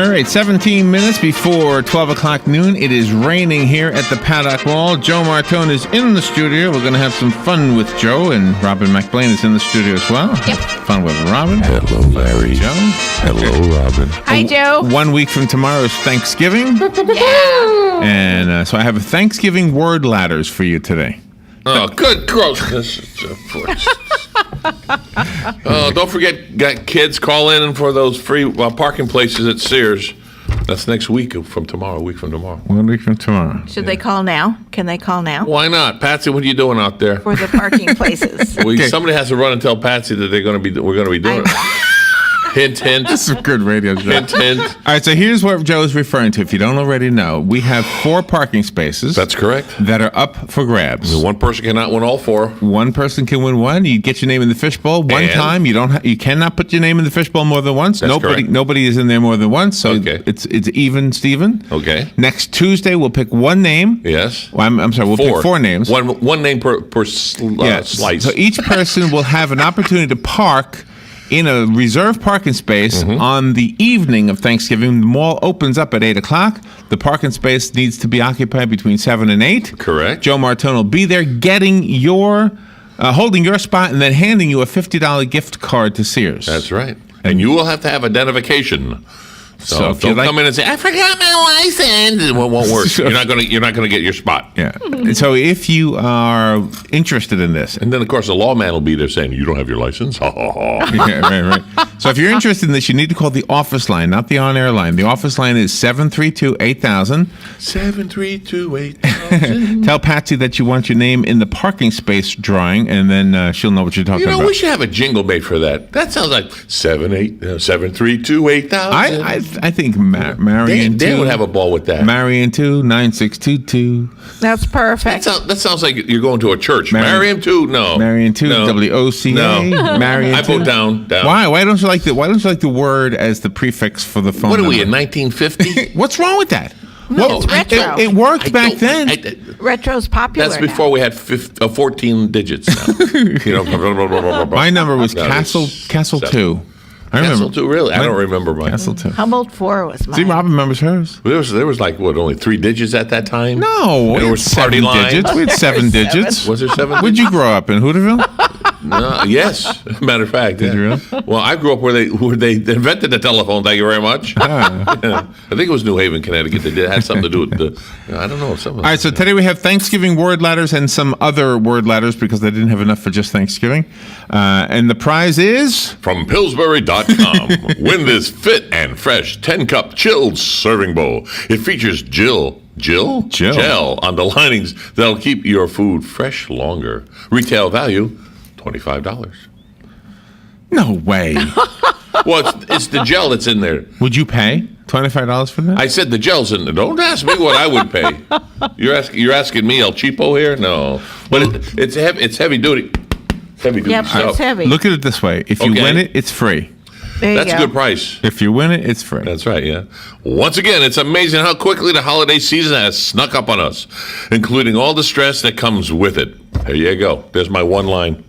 All right, 17 minutes before 12 o'clock noon. It is raining here at the Paddock Wall. Joe Martone is in the studio. We're going to have some fun with Joe, and Robin McBlain is in the studio as well. Yep. Fun with Robin. Hello, Larry. Joe. Hello, Robin. Hi, Joe. 1 week from tomorrow is Thanksgiving. Yeah. And so I have Thanksgiving word ladders for you today. Oh, good grossness. Oh, don't forget, got kids call in for those free parking places at Sears. That's next week from tomorrow. 1 week from tomorrow. 1 week from tomorrow. Should they call now? Can they call now? Why not, Patsy? What are you doing out there? For the parking places. Well, Okay. somebody has to run and tell Patsy that we're going to be doing it. Hint, hint. This is good radio, Joe. Hint, hint. All right, so here's what Joe is referring to. If you don't already know, we have 4 parking spaces. That's correct. That are up for grabs. One person cannot win all 4. One person can win one. You get your name in the fishbowl one And? time. You cannot put your name in the fishbowl more than once. That's correct. Nobody is in there more than once. So Okay. it's even, Steven. Okay. Next Tuesday we'll pick one name. Yes. Well, I'm sorry. We'll pick 4 names. One name per Yes. slice. So each person will have an opportunity to park in a reserved parking space on the evening of Thanksgiving. The mall opens up at 8 o'clock. The parking space needs to be occupied between 7 and 8. Correct. Joe Martone will be there holding your spot and then handing you a $50 gift card to Sears. That's right. And you will have to have identification. So if you don't like- come in and say, I forgot my license. It won't work. So- You're not gonna get your spot. Yeah. So if you are interested in this, And then of course the lawman will be there saying, you don't have your license. yeah, right. So if you're interested in this, you need to call the office line, not the on-air line. The office line is 732-8000. 732-8000. Tell Patsy that you want your name in the parking space drawing, and then she'll know what you're talking You know, about. we should have a jingle made for that. That sounds like 732-8000. I think Marion Dan 2 would have a ball with that. Marion 2 9622. That's perfect. That sounds like you're going to a church. Mariam too? No. Marion 2 No. WOCA. No. Marion I 2. vote down. Why? Why don't you like the word as the prefix for the phone What are we number? in 1950? What's wrong with that? No, it's retro. It worked back then. Retro's popular. That's before now. we had 14 digits now. You know, My number was No, Castle it's 2. I remember. Castle 2, really? I don't remember mine. Castle 2. Humboldt 4 was mine. See, Robin remembers hers. There was like, what, only 3 digits at that time? No, And we there had was party 7 line. digits. We had 7 digits. Was there 7 Where'd you grow up in Hooterville? No, yes. Matter of fact. Did you really? Well, I grew up where they invented the telephone. Thank you very much. Ah. Yeah. I think it was New Haven, Connecticut. It had something to do with the. I don't know. Something. All right, so today we have Thanksgiving word ladders and some other word ladders because they didn't have enough for just Thanksgiving. And the prize is... From Pillsbury.com. Win this fit and fresh 10-cup chilled serving bowl. It features gel on the linings that'll keep your food fresh longer. Retail value, $25. No way. Well, it's the gel that's in there. Would you pay $25 for that? I said the gel's in there. Don't ask me what I would pay. You're asking me El Cheapo here? No. But it's heavy duty. Heavy duty Yep, stuff. it's heavy. Look at it this way. If you Okay. win it, it's free. There you That's a go. good price. If you win it, it's free. That's right, yeah. Once again, it's amazing how quickly the holiday season has snuck up on us, including all the stress that comes with it. There you go. There's my one line.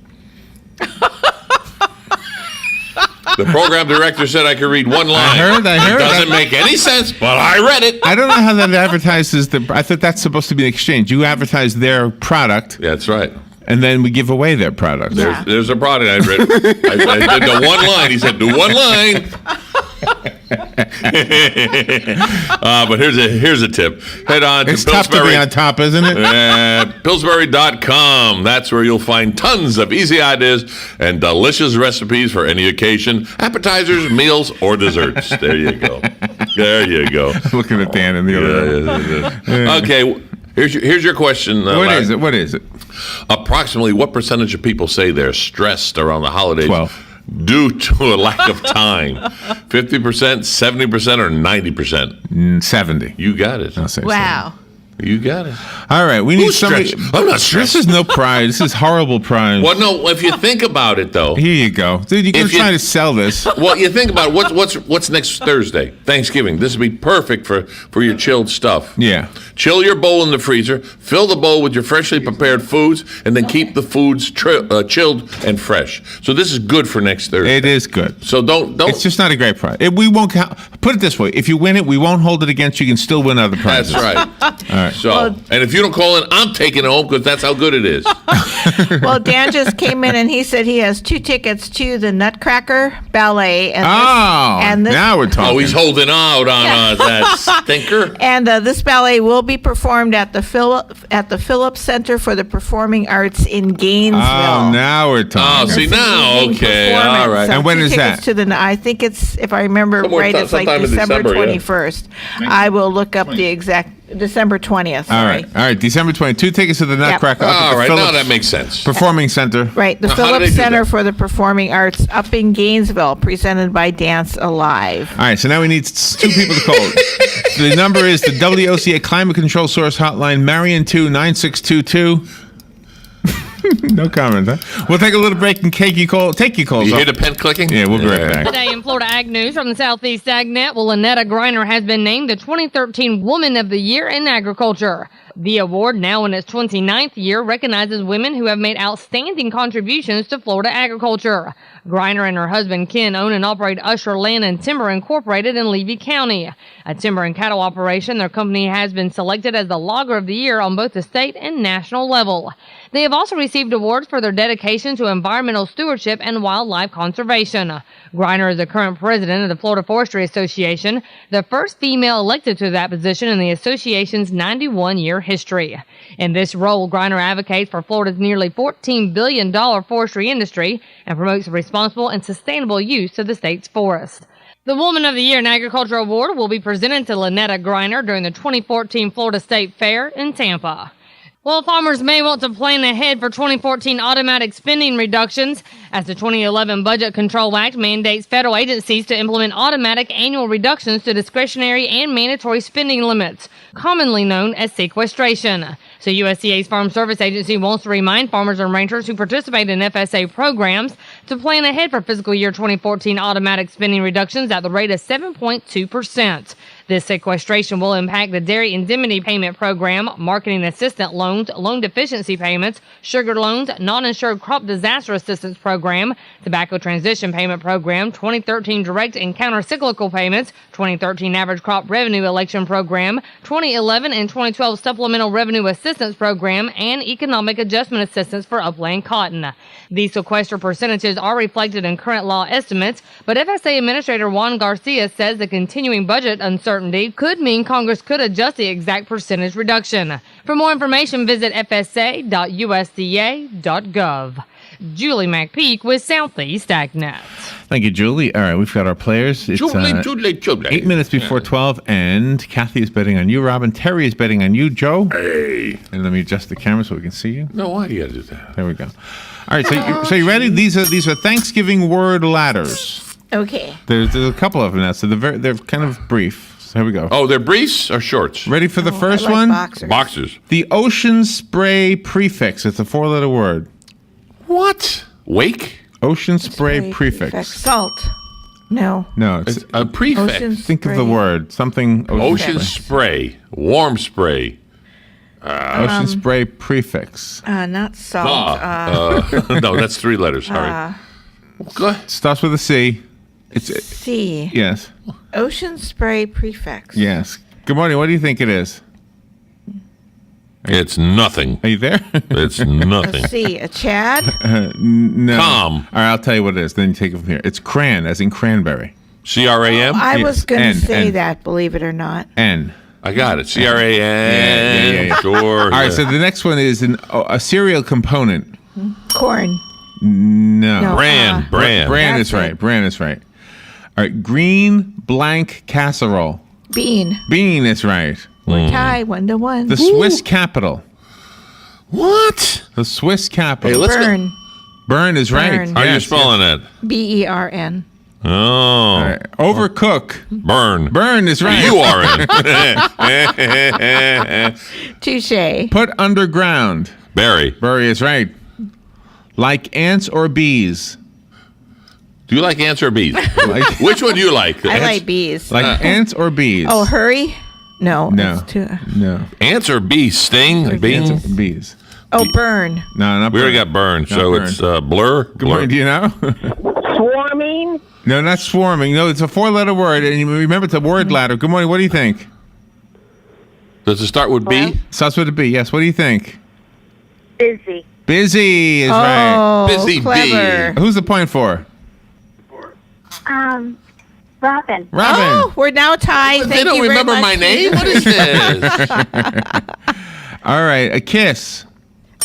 The program director said I could read one line. I heard. It doesn't make any sense, but I read it. I don't know how that advertises I thought that's supposed to be an exchange. You advertise their product, That's right. and then we give away their product. Yeah. There's a product I read. I did the one line. He said, do one line. But here's a tip. Head on to It's tough to be on top, isn't it? Pillsbury.com. That's where you'll find tons of easy ideas and delicious recipes for any occasion, appetizers, meals, or desserts. There you go. There you go. Looking at Dan in the other room. Yeah. Okay, here's your question. What is it? Approximately what percentage of people say they're stressed around the holidays 12. due to a lack of time? 50%, 70%, or 90%? 70. You got it. I'll say Wow. You got it. All right, we need Who's somebody. stretched? I'm not stretched. This is no pride. This is horrible pride. Well, no, if you think about it, though. Here you go. Dude, you're If you- trying to sell this. Well, you think about it, what's next Thursday? Thanksgiving. This would be perfect for your chilled stuff. Yeah. Chill your bowl in the freezer. Fill the bowl with your freshly prepared foods, and then keep the foods chilled and fresh. So this is good for next Thursday. It is good. So don't. It's just not a great prize. We won't count. Put it this way: if you win it, we won't hold it against you. You can still win other prizes. That's right. All right. So, and if you don't call in, I'm taking it home because that's how good it is. Well, Dan just came in and he said he has 2 tickets to the Nutcracker Ballet. And now we're talking. Oh, he's holding out on that stinker. And this ballet will be performed at the Phillips Center for the Performing Arts in Gainesville. Oh, now we're talking. Oh, see now, Evening okay, performance. all right. So And when 2 is tickets that? To the, I think it's, if I remember Somewhere right, it's like sometime in December December, yeah. 21st. I will look up the exact, December 20th. All Sorry. right. December 22. Tickets to the Nutcracker. up at All the right, now Phillips that makes sense. Performing Center. Right, the Now, how do Phillips they do Center that? for the Performing Arts up in Gainesville, presented by Dance Alive. All right, so now we need 2 people to call. The number is the WOCA Climate Control Source Hotline, Marion 29622. No comment, huh? We'll take a little break and take your calls. You hear the pen clicking? Yeah, we'll be right back. Today in Florida Ag News from the Southeast AgNet, Lynetta Griner has been named the 2013 Woman of the Year in Agriculture. The award, now in its 29th year, recognizes women who have made outstanding contributions to Florida agriculture. Griner and her husband Ken own and operate Usher Land and Timber Incorporated in Levy County. A timber and cattle operation, their company has been selected as the Logger of the Year on both the state and national level. They have also received awards for their dedication to environmental stewardship and wildlife conservation. Griner is the current president of the Florida Forestry Association, the first female elected to that position in the association's 91-year history. In this role, Griner advocates for Florida's nearly $14 billion forestry industry and promotes responsible and sustainable use of the state's forests. The Woman of the Year in Agriculture Award will be presented to Lynetta Griner during the 2014 Florida State Fair in Tampa. Well, farmers may want to plan ahead for 2014 automatic spending reductions, as the 2011 Budget Control Act mandates federal agencies to implement automatic annual reductions to discretionary and mandatory spending limits, commonly known as sequestration. So USDA's Farm Service Agency wants to remind farmers and ranchers who participate in FSA programs to plan ahead for fiscal year 2014 automatic spending reductions at the rate of 7.2%. This sequestration will impact the Dairy Indemnity Payment Program, Marketing Assistant Loans, Loan Deficiency Payments, Sugar Loans, Non-Insured Crop Disaster Assistance Program, Tobacco Transition Payment Program, 2013 Direct and Counter-Cyclical Payments, 2013 Average Crop Revenue Election Program, 2011 and 2012 Supplemental Revenue Assistance Program, and Economic Adjustment Assistance for upland cotton. These sequester percentages are reflected in current law estimates, but FSA Administrator Juan Garcia says the continuing budget uncertainty could mean Congress could adjust the exact percentage reduction. For more information, visit fsa.usda.gov. Julie McPeak with Southeast AgNet. Thank you, Julie. All right, we've got our players. It's Julie. 8 minutes before 12, and Kathy is betting on you, Robin. Terry is betting on you, Joe. Hey. And let me adjust the camera so we can see you. No, why do you gotta do that? There we go. All right, so you ready? These are Thanksgiving word ladders. Okay. There's a couple of them now, so they're kind of brief. So here we go. Oh, they're briefs or shorts? Ready for the first I like one? boxers. Boxers. The ocean spray prefix. It's a 4-letter word. What? Wake? Ocean spray prefix. Salt. No. No, it's It's a prefix. Ocean think of the spray. word. Something Ocean spray. Warm spray. Ocean spray prefix. Not salt. No, that's 3 letters. Sorry. Go ahead. Starts with a C. It's C. yes. Ocean spray prefix. Yes. Good morning. What do you think it is? It's nothing. Are you there? It's A nothing. C. A Chad. No. Calm. All right, I'll tell you what it is. Then you take it from here. It's cran, as in cranberry. C-R-A-M? I Yes. was going N, to say N. that, believe it or not. N. I got it. C-R-A-M. Yeah. Sure. All right, so the next one is a cereal component. Corn. No. Bran. Bran is That's right. it. Bran is right. All right, green blank casserole. Bean. Bean is right. Tie 1-1. The Swiss capital. What? The Swiss capital. Hey, let's go. Burn. Bern is right. Bern. How are you Yes, spelling that? B-E-R-N. Oh. All right. Overcook. Burn. Burn is right. You are in. Touche. Put underground. Barry. Bury is right. Like ants or bees. Do you like ants or bees? Like, Which one do you like? I Ants? like bees. like ants or bees. Oh, hurry? No. No. It's too, No. Ants or bees? Sting? Ants Beans? or bees. oh, burn. No, not We already burn. got burned, Not so burned. it's blur. Good morning. Do you know? Swarming? No, not swarming. No, it's a 4-letter word, and you remember it's a word ladder. Good morning. What do you think? Does it start with B? Starts with a B. Yes. What do you think? Busy. Busy is right. Oh, Busy bee. clever. Who's the point for? Robin. Robin. Oh, we're now tied. They Thank don't you very remember much. my name? What is this? All right. A kiss.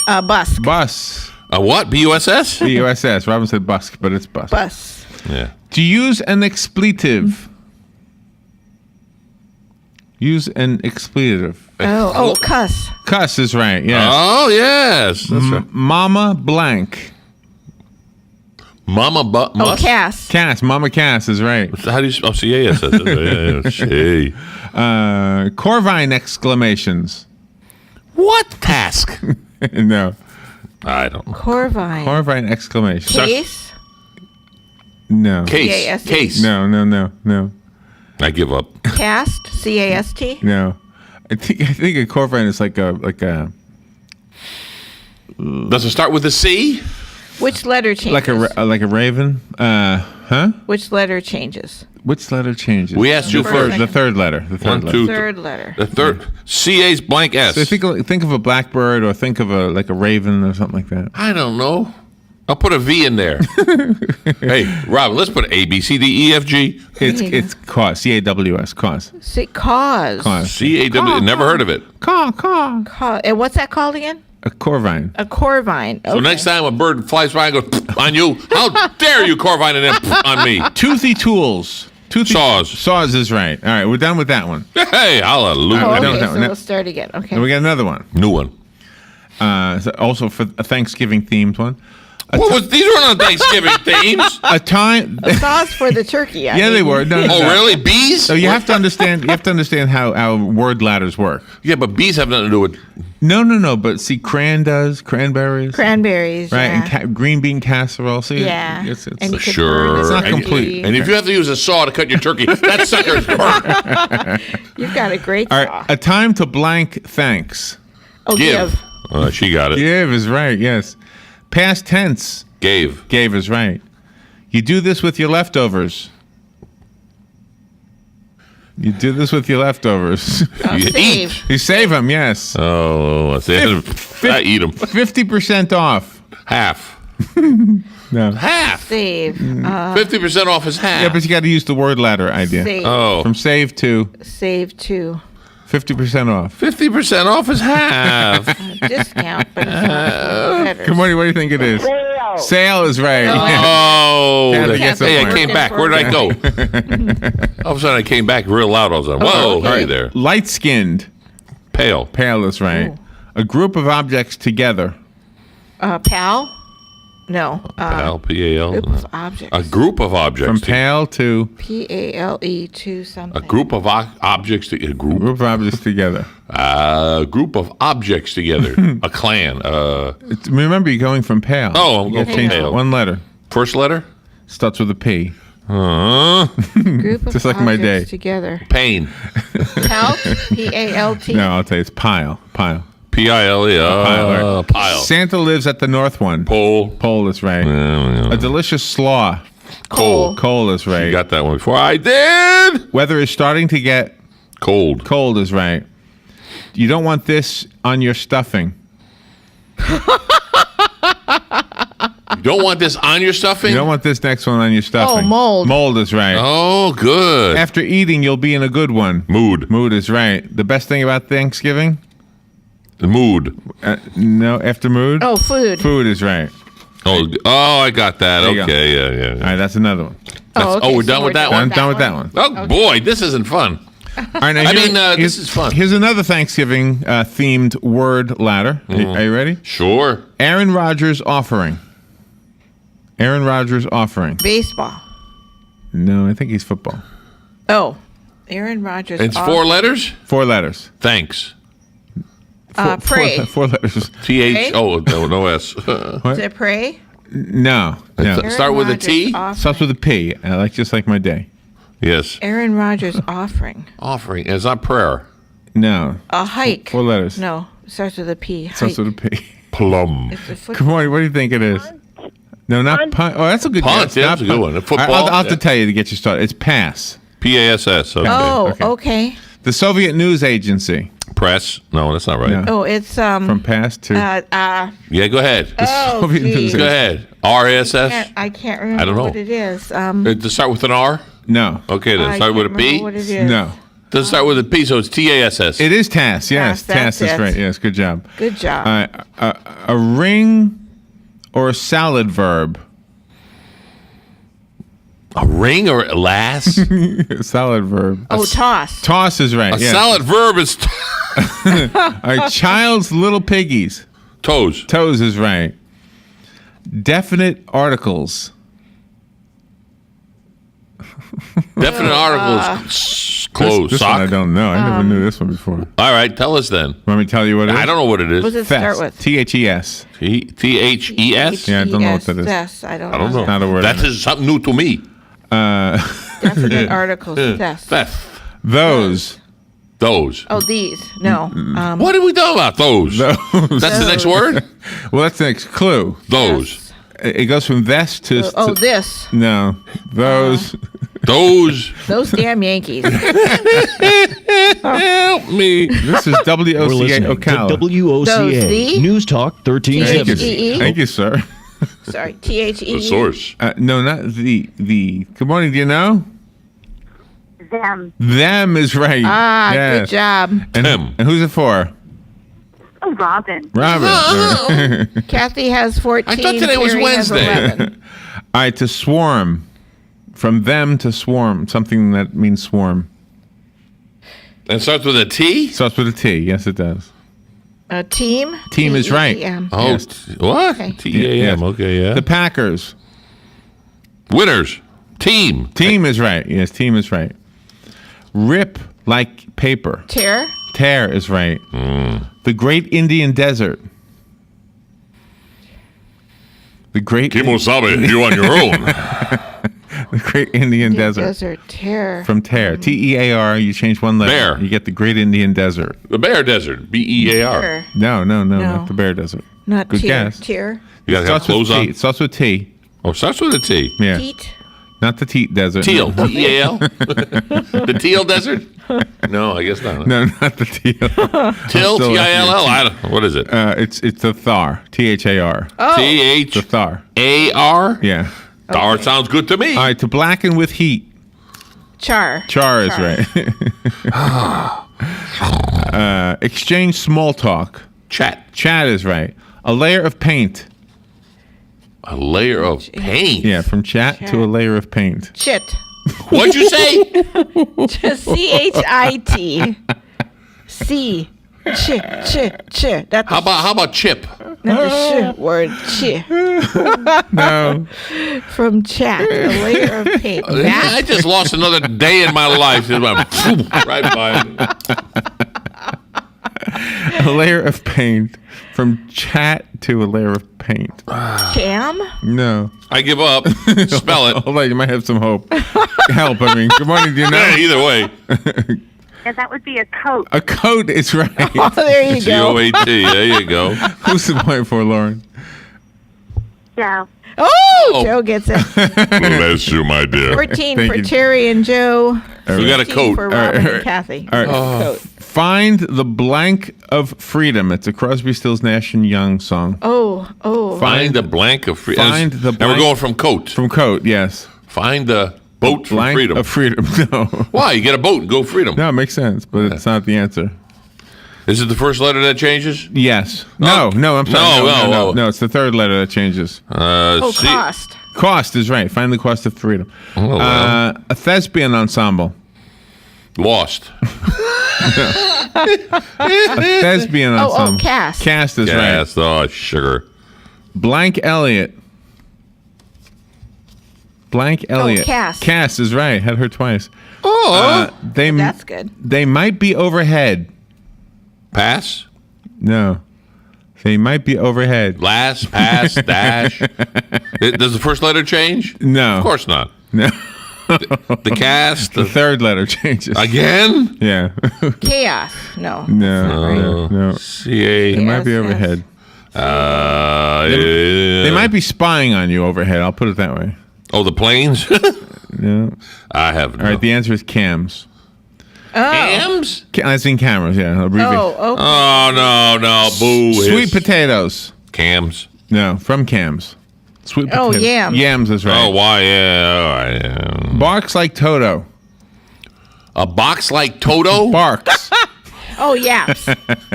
Busk. Bus. A what? B-U-S-S? B-U-S-S. Robin said busk, but it's bus. Bus. Yeah. To use an expletive. Use an expletive. Oh, cuss. Cuss is right. Yes. Oh, yes. That's right. Mama blank. Mama Oh, must? cast. Cass. Mama Cass is right. How do you spell C-A-S-S? Yeah, C. Corvine exclamations. What task? No. I don't know. Corvine. Corvine exclamations. Case. No. Case. C-A-S-T. Case. No. I give up. Cast. C-A-S-T. No. I think a corvine is like a Does it start with a C? Which letter changes? like a raven. Huh? Which letter changes? Which letter changes? We asked you first. The third letter. The third One, letter. two, Third letter. The third. C-A's blank S. So think of a blackbird, or think of a raven or something like that. I don't know. I'll put a V in there. Hey, Robin, let's put A, B, C, D, E, F, G. It's cause. C-A-W-S. Cause. See, cause. Cause. C-A-W. Never heard of it. Ca- and what's that called again? A corvine. A corvine. Okay. So next time a bird flies by and goes on you, how dare you, Corvine, and then on me? Toothy tools. Saws. Saws is right. All right, we're done with that one. Hey, hallelujah. Oh, I don't okay, know. so No. we'll start again. Okay. And we got another one. New one. Also for a Thanksgiving themed one. These were not Thanksgiving themes. A time. Sauce for the turkey. Yeah, they were. No. Oh, really? Bees? So you have to understand. You have to understand how word ladders work. Yeah, but bees have nothing to do with. No. But see, cranberries. Cranberries. Right, Yeah. and green bean casserole. See, Yeah. it's And you could Sure. burn the It's not turkey. complete. And if you have to use a saw to cut your turkey, that sucker's burnt. You've got a great all saw. right. A time to blank thanks. Oh, Give. She got it. Give is right. Yes. Past tense. Gave. Gave is right. You do this with your leftovers. You do this with your leftovers. You save. eat. You save them. Yes. Oh, that's it. I eat them. 50% off. Half. No. Half. Save. 50% off is half. Yeah, but you got to use the word ladder idea. Save. Oh. From save to Save to 50% off. 50% off is half. discount, but it's not better. Good morning. What do you think it is? Sale. Sale is right. Oh. Yeah, they get some Hey, I point. came back. Where did I go? All of a sudden, I came back real loud. I was like, whoa, okay. hurry there. Light skinned. Pale. Pale is right. Ooh. A group of objects together. Pal? No. Pal, P-A-L. Group of objects. A group of objects. From pale to P-A-L-E to something. A group of objects. A group. group of objects together. A group of objects together. A clan. Remember, you're going from pale. Oh, I'm You going gotta from change pale. one letter. First letter? Starts with a P. Group of Just like my objects day. together. Pain. Palt? P-A-L-T? No, I'll tell you, it's pile. Pile. P-I-L-E. Pile. Pile. Santa lives at the north one. Pole. Pole is right. A delicious slaw. Coal. Coal is right. You got that one before I did. Weather is starting to get Cold. cold is right. You don't want this on your stuffing. You don't want this on your stuffing? You don't want this next one on your stuffing. Oh, mold. Mold is right. Oh, good. After eating, you'll be in a good one. Mood. Mood is right. The best thing about Thanksgiving? The mood. No, after mood? Oh, food. Food is right. Oh, I got that. There you Okay, yeah. All right, that's another one. We're done with that one? I'm done with that one. Oh, boy, this isn't fun. All right, now this is fun. Here's another Thanksgiving themed word ladder. Are you ready? Sure. Aaron Rodgers offering. Aaron Rodgers offering. Baseball. No, I think he's football. Oh, Aaron Rodgers. It's 4 letters? 4 letters. Thanks. Pray. 4 letters. T-H. Oh, no S. Is it pray? No. Aaron Start with a Rodgers T? offering. Starts with a P. Just like my day. Yes. Aaron Rodgers offering. Offering. It's not prayer. No. A hike. 4 letters. No, it starts with a P. Hike. Starts with a P. Plum. It's a foot- Come on, what do you think it is? No, not punt. Oh, that's a good Punt, guess. yeah, Not that's a good punt. one. Football, I'll have to yeah. tell you to get you started. It's pass. P-A-S-S. Okay. Oh, Okay. okay. The Soviet News Agency. Press. No, that's not right. No. Oh, it's From pass to. Yeah, go ahead. Oh, Soviet News geez. Agency. Go ahead. R-A-S-S? I can't remember I don't know. what it is. Does it start with an R? No. Okay, then. I Start can't with a remember P? what it is. No. Doesn't start with a P, so it's T-A-S-S. It is TASS. Yes. That's TASS is it. right. Yes. Good job. Good job. A ring or a salad verb. A ring or a lass? Salad verb. Toss. Toss is right. A yes. salad verb is All right. Child's little piggies. toes. Toes is right. Definite articles. Definite articles. Clothes. This one I Sock. don't know. I never knew this one before. All right, tell us then. Want me to tell you what it is? I don't know what it What does is. it start Fest. with? T-H-E-S. T-H-E-S? Yeah, I don't know what that is. Yes, I don't know. I don't know. Not a word. That is something new to me. Definite articles. Yes. Theft. Those. Those. Oh, these. No. What did we know about those? Those. That's the next word? Well, that's the next clue. Those. It goes from this to. Oh, to- this. No. Those. Those. Those damn Yankees. Help me. This is We're WOCA listening to Ocala. Those, WOCA the- News Talk 1370. T-H-E-E. Thank you, sir. Sorry. T-H-E-E. The source. No, not the. Good morning. Do you know? Them. Them is right. Ah, Yes. good job. And, Them. and who's it for? Oh, Robin. Robin. Kathy has 14. I thought today was Terry has Wednesday. 11. All right, to swarm. From them to swarm. Something that means swarm. And starts with a T? Starts with a T. Yes, it does. A team. Team is right. T-E-M. Oh, Yes. what? Okay. T-A-M. Yes. Okay, yeah. The Packers. Winners. Team. Team is right. Yes, team is right. Rip like paper. Tear. Tear is right. The Great Indian Desert. The Great Kimosabe, you on your own. The Great Indian Desert. Desert. Tear. From Tear. T-E-A-R, you change one letter. Bear. You get the Great Indian Desert. The Bear Desert. B-E-A-R. Tear. No, No. not the Bear Desert. Not Good tear. guess. Tear. You gotta have Starts with clothes T. on. It starts with T. Oh, starts with a T. Yeah. Teat. Not the Teat Desert. Teal. No. T-E-A-L? The Teal Desert? No, I guess not. No, not the Teal. Till? Still T-I-L-L? I don't know. What is it? It's the Thar. T-H-A-R. Oh. The Thar. T-H-A-R? Yeah. Thar sounds good to me. All right, to blacken with heat. Char. Char is right. Exchange small talk. Chat. Chat is right. A layer of paint. A layer of paint. Yeah, from chat to a layer of paint. Chit. What'd you say? C-H-I-T. C. Ch. That's How about chip? not the sh word. Ch. No. From chat. A layer of paint. I That. just lost another day in my life. It went right by me. A layer of paint. From chat to a layer of paint. Jam. No. I give up. Spell it. Hold on, you might have some hope. Help, I mean. Good morning, do you know? Yeah, either way. Yeah, that would be a coat. A coat is right. Oh, there you go. C-O-A-T. There you go. Who's the point for, Lauren? Yeah. Oh, Joe gets it. Bless you, my dear. 14 Thank for you. Terry and Joe. We got a 15 coat. for Robin and Kathy. All right. Coat. Find the blank of freedom. It's a Crosby, Stills, Nash and Young song. Oh. Find the blank of freedom. Find the And we're blank- going from coat. From coat, yes. Find the boat from Blank freedom. of freedom. No. Why? You get a boat and go freedom. No, it makes sense, but it's not the answer. Is it the first letter that changes? Yes. No, I'm sorry. No. No, it's the third letter that changes. C- Cost. Cost is right. Find the cost of freedom. Oh, well. A thespian ensemble. Lost. A thespian ensemble. cast. Cast is right. Yes. Oh, sugar. Blank Elliot. Blank Elliott. Cass. Cass is right. Had her twice. That's good. They might be overhead. Pass. No. They might be overhead. Last, pass, dash. Does the first letter change? No. Of course not. No. The cast. The third letter changes. Again? Yeah. Chaos. No. No. C-A. They might be Yes, overhead. They They might be spying on you overhead. I'll put it that way. Oh, the planes? No. I have no. All right. The answer is cams. Hams? As in cameras. Yeah. Oh, okay. Oh, no. Boo. Sweet potatoes. Cams. No. From cams. Sweet Oh, potatoes. yams. Yams is right. Oh, why? Yeah. All right. Yeah. Barks like Toto. A box like Toto? Barks. Oh, yaps.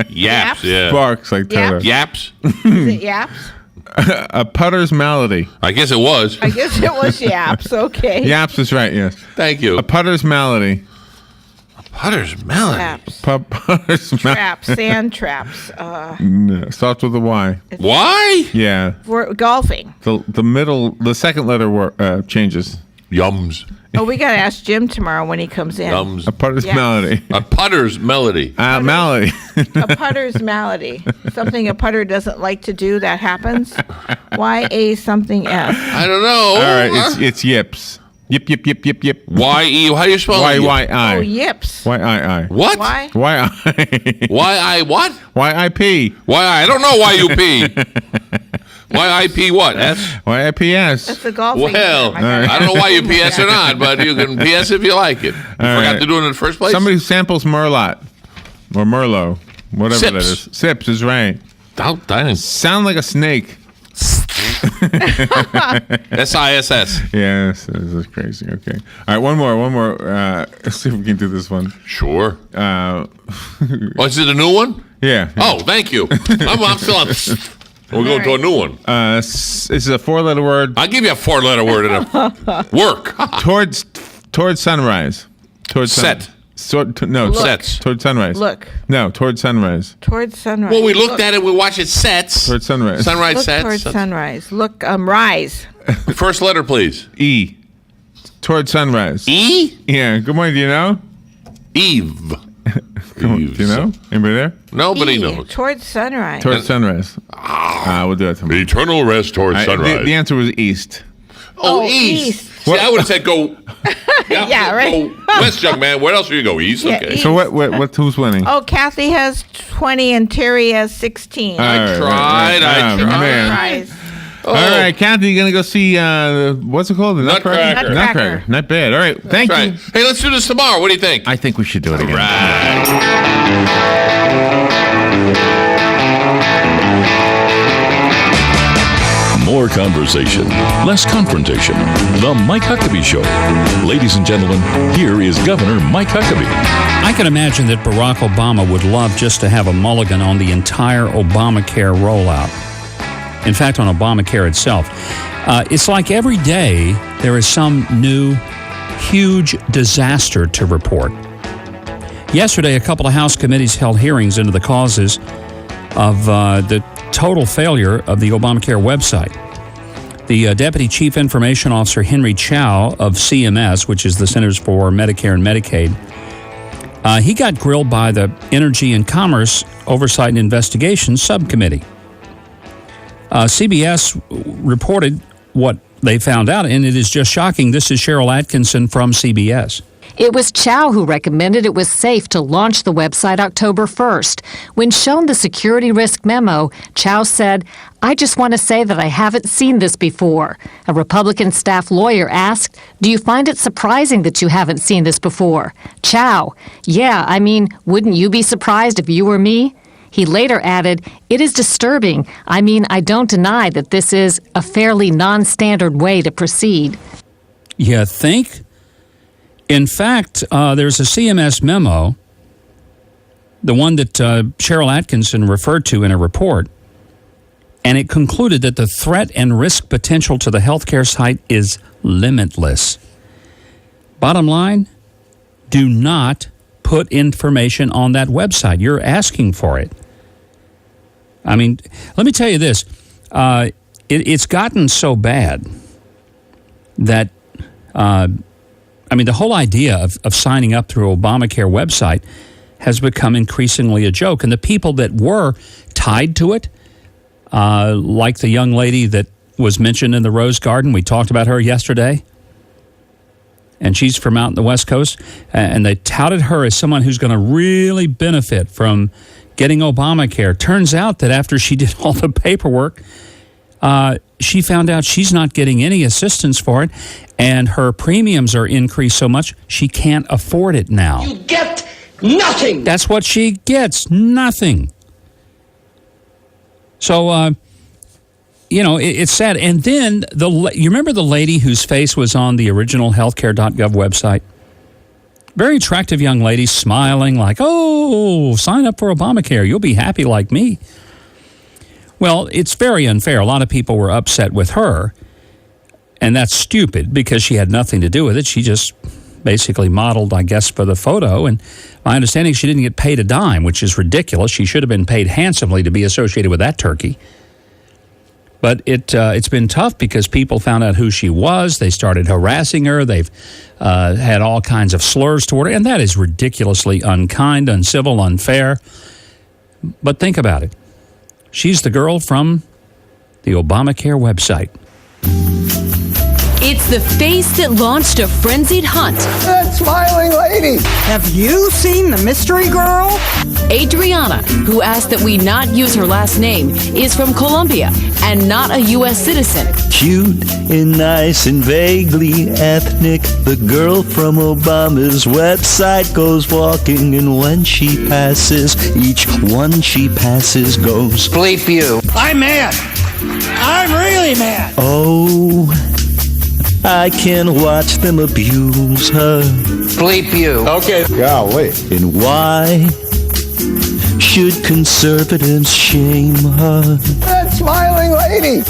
Yaps. Yeah. Barks like Toto. Yaps? Is it yaps? A putter's melody. I guess it was. I guess it was yaps. Okay. Yaps is right. Yes. Thank you. A putter's melody. Putter's melon. Traps. Putter's melody. Traps. Sand traps. No, starts with a Y. Why? Yeah. For golfing. The second letter changes. Yums. Oh, we got to ask Jim tomorrow when he comes in. Yums. A putter's Yes. melody. A putter's melody. Melody. A putter's malady. Something a putter doesn't like to do that happens. Y-A something S. I don't know. All right. It's yips. Yip, yip, yip, yip, yip. Y-E. How do you spell it? Y-Y-I. Oh, yips. Y-I-I. What? Why? Y-I. Y-I what? Y-I-P. Y-I. I don't know Y-U-P. Y-I-P what? S? Y-I-P-S. That's a golfing Well, term. I don't know why you PS or not, but you can PS if you like it. You forgot right. to do it in the first place? Somebody samples Merlot. Or Merlot. Whatever Sips. that is. Sips is right. Don't. Sound like a snake. S-I-S-S. Yes, this is crazy. Okay. All right, one more. Let's see if we can do this one. Sure. Uh, Oh, is it a new one? yeah. Oh, thank you. I'm still on. We're going to a new one. This is a four-letter word. I'll give you a four-letter word and a work. Towards sunrise. Towards Set. No, Sets. Towards sunrise. Look. No, towards sunrise. Towards sunrise. Well, we looked at it. We watched it sets. Towards sunrise. Sunrise Look sets. towards sunrise. Look, rise. First letter, please. E. Towards sunrise. E? Yeah. Good morning. Do you know? Eve. Do you know? Anybody there? Nobody E, knows. Towards sunrise. Towards sunrise. We'll do it tomorrow. Eternal rest towards All right, sunrise. the answer was east. Oh, Oh, east. east. See, I would have said go. Yeah, right. Go west, young man. Where else would you go? East? Yeah, Okay. east. So what? Who's winning? Oh, Kathy has 20 and Terry has 16. All right, tried, I Oh, tried. man. Prize. Oh, All right, Kathy, you're gonna go see what's it called? The Nutcracker. Nutcracker. Not bad. All right, thank That's you. right. Hey, let's do this tomorrow. What do you think? I think we should do it again. More conversation, less confrontation. The Mike Huckabee Show. Ladies and gentlemen, here is Governor Mike Huckabee. I can imagine that Barack Obama would love just to have a mulligan on the entire Obamacare rollout. In fact, on Obamacare itself. It's like every day there is some new, huge disaster to report. Yesterday, a couple of House committees held hearings into the causes of the total failure of the Obamacare website. The Deputy Chief Information Officer, Henry Chow of CMS, which is the Centers for Medicare and Medicaid, he got grilled by the Energy and Commerce Oversight and Investigation Subcommittee. CBS reported what they found out, and it is just shocking. This is Cheryl Atkinson from CBS. It was Chow who recommended it was safe to launch the website October 1st. When shown the security risk memo, Chow said, "I just want to say that I haven't seen this before." A Republican staff lawyer asked, "Do you find it surprising that you haven't seen this before?" Chow, "Yeah, I mean, wouldn't you be surprised if you were me?" He later added, "It is disturbing. I mean, I don't deny that this is a fairly non-standard way to proceed." You think? In fact, there's a CMS memo, the one that Cheryl Atkinson referred to in a report, and it concluded that the threat and risk potential to the healthcare site is limitless. Bottom line, do not put information on that website. You're asking for it. I mean, let me tell you this. It's gotten so bad that I mean, the whole idea of signing up through Obamacare website has become increasingly a joke. And the people that were tied to it, like the young lady that was mentioned in the Rose Garden, we talked about her yesterday, and she's from out in the West Coast, and they touted her as someone who's going to really benefit from getting Obamacare. Turns out that after she did all the paperwork, she found out she's not getting any assistance for it, and her premiums are increased so much she can't afford it now. You get nothing. That's what she gets, nothing. So, it's sad. And then, you remember the lady whose face was on the original healthcare.gov website? Very attractive young lady, smiling like, oh, sign up for Obamacare. You'll be happy like me. Well, it's very unfair. A lot of people were upset with her, and that's stupid because she had nothing to do with it. She just basically modeled, I guess, for the photo, and my understanding, she didn't get paid a dime, which is ridiculous. She should have been paid handsomely to be associated with that turkey. But it's been tough because people found out who she was. They started harassing her. They've had all kinds of slurs toward her, and that is ridiculously unkind, uncivil, unfair. But think about it. She's the girl from the Obamacare website. It's the face that launched a frenzied hunt. That smiling lady. Have you seen the mystery girl? Adriana, who asked that we not use her last name, is from Colombia and not a U.S. citizen. Cute and nice and vaguely ethnic, the girl from Obama's website goes walking, and when she passes, each one she passes goes, Bleep you. I'm mad. I'm really mad. oh, I can watch them abuse her. Bleep you. Okay. Golly. And why should conservatives shame her? That smiling lady.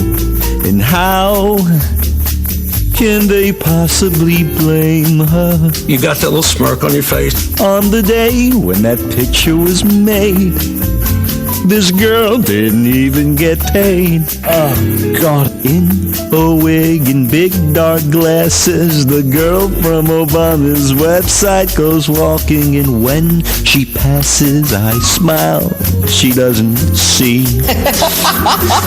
And how can they possibly blame her? You got that little smirk on your face. On the day when that picture was made, this girl didn't even get paid. Oh, God. In a wig and big dark glasses, the girl from Obama's website goes walking, and when she passes, I smile. She doesn't see.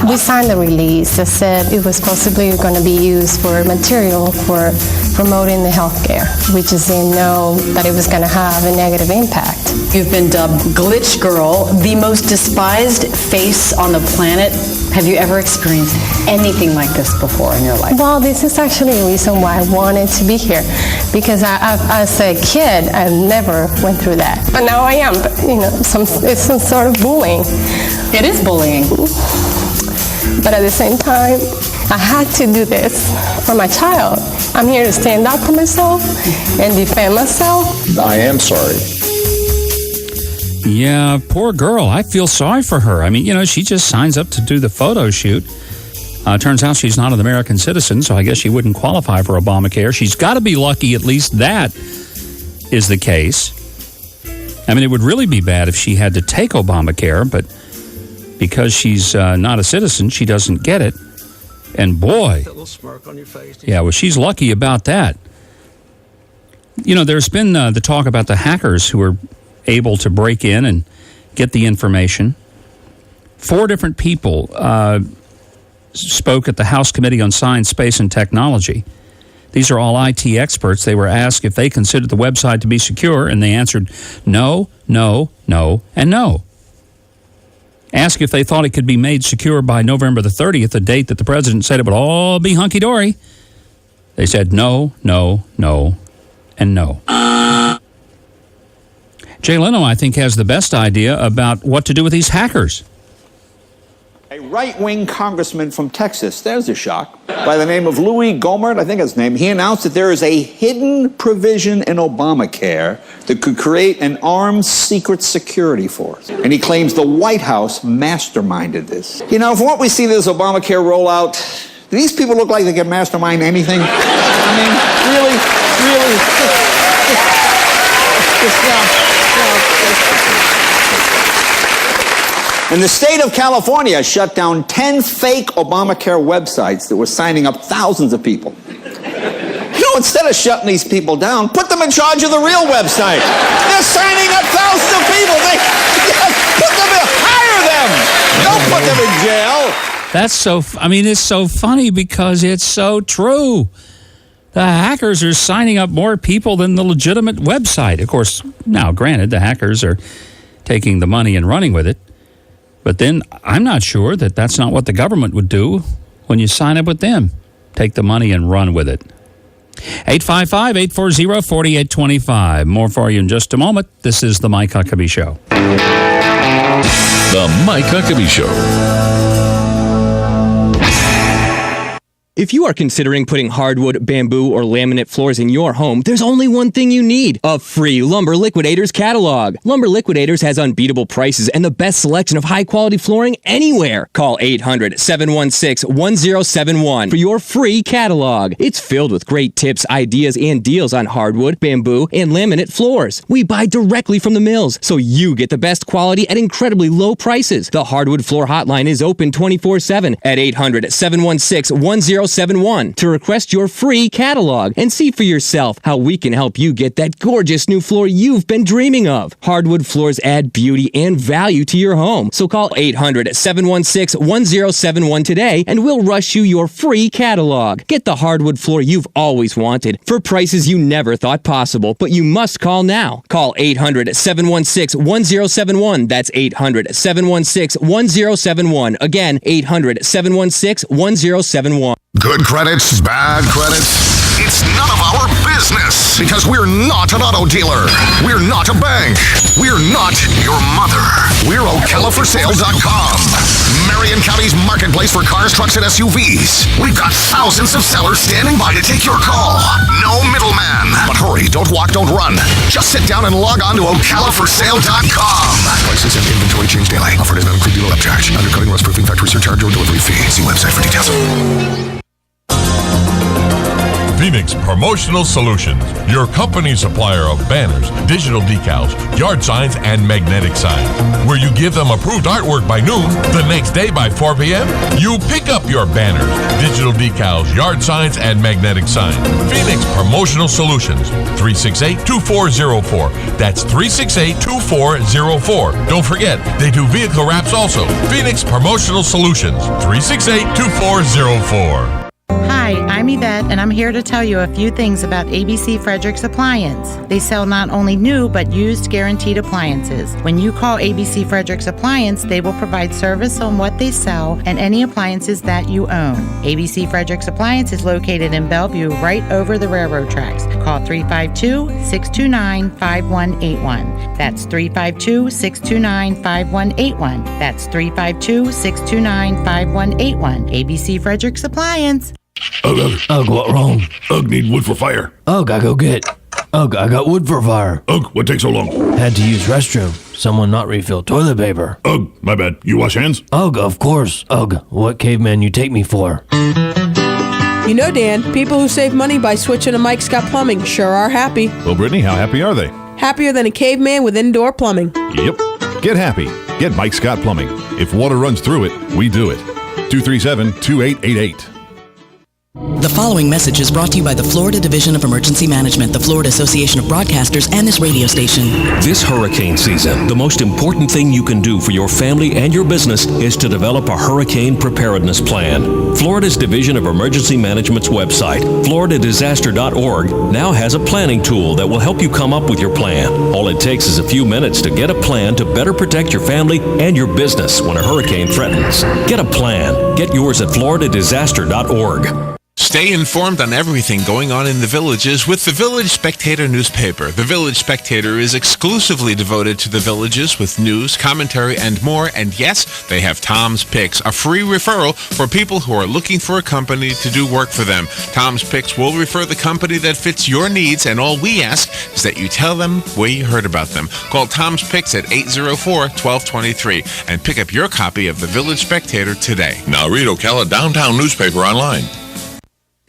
We signed a release that said it was possibly going to be used for material for promoting the healthcare. We just didn't know that it was going to have a negative impact. You've been dubbed Glitch Girl, the most despised face on the planet. Have you ever experienced anything like this before in your life? Well, this is actually a reason why I wanted to be here, because as a kid, I never went through that. But now I am. But, it's some sort of bullying. It is bullying. But at the same time, I had to do this for my child. I'm here to stand up for myself and defend myself. I am sorry. Yeah, poor girl. I feel sorry for her. I mean, she just signs up to do the photo shoot. Turns out she's not an American citizen, so I guess she wouldn't qualify for Obamacare. She's got to be lucky at least that is the case. I mean, it would really be bad if she had to take Obamacare, but because she's not a citizen, she doesn't get it. And boy, That little smirk on your face. yeah, well, she's lucky about that. There's been the talk about the hackers who are able to break in and get the information. 4 different people spoke at the House Committee on Science, Space, and Technology. These are all IT experts. They were asked if they considered the website to be secure, and they answered no, no, no, and no. Asked if they thought it could be made secure by November the 30th, the date that the president said it would all be hunky-dory. They said no, no, no, and no. Jay Leno, I think, has the best idea about what to do with these hackers. A right-wing congressman from Texas, there's a shock, by the name of Louis Gohmert, I think that's his name, he announced that there is a hidden provision in Obamacare that could create an armed secret security force. And he claims the White House masterminded this. From what we see this Obamacare rollout, do these people look like they can mastermind anything? Really? And the state of California shut down 10 fake Obamacare websites that were signing up thousands of people. You know So instead of shutting these people down, put them in charge of the real website. They're signing up thousands of people. Put them in, hire them. Don't put them in jail. That's so, it's so funny because it's so true. The hackers are signing up more people than the legitimate website. Of course, now, granted, the hackers are taking the money and running with it. But then I'm not sure that that's not what the government would do when you sign up with them. Take the money and run with it. 855-840-4825. More for you in just a moment. This is The Mike Huckabee Show. The Mike Huckabee Show. If you are considering putting hardwood, bamboo, or laminate floors in your home, there's only one thing you need: a free Lumber Liquidators catalog. Lumber Liquidators has unbeatable prices and the best selection of high-quality flooring anywhere. Call 800-716-1071 for your free catalog. It's filled with great tips, ideas, and deals on hardwood, bamboo, and laminate floors. We buy directly from the mills, so you get the best quality at incredibly low prices. The Hardwood Floor Hotline is open 24/7 at 800-716-1071 to request your free catalog and see for yourself how we can help you get that gorgeous new floor you've been dreaming of. Hardwood floors add beauty and value to your home, so call 800-716-1071 today and we'll rush you your free catalog. Get the hardwood floor you've always wanted for prices you never thought possible, but you must call now. Call 800-716-1071. That's 800-716-1071. Again, 800-716-1071. Good credits, bad credits. It's none of our business because we're not an auto dealer. We're not a bank. We're not your mother. We're OcalaForSale.com. Marion County's marketplace for cars, trucks, and SUVs. We've got thousands of sellers standing by to take your call. No middleman. But hurry, don't walk, don't run. Just sit down and log on to OcalaForSale.com. Prices and inventory change daily. Offer does not include dealer upcharge. Undercutting, rust-proofing, factory surcharge, or delivery fee. See website for details. Phoenix Promotional Solutions, your company supplier of banners, digital decals, yard signs, and magnetic signs. Where you give them approved artwork by noon, the next day by 4 p.m., you pick up your banners, digital decals, yard signs, and magnetic signs. Phoenix Promotional Solutions, 368-2404. That's 368-2404. Don't forget, they do vehicle wraps also. Phoenix Promotional Solutions, 368-2404. Hi, I'm Yvette, and I'm here to tell you a few things about ABC Frederick's Appliance. They sell not only new, but used guaranteed appliances. When you call ABC Frederick's Appliance, they will provide service on what they sell and any appliances that you own. ABC Frederick's Appliance is located in Bellevue, right over the railroad tracks. Call 352-629-5181. That's 352-629-5181. That's 352-629-5181. ABC Frederick's Appliance. Ugh, what wrong? Ugh, need wood for fire. Ugh, I go get. Ugh, I got wood for fire. Ugh, what takes so long? Had to use restroom. Someone not refill toilet paper. Ugh, my bad. You wash hands? Ugh, of course. Ugh, what caveman you take me for? You know, Dan, people who save money by switching to Mike Scott Plumbing sure are happy. Well, Brittany, how happy are they? Happier than a caveman with indoor plumbing. Yep. Get happy. Get Mike Scott Plumbing. If water runs through it, we do it. 237-2888. The following message is brought to you by the Florida Division of Emergency Management, the Florida Association of Broadcasters, and this radio station. This hurricane season, the most important thing you can do for your family and your business is to develop a hurricane preparedness plan. Florida's Division of Emergency Management's website, floridadisaster.org, now has a planning tool that will help you come up with your plan. All it takes is a few minutes to get a plan to better protect your family and your business when a hurricane threatens. Get a plan. Get yours at floridadisaster.org. Stay informed on everything going on in the Villages with the Village Spectator newspaper. The Village Spectator is exclusively devoted to the Villages with news, commentary, and more. And yes, they have Tom's Picks, a free referral for people who are looking for a company to do work for them. Tom's Picks will refer the company that fits your needs, and all we ask is that you tell them where you heard about them. Call Tom's Picks at 804-1223 and pick up your copy of the Village Spectator today. Now read Ocala Downtown newspaper online.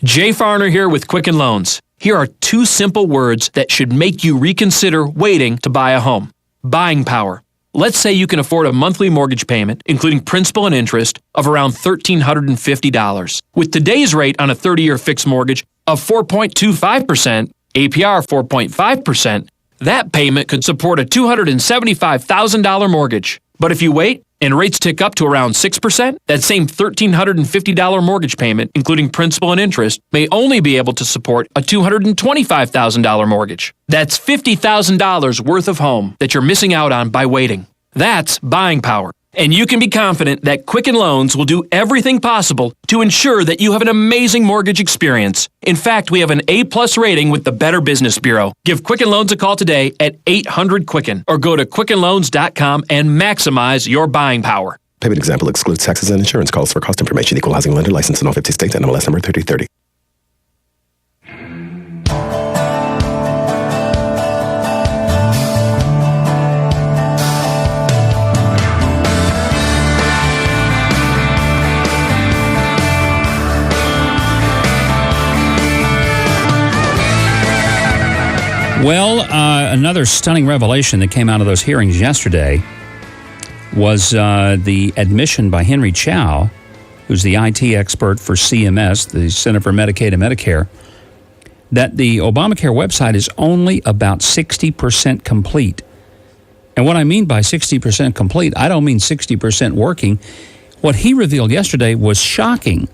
Jay Farner here with Quicken Loans. Here are two simple words that should make you reconsider waiting to buy a home. Buying power. Let's say you can afford a monthly mortgage payment, including principal and interest, of around $1,350. With today's rate on a 30-year fixed mortgage of 4.25%, APR 4.5%, that payment could support a $275,000 mortgage. But if you wait and rates tick up to around 6%, that same $1,350 mortgage payment, including principal and interest, may only be able to support a $225,000 mortgage. That's $50,000 worth of home that you're missing out on by waiting. That's buying power. And you can be confident that Quicken Loans will do everything possible to ensure that you have an amazing mortgage experience. In fact, we have an A+ rating with the Better Business Bureau. Give Quicken Loans a call today at 800-QUICKEN or go to QuickenLoans.com and maximize your buying power. Payment example excludes taxes and insurance calls for cost information. Equal housing lender license in all 50 states. NMLS number 3030. Well, another stunning revelation that came out of those hearings yesterday was the admission by Henry Chow, who's the IT expert for CMS, the Center for Medicaid and Medicare, that the Obamacare website is only about 60% complete. And what I mean by 60% complete, I don't mean 60% working. What he revealed yesterday was shocking.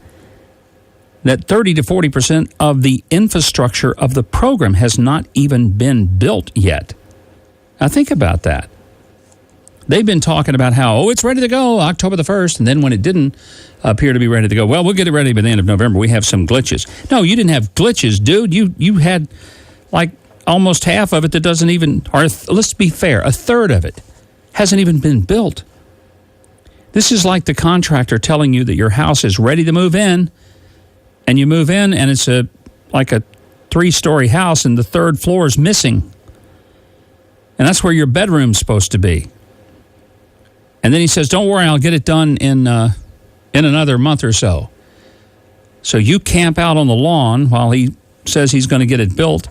That 30 to 40% of the infrastructure of the program has not even been built yet. Now think about that. They've been talking about how, it's ready to go October the 1st, and then when it didn't appear to be ready to go, well, we'll get it ready by the end of November. We have some glitches. No, you didn't have glitches, dude. You had like almost half of it that doesn't even, or let's be fair, a third of it hasn't even been built. This is like the contractor telling you that your house is ready to move in, and you move in, and it's like a 3-story house, and the 3rd floor is missing. And that's where your bedroom's supposed to be. And then he says, don't worry, I'll get it done in another month or so. So you camp out on the lawn while he says he's going to get it built.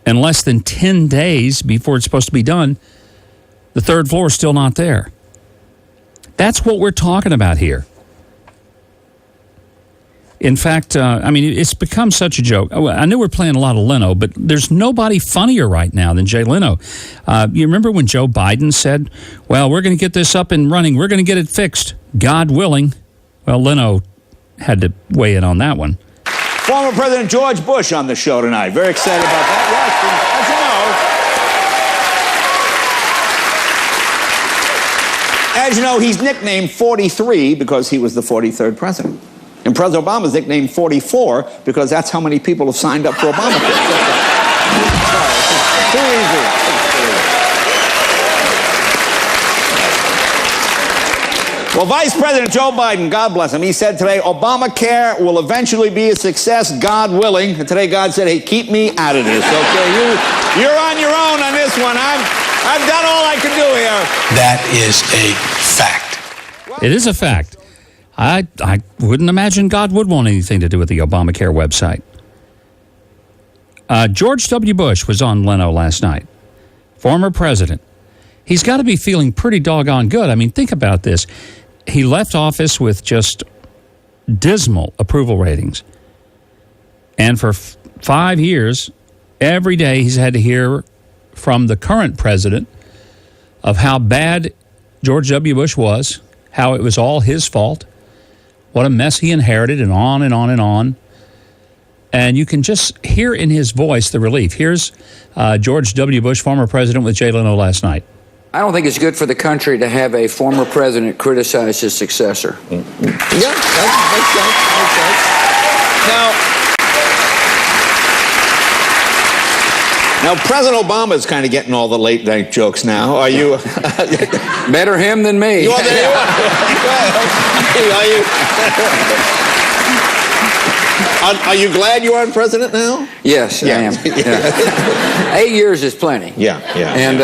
And less than 10 days before it's supposed to be done, the 3rd floor is still not there. That's what we're talking about here. In fact, it's become such a joke. I know we're playing a lot of Leno, but there's nobody funnier right now than Jay Leno. You remember when Joe Biden said, well, we're going to get this up and running. We're going to get it fixed, God willing. Well, Leno had to weigh in on that one. Former President George Bush on the show tonight. Very excited about that. Yes, as you know, he's nicknamed 43 because he was the 43rd president. And President Obama's nicknamed 44 because that's how many people have signed up for Obamacare. Too easy. Well, Vice President Joe Biden, God bless him, he said today, Obamacare will eventually be a success, God willing. And today God said, hey, keep me out of this, okay? You're on your own on this one. I've done all I can do here. That is a fact. It is a fact. I wouldn't imagine God would want anything to do with the Obamacare website. George W. Bush was on Leno last night, former president. He's got to be feeling pretty doggone good. I mean, think about this. He left office with just dismal approval ratings. And for 5 years, every day he's had to hear from the current president of how bad George W. Bush was, how it was all his fault, what a mess he inherited, and on and on and on. And you can just hear in his voice the relief. Here's George W. Bush, former president, with Jay Leno last night. I don't think it's good for the country to have a former president criticize his successor. Yeah, that makes sense. Now, President Obama is kind of getting all the late night jokes now. Are you? Better him than me. Well, there you are. Are you glad you aren't president now? Yes, I am. Yeah. 8 years is plenty. Yeah. And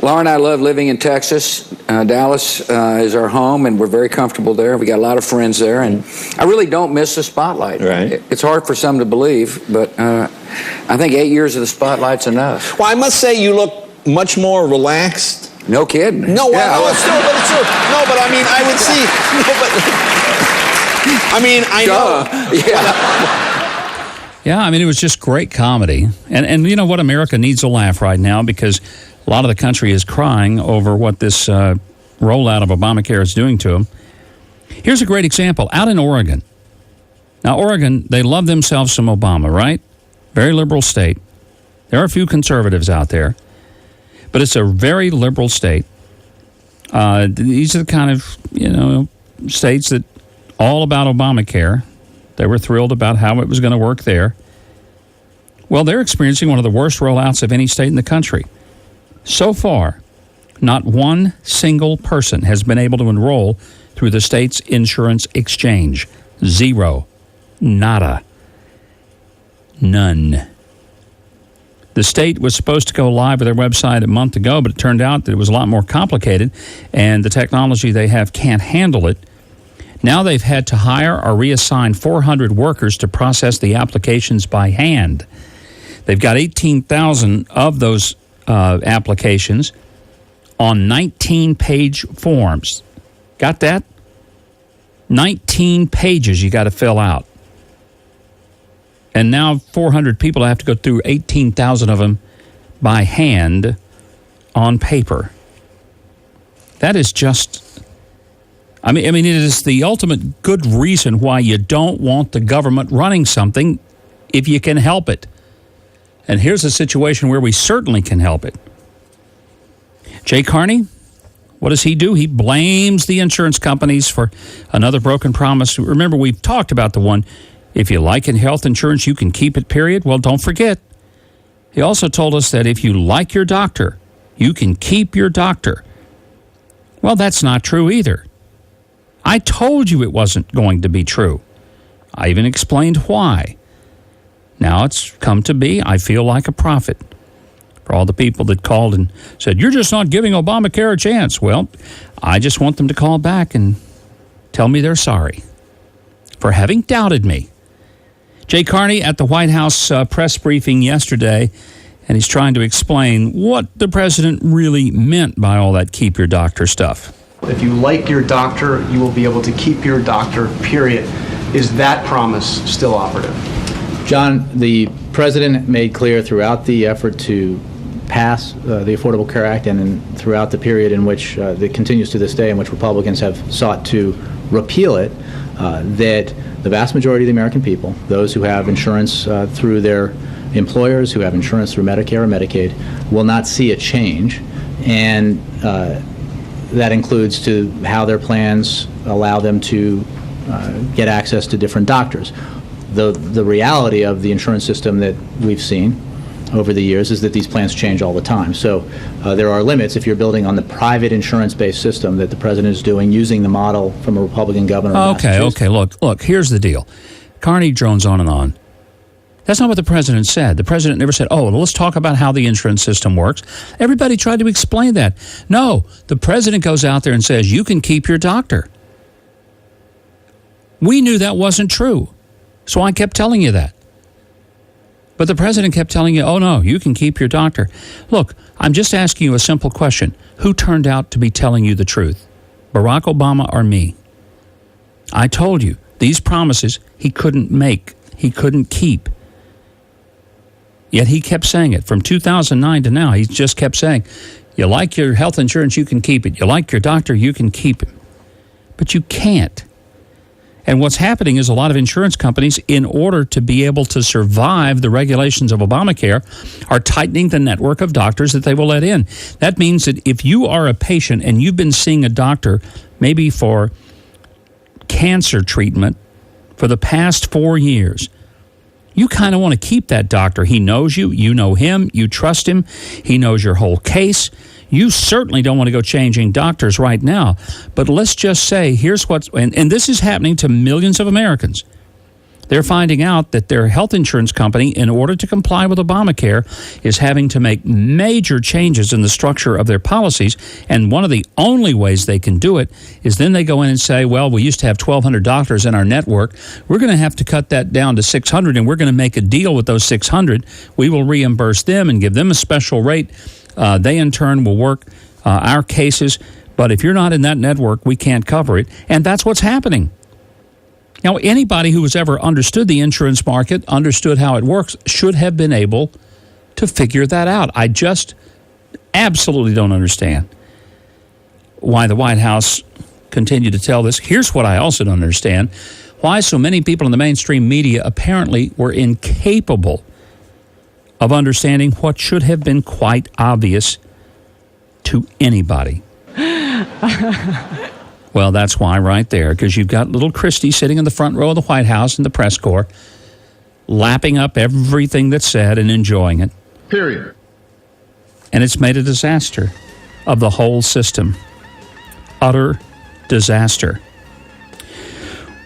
Laura and I love living in Texas. Dallas is our home, and we're very comfortable there. We got a lot of friends there, and I really don't miss the spotlight. Right. It's hard for some to believe, but I think 8 years of the spotlight's enough. Well, I must say you look much more relaxed. No kidding. No, well, it's true, but it's true. No, but I mean, I would see. No, but I mean, I know. Yeah, I mean, it was just great comedy. And you know what? America needs a laugh right now because a lot of the country is crying over what this rollout of Obamacare is doing to them. Here's a great example. Out in Oregon. Now, Oregon, they love themselves some Obama, right? Very liberal state. There are a few conservatives out there. But it's a very liberal state. These are the kind of, states that all about Obamacare. They were thrilled about how it was going to work there. Well, they're experiencing one of the worst rollouts of any state in the country. So far, not one single person has been able to enroll through the state's insurance exchange. Zero. Nada. None. The state was supposed to go live with their website a month ago, but it turned out that it was a lot more complicated, and the technology they have can't handle it. Now they've had to hire or reassign 400 workers to process the applications by hand. They've got 18,000 of those applications on 19-page forms. Got that? 19 pages you got to fill out. And now 400 people have to go through 18,000 of them by hand on paper. That is just, I mean, it is the ultimate good reason why you don't want the government running something if you can help it. And here's a situation where we certainly can help it. Jay Carney, what does he do? He blames the insurance companies for another broken promise. Remember, we've talked about the one, if you like health insurance, you can keep it, period. Well, don't forget. He also told us that if you like your doctor, you can keep your doctor. Well, that's not true either. I told you it wasn't going to be true. I even explained why. Now it's come to be, I feel like a prophet. For all the people that called and said, you're just not giving Obamacare a chance. Well, I just want them to call back and tell me they're sorry for having doubted me. Jay Carney at the White House press briefing yesterday, and he's trying to explain what the president really meant by all that keep your doctor stuff. If you like your doctor, you will be able to keep your doctor, period. Is that promise still operative? John, the president made clear throughout the effort to pass the Affordable Care Act and throughout the period in which that continues to this day in which Republicans have sought to repeal it, that the vast majority of the American people, those who have insurance through their employers, who have insurance through Medicare or Medicaid, will not see a change. And that includes to how their plans allow them to get access to different doctors. The reality of the insurance system that we've seen over the years is that these plans change all the time. So there are limits if you're building on the private insurance-based system that the president is doing, using the model from a Republican governor. Okay, look, here's the deal. Carney drones on and on. That's not what the president said. The president never said, well, let's talk about how the insurance system works. Everybody tried to explain that. No, the president goes out there and says, you can keep your doctor. We knew that wasn't true, so I kept telling you that. But the president kept telling you, oh, no, you can keep your doctor. Look, I'm just asking you a simple question. Who turned out to be telling you the truth? Barack Obama or me? I told you, these promises he couldn't make, he couldn't keep. Yet he kept saying it. From 2009 to now, he just kept saying, you like your health insurance, you can keep it. You like your doctor, you can keep him. But you can't. And what's happening is a lot of insurance companies, in order to be able to survive the regulations of Obamacare, are tightening the network of doctors that they will let in. That means that if you are a patient and you've been seeing a doctor maybe for cancer treatment for the past 4 years, you kind of want to keep that doctor. He knows you, you know him, you trust him, he knows your whole case. You certainly don't want to go changing doctors right now. But let's just say, here's what's, and this is happening to millions of Americans. They're finding out that their health insurance company, in order to comply with Obamacare, is having to make major changes in the structure of their policies. And one of the only ways they can do it is then they go in and say, well, we used to have 1,200 doctors in our network. We're going to have to cut that down to 600, and we're going to make a deal with those 600. We will reimburse them and give them a special rate They, in turn, will work our cases. But if you're not in that network, we can't cover it. And that's what's happening. Now, anybody who has ever understood the insurance market, understood how it works, should have been able to figure that out. I just absolutely don't understand why the White House continued to tell this. Here's what I also don't understand. Why so many people in the mainstream media apparently were incapable of understanding what should have been quite obvious to anybody. Well, that's why right there, because you've got little Christie sitting in the front row of the White House in the press corps, lapping up everything that's said and enjoying it. Period. And it's made a disaster of the whole system. Utter disaster.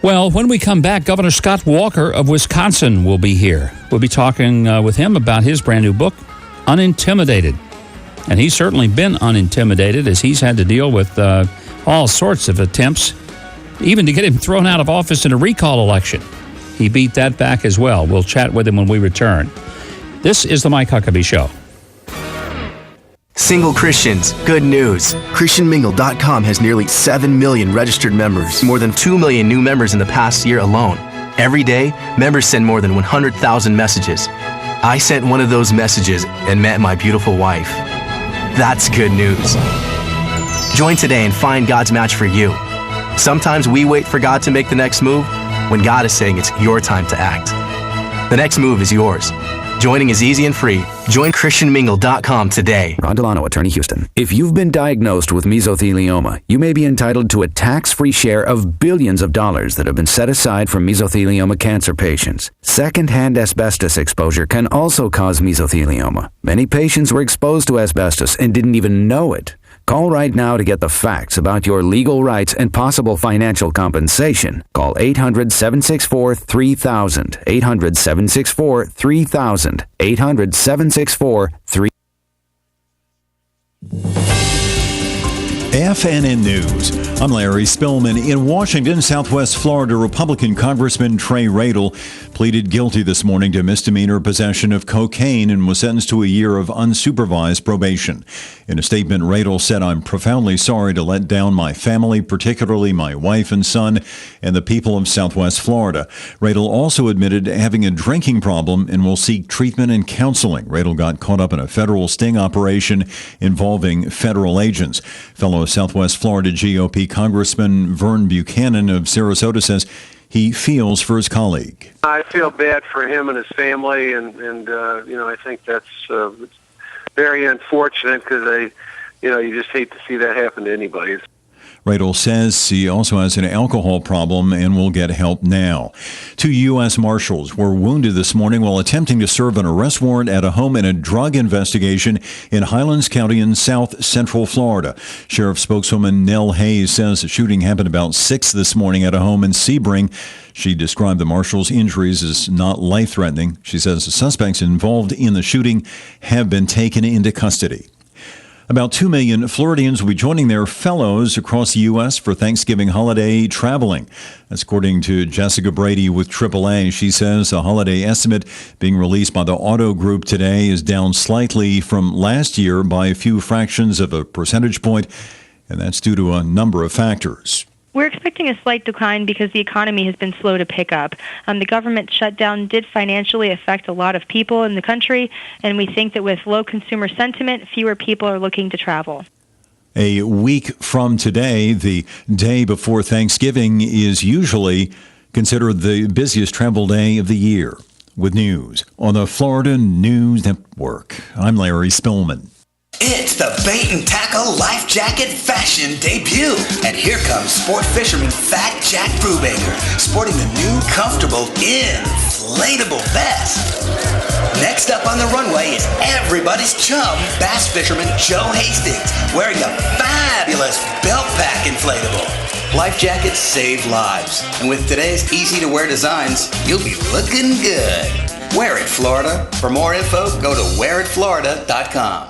Well, when we come back, Governor Scott Walker of Wisconsin will be here. We'll be talking with him about his brand new book, Unintimidated. And he's certainly been unintimidated as he's had to deal with all sorts of attempts, even to get him thrown out of office in a recall election. He beat that back as well. We'll chat with him when we return. This is the Mike Huckabee Show. Single Christians, good news. ChristianMingle.com has nearly 7 million registered members, more than 2 million new members in the past year alone. Every day, members send more than 100,000 messages. I sent one of those messages and met my beautiful wife. That's good news. Join today and find God's match for you. Sometimes we wait for God to make the next move when God is saying it's your time to act. The next move is yours. Joining is easy and free. Join ChristianMingle.com today. Ron Delano, Attorney, Houston. If you've been diagnosed with mesothelioma, you may be entitled to a tax-free share of billions of dollars that have been set aside for mesothelioma cancer patients. Second-hand asbestos exposure can also cause mesothelioma. Many patients were exposed to asbestos and didn't even know it. Call right now to get the facts about your legal rights and possible financial compensation. Call 800-764-3000. 800-764-3000. 800-764-3000. FNN News. I'm Larry Spillman. In Washington, Southwest Florida, Republican Congressman Trey Radel pleaded guilty this morning to misdemeanor possession of cocaine and was sentenced to a year of unsupervised probation. In a statement, Radel said, "I'm profoundly sorry to let down my family, particularly my wife and son, and the people of Southwest Florida." Radel also admitted having a drinking problem and will seek treatment and counseling. Radel got caught up in a federal sting operation involving federal agents. Fellow Southwest Florida GOP Congressman Vern Buchanan of Sarasota says he feels for his colleague. I feel bad for him and his family, and I think that's very unfortunate because you just hate to see that happen to anybody. Radel says he also has an alcohol problem and will get help now. 2 U.S. Marshals were wounded this morning while attempting to serve an arrest warrant at a home in a drug investigation in Highlands County in South Central Florida. Sheriff spokeswoman Nell Hayes says the shooting happened about 6 this morning at a home in Sebring. She described the Marshals' injuries as not life-threatening. She says the suspects involved in the shooting have been taken into custody. About 2 million Floridians will be joining their fellows across the U.S. for Thanksgiving holiday traveling. That's according to Jessica Brady with AAA. She says a holiday estimate being released by the Auto Group today is down slightly from last year by a few fractions of a percentage point, and that's due to a number of factors. We're expecting a slight decline because the economy has been slow to pick up. The government shutdown did financially affect a lot of people in the country, and we think that with low consumer sentiment, fewer people are looking to travel. A week from today, the day before Thanksgiving, is usually considered the busiest travel day of the year. With news on the Florida News Network, I'm Larry Spillman. It's the Bait and Tackle Life Jacket Fashion Debut. And here comes sport fisherman Fat Jack Brubaker, sporting the new comfortable inflatable vest. Next up on the runway is everybody's chum, bass fisherman Joe Hastings, wearing the fabulous Belt Pack inflatable. Life jackets save lives. And with today's easy-to-wear designs, you'll be looking good. Wear It, Florida. For more info, go to wearitflorida.com.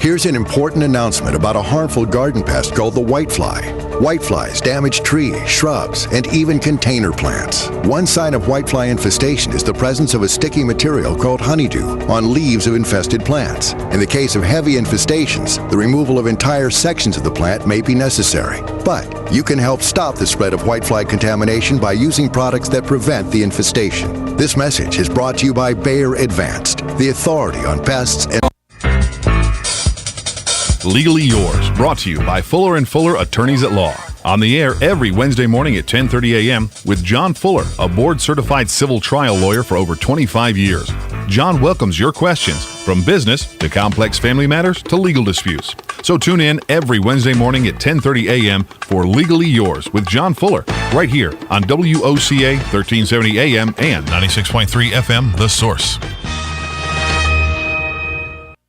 Here's an important announcement about a harmful garden pest called the whitefly. Whiteflies damage trees, shrubs, and even container plants. One sign of whitefly infestation is the presence of a sticky material called honeydew on leaves of infested plants. In the case of heavy infestations, the removal of entire sections of the plant may be necessary. But you can help stop the spread of whitefly contamination by using products that prevent the infestation. This message is brought to you by Bayer Advanced, the authority on pests and... Legally Yours, brought to you by Fuller & Fuller Attorneys at Law. On the air every Wednesday morning at 10:30 a.m. with John Fuller, a board-certified civil trial lawyer for over 25 years. John welcomes your questions, from business to complex family matters to legal disputes. So tune in every Wednesday morning at 10:30 a.m. for Legally Yours with John Fuller, right here on WOCA 1370 a.m. and 96.3 FM, The Source.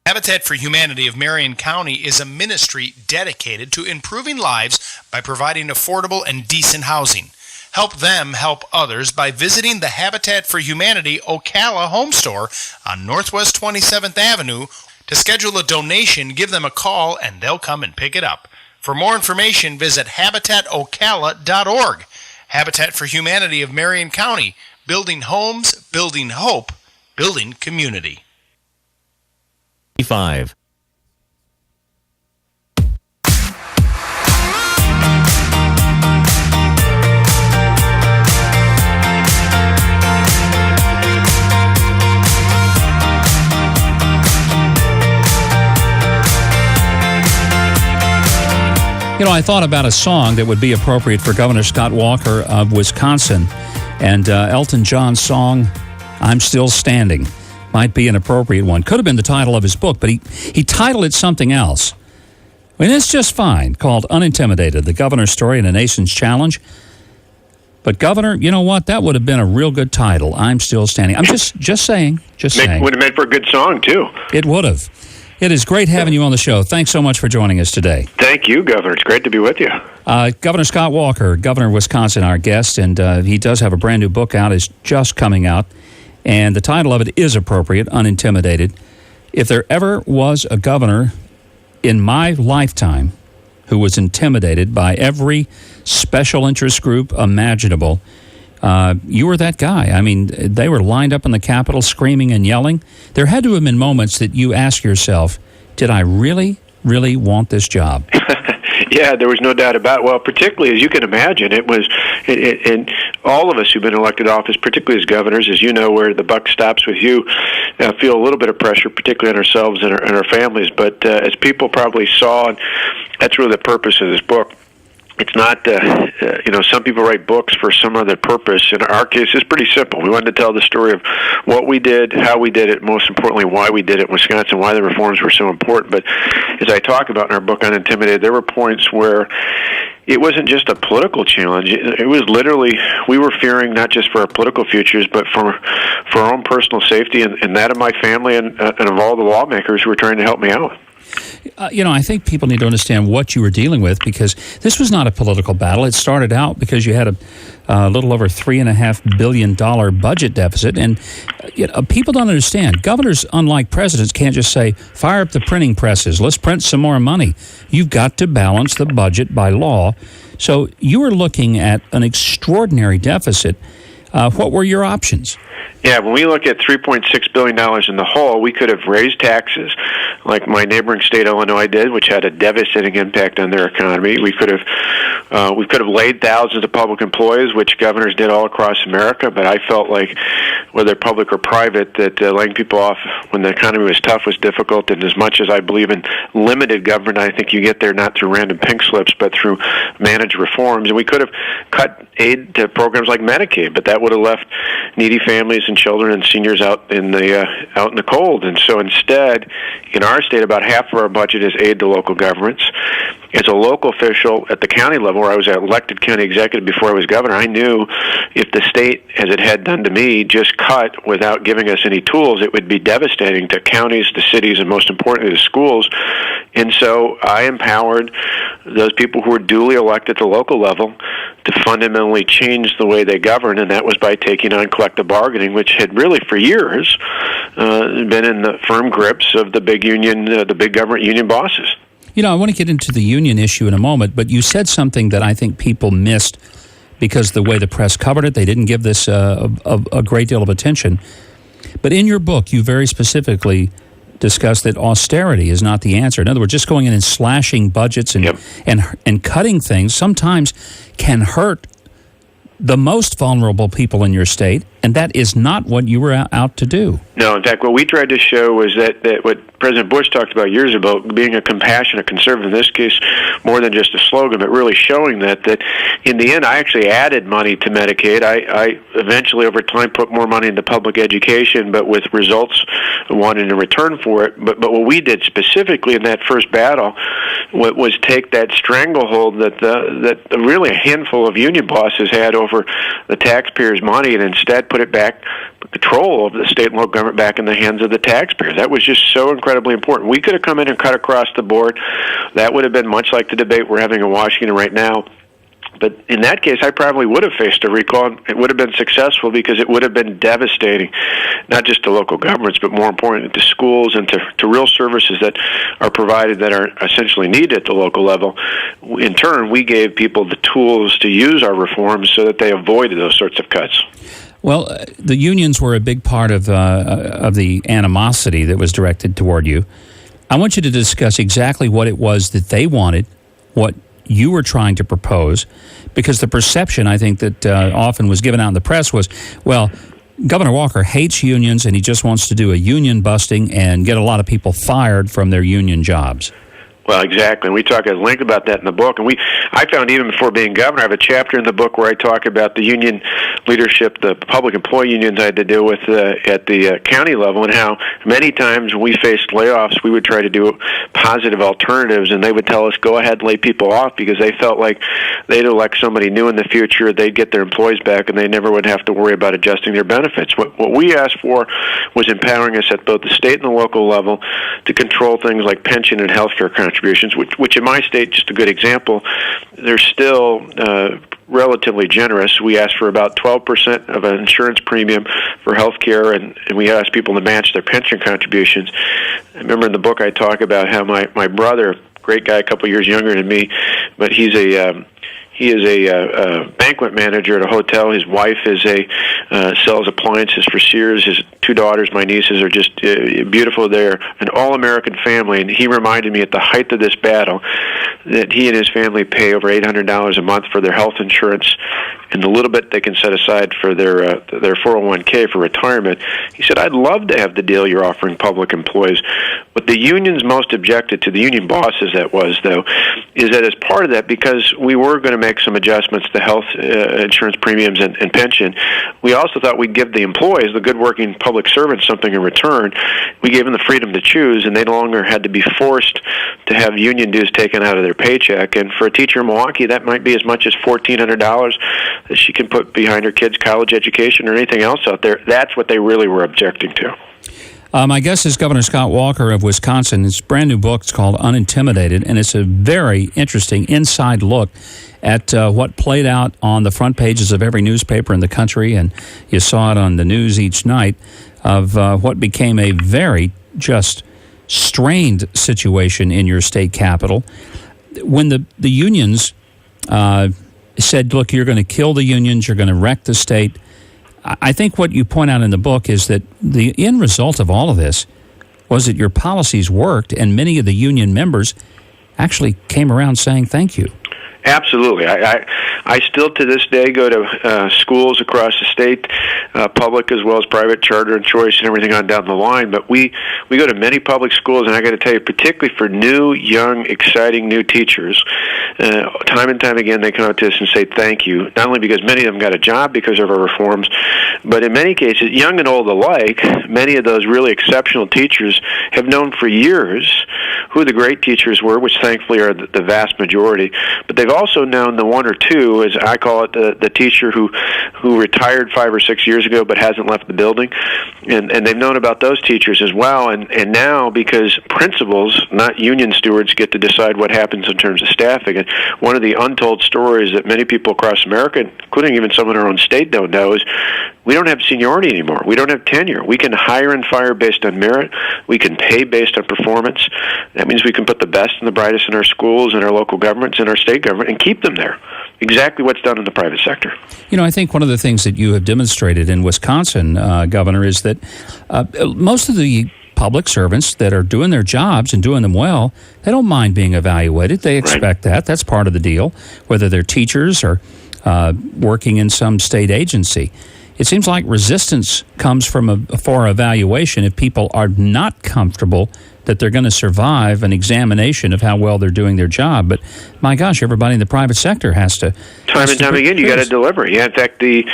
Habitat for Humanity of Marion County is a ministry dedicated to improving lives by providing affordable and decent housing. Help them help others by visiting the Habitat for Humanity Ocala home store on Northwest 27th Avenue. To schedule a donation, give them a call and they'll come and pick it up. For more information, visit habitatocala.org. Habitat for Humanity of Marion County, building homes, building hope, building community. 5. You know, I thought about a song that would be appropriate for Governor Scott Walker of Wisconsin, and Elton John's song, I'm Still Standing, might be an appropriate one. Could have been the title of his book, but he titled it something else. I mean, it's just fine, called Unintimidated, the Governor's Story and a Nation's Challenge. But Governor, you know what? That would have been a real good title, I'm Still Standing. I'm just saying. Would have made for a good song, too. It would have. It is great having you on the show. Thanks so much for joining us today. Thank you, Governor. It's great to be with you. Governor Scott Walker, Governor of Wisconsin, our guest, and he does have a brand new book out. It's just coming out, and the title of it is appropriate, Unintimidated. If there ever was a governor in my lifetime who was intimidated by every special interest group imaginable, you were that guy. I mean, they were lined up in the Capitol screaming and yelling. There had to have been moments that you ask yourself, did I really, really want this job? Yeah, there was no doubt about it. Well, particularly, as you can imagine, it was, and all of us who've been elected office, particularly as governors, as you know, where the buck stops with you, feel a little bit of pressure, particularly on ourselves and our families. But as people probably saw, and that's really the purpose of this book, it's not, some people write books for some other purpose. In our case, it's pretty simple. We wanted to tell the story of what we did, how we did it, most importantly, why we did it in Wisconsin, why the reforms were so important. But as I talk about in our book, Unintimidated, there were points where it wasn't just a political challenge. It was literally, we were fearing not just for our political futures, but for our own personal safety and that of my family and of all the lawmakers who were trying to help me out. I think people need to understand what you were dealing with, because this was not a political battle. It started out because you had a little over $3.5 billion budget deficit. And people don't understand. Governors, unlike presidents, can't just say, fire up the printing presses, let's print some more money. You've got to balance the budget by law. So you were looking at an extraordinary deficit. What were your options? Yeah, when we look at $3.6 billion in the hole, we could have raised taxes like my neighboring state, Illinois, did, which had a devastating impact on their economy. We could have laid thousands of public employees, which governors did all across America, but I felt like, whether public or private, that laying people off when the economy was tough was difficult. And as much as I believe in limited government, I think you get there not through random pink slips, but through managed reforms. And we could have cut aid to programs like Medicaid, but that would have left needy families and children and seniors out in the cold. And so instead, in our state, about half of our budget is aid to local governments. As a local official at the county level, where I was an elected county executive before I was governor, I knew if the state, as it had done to me, just cut without giving us any tools, it would be devastating to counties, to cities, and most importantly, to schools. And so I empowered those people who were duly elected at the local level to fundamentally change the way they govern, and that was by taking on collective bargaining, which had really for years been in the firm grips of the big union, the big government union bosses. I want to get into the union issue in a moment, but you said something that I think people missed because the way the press covered it, they didn't give this a great deal of attention. But in your book, you very specifically discuss that austerity is not the answer. In other words, just going in and slashing budgets and cutting things sometimes can hurt the most vulnerable people in your state, and that is not what you were out to do. No, in fact, what we tried to show was that what President Bush talked about years ago, being a compassionate conservative, in this case, more than just a slogan, but really showing that in the end, I actually added money to Medicaid. I eventually, over time, put more money into public education, but with results wanted in return for it. But what we did specifically in that first battle was take that stranglehold that really a handful of union bosses had over the taxpayers' money, and instead put it back, control of the state and local government back in the hands of the taxpayers. That was just so incredibly important. We could have come in and cut across the board. That would have been much like the debate we're having in Washington right now. But in that case, I probably would have faced a recall, and it would have been successful because it would have been devastating, not just to local governments, but more importantly to schools and to real services that are provided that are essentially needed at the local level. In turn, we gave people the tools to use our reforms so that they avoided those sorts of cuts. Well, the unions were a big part of the animosity that was directed toward you. I want you to discuss exactly what it was that they wanted, what you were trying to propose, because the perception, I think, that often was given out in the press was, well, Governor Walker hates unions and he just wants to do a union busting and get a lot of people fired from their union jobs. Well, exactly. And we talk at length about that in the book. And I found even before being governor, I have a chapter in the book where I talk about the union leadership, the public employee unions I had to deal with at the county level, and how many times when we faced layoffs, we would try to do positive alternatives, and they would tell us, go ahead and lay people off, because they felt like they'd elect somebody new in the future, they'd get their employees back, and they never would have to worry about adjusting their benefits. What we asked for was empowering us at both the state and the local level to control things like pension and health care contributions, which in my state, just a good example, they're still relatively generous. We ask for about 12% of an insurance premium for health care, and we ask people to match their pension contributions. I remember in the book I talk about how my brother, great guy, a couple years younger than me, but he is a banquet manager at a hotel. His wife sells appliances for Sears. His two daughters, my nieces, are just beautiful. They're an all-American family, and he reminded me at the height of this battle that he and his family pay over $800 a month for their health insurance and the little bit they can set aside for their 401k for retirement. He said, I'd love to have the deal you're offering public employees. What the unions most objected to, the union bosses that was, though, is that as part of that, because we were going to make some adjustments to health insurance premiums and pension, we also thought we'd give the employees, the good working public servants, something in return. We gave them the freedom to choose, and they no longer had to be forced to have union dues taken out of their paycheck. And for a teacher in Milwaukee, that might be as much as $1,400 that she can put behind her kids' college education or anything else out there. That's what they really were objecting to. My guest is Governor Scott Walker of Wisconsin. His brand new book is called Unintimidated, and it's a very interesting inside look at what played out on the front pages of every newspaper in the country, and you saw it on the news each night, of what became a very just strained situation in your state capital. When the unions said, look, you're going to kill the unions, you're going to wreck the state, I think what you point out in the book is that the end result of all of this was that your policies worked, and many of the union members actually came around saying thank you. Absolutely. I still to this day go to schools across the state, public as well as private, charter and choice and everything on down the line. But we go to many public schools, and I got to tell you, particularly for new, young, exciting new teachers, time and time again they come up to us and say thank you, not only because many of them got a job because of our reforms, But in many cases, young and old alike, many of those really exceptional teachers have known for years who the great teachers were, which thankfully are the vast majority. But they've also known the one or two, as I call it, the teacher who retired 5 or 6 years ago but hasn't left the building. And they've known about those teachers as well. And now, because principals, not union stewards, get to decide what happens in terms of staffing, and one of the untold stories that many people across America, including even some in our own state, don't know is we don't have seniority anymore. We don't have tenure. We can hire and fire based on merit. We can pay based on performance. That means we can put the best and the brightest in our schools and our local governments and our state government and keep them there. Exactly what's done in the private sector. You know, I think one of the things that you have demonstrated in Wisconsin, Governor, is that most of the public servants that are doing their jobs and doing them well, they don't mind being evaluated. They expect that. That's part of the deal, whether they're teachers or working in some state agency. It seems like resistance comes for evaluation if people are not comfortable that they're going to survive an examination of how well they're doing their job. But my gosh, everybody in the private sector has to. Time and time again, you got to deliver. Yeah, in fact, in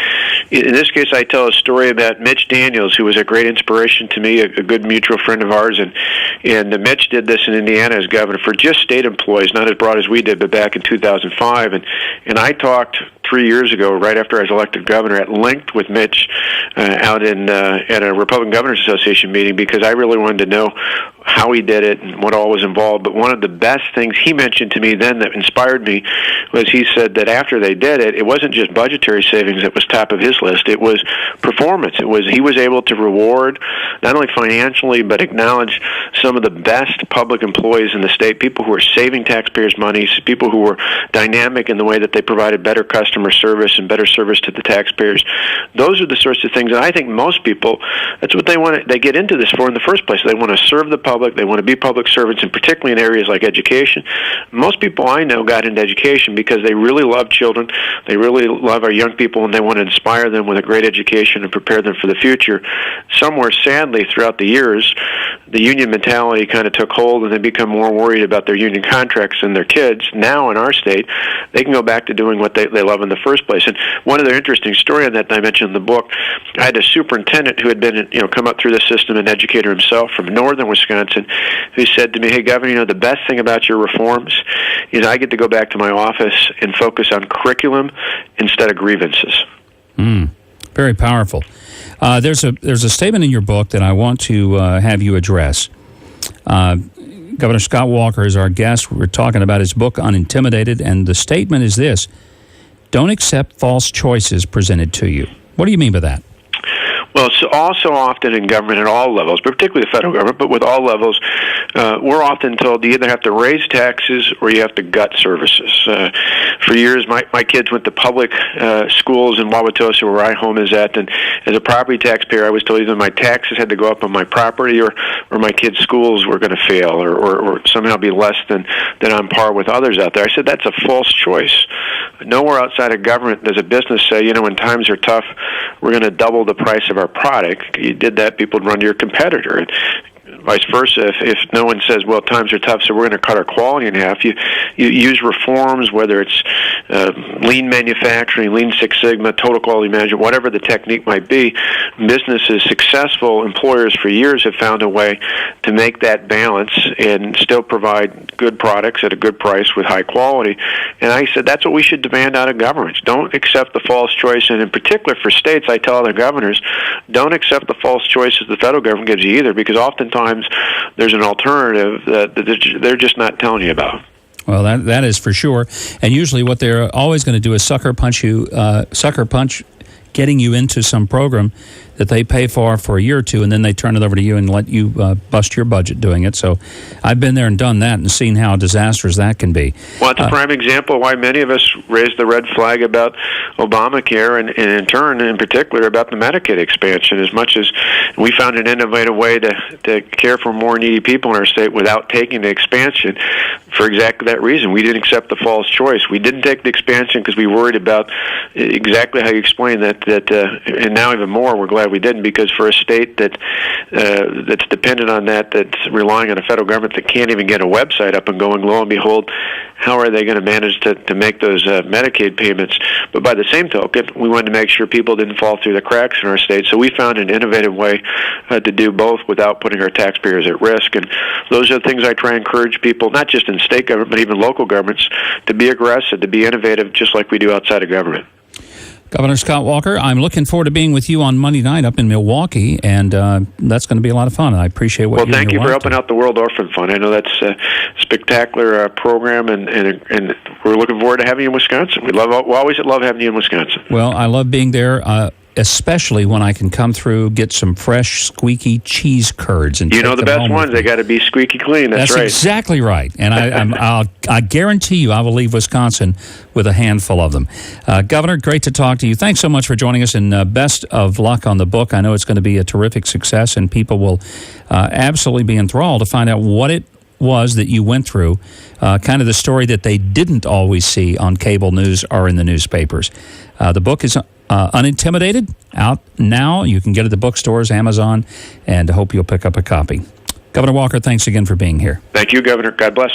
this case, I tell a story about Mitch Daniels, who was a great inspiration to me, a good mutual friend of ours, and Mitch did this in Indiana as governor for just state employees, not as broad as we did, but back in 2005, and I talked 3 years ago, right after I was elected governor, at length with Mitch out at a Republican Governors Association meeting, because I really wanted to know how he did it and what all was involved. But one of the best things he mentioned to me then that inspired me was he said that after they did it, it wasn't just budgetary savings that was top of his list. It was performance. He was able to reward, not only financially, but acknowledge some of the best public employees in the state, people who were saving taxpayers' money, people who were dynamic in the way that they provided better customer service and better service to the taxpayers. Those are the sorts of things that I think most people, that's what they want. They get into this for in the first place. They want to serve the public. They want to be public servants, and particularly in areas like education. Most people I know got into education because they really love children. They really love our young people, and they want to inspire them with a great education and prepare them for the future. Somewhere, sadly, throughout the years, the union mentality kind of took hold, and they become more worried about their union contracts and their kids. Now, in our state, they can go back to doing what they love in the first place. And one other interesting story on that I mentioned in the book, I had a superintendent who had been, come up through the system, an educator himself from northern Wisconsin, who said to me, "Hey, Governor, the best thing about your reforms is I get to go back to my office and focus on curriculum instead of grievances." Very powerful. There's a statement in your book that I want to have you address. Governor Scott Walker is our guest. We're talking about his book, Unintimidated, and the statement is this: don't accept false choices presented to you. What do you mean by that? Well, so also often in government at all levels, but particularly the federal government, but with all levels, we're often told you either have to raise taxes or you have to gut services. For years, my kids went to public schools in Wauwatosa, where my home is at, and as a property taxpayer, I was told either my taxes had to go up on my property or my kids' schools were going to fail or somehow be less than on par with others out there. I said that's a false choice. Nowhere outside of government does a business say, when times are tough, we're going to double the price of our product. You did that, people would run to your competitor. Vice versa, if no one says, well, times are tough, so we're going to cut our quality in half, you use reforms, whether it's lean manufacturing, Lean Six Sigma, total quality management, whatever the technique might be. Businesses, successful employers for years have found a way to make that balance and still provide good products at a good price with high quality. And I said that's what we should demand out of governments. Don't accept the false choice, and in particular for states, I tell other governors, don't accept the false choices the federal government gives you either, because oftentimes there's an alternative that they're just not telling you about. Well, that is for sure. And usually what they're always going to do is sucker punch getting you into some program that they pay for a year or two, and then they turn it over to you and let you bust your budget doing it. So I've been there and done that and seen how disastrous that can be. Well, it's a prime example of why many of us raised the red flag about Obamacare and in turn, in particular, about the Medicaid expansion. As much as we found an innovative way to care for more needy people in our state without taking the expansion, for exactly that reason. We didn't accept the false choice. We didn't take the expansion because we worried about exactly how you explained that meant that, and now even more, we're glad we didn't, because for a state that's dependent on that's relying on a federal government that can't even get a website up and going, lo and behold, how are they going to manage to make those Medicaid payments? But by the same token, we wanted to make sure people didn't fall through the cracks in our state, so we found an innovative way to do both without putting our taxpayers at risk. And those are the things I try to encourage people, not just in state government, but even local governments, to be aggressive, to be innovative, just like we do outside of government. Governor Scott Walker, I'm looking forward to being with you on Monday night up in Milwaukee, and that's going to be a lot of fun. I appreciate what you thank you for helping out the World Orphan Fund. I know that's a spectacular program, and we're looking forward to having you in Wisconsin. We always love having you in Wisconsin. Well, I love being there, especially when I can come through, get some fresh, squeaky cheese curds. And you know the best ones, they got to be squeaky clean. That's right. Exactly right. And I guarantee you I will leave Wisconsin with a handful of them. Governor, great to talk to you. Thanks so much for joining us, and best of luck on the book. I know it's going to be a terrific success, and people will absolutely be enthralled to find out what it was that you went through, kind of the story that they didn't always see on cable news or in the newspapers. The book is Unintimidated, out now. You can get it at the bookstores, Amazon, and I hope you'll pick up a copy. Governor Walker, thanks again for being here. Thank you, Governor. God bless.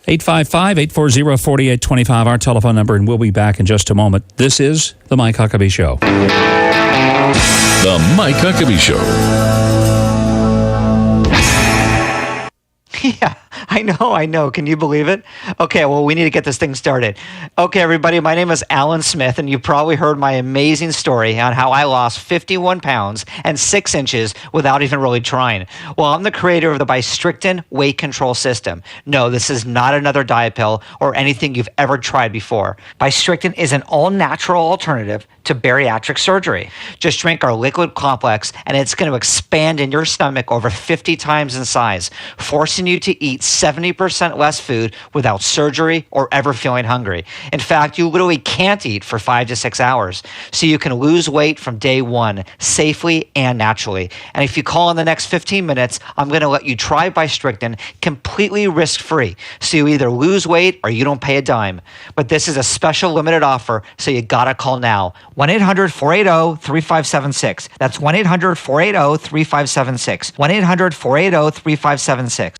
855-840-4825, our telephone number, and we'll be back in just a moment. This is The Mike Huckabee Show. The Mike Huckabee Show. Yeah, I know. Can you believe it? Okay, well, we need to get this thing started. Okay, everybody, my name is Alan Smith, and you probably heard my amazing story on how I lost 51 pounds and 6 inches without even really trying. Well, I'm the creator of the Bystrictin weight control system. No, this is not another diet pill or anything you've ever tried before. Bystrictin is an all-natural alternative to bariatric surgery. Just drink our liquid complex, and it's going to expand in your stomach over 50 times in size, forcing you to eat 70% less food without surgery or ever feeling hungry. In fact, you literally can't eat for 5 to 6 hours, so you can lose weight from day one safely and naturally. And if you call in the next 15 minutes, I'm going to let you try Bystrictin completely risk-free, so you either lose weight or you don't pay a dime. But this is a special limited offer, so you gotta call now. 1-800-480-3576. That's 1-800-480-3576. 1-800-480-3576.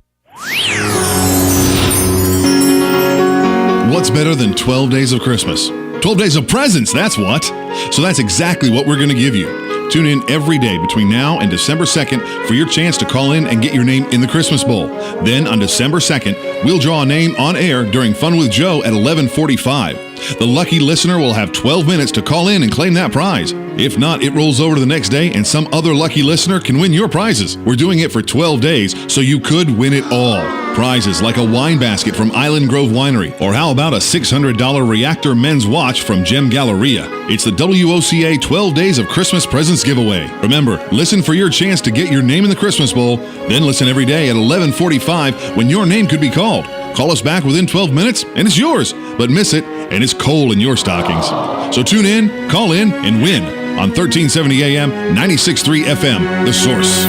What's better than 12 days of Christmas? 12 days of presents, that's what. So that's exactly what we're going to give you. Tune in every day between now and December 2nd for your chance to call in and get your name in the Christmas Bowl. Then on December 2nd, we'll draw a name on air during Fun with Joe at 11:45. The lucky listener will have 12 minutes to call in and claim that prize. If not, it rolls over to the next day and some other lucky listener can win your prizes. We're doing it for 12 days, so you could win it all. Prizes like a wine basket from Island Grove Winery, or how about a $600 Reactor men's watch from Gem Galleria? It's the WOCA 12 Days of Christmas Presents giveaway. Remember, listen for your chance to get your name in the Christmas Bowl, then listen every day at 11:45 when your name could be called. Call us back within 12 minutes and it's yours, but miss it and it's coal in your stockings. So tune in, call in, and win on 1370 AM, 96.3 FM, The Source.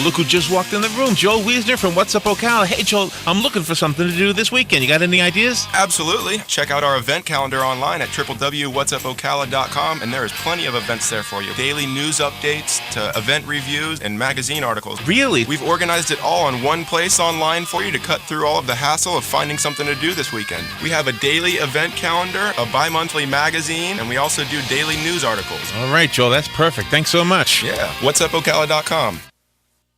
Look who just walked in the room. Joel Wiesner from What's Up Ocala. Hey, Joel, I'm looking for something to do this weekend. You got any ideas? Absolutely. Check out our event calendar online at www.whatsupocala.com, and there is plenty of events there for you. Daily news updates to event reviews and magazine articles. Really? We've organized it all in one place online for you to cut through all of the hassle of finding something to do this weekend. We have a daily event calendar, a bi-monthly magazine, and we also do daily news articles. All right, Joel, that's perfect. Thanks so much. Yeah, whatsupocala.com.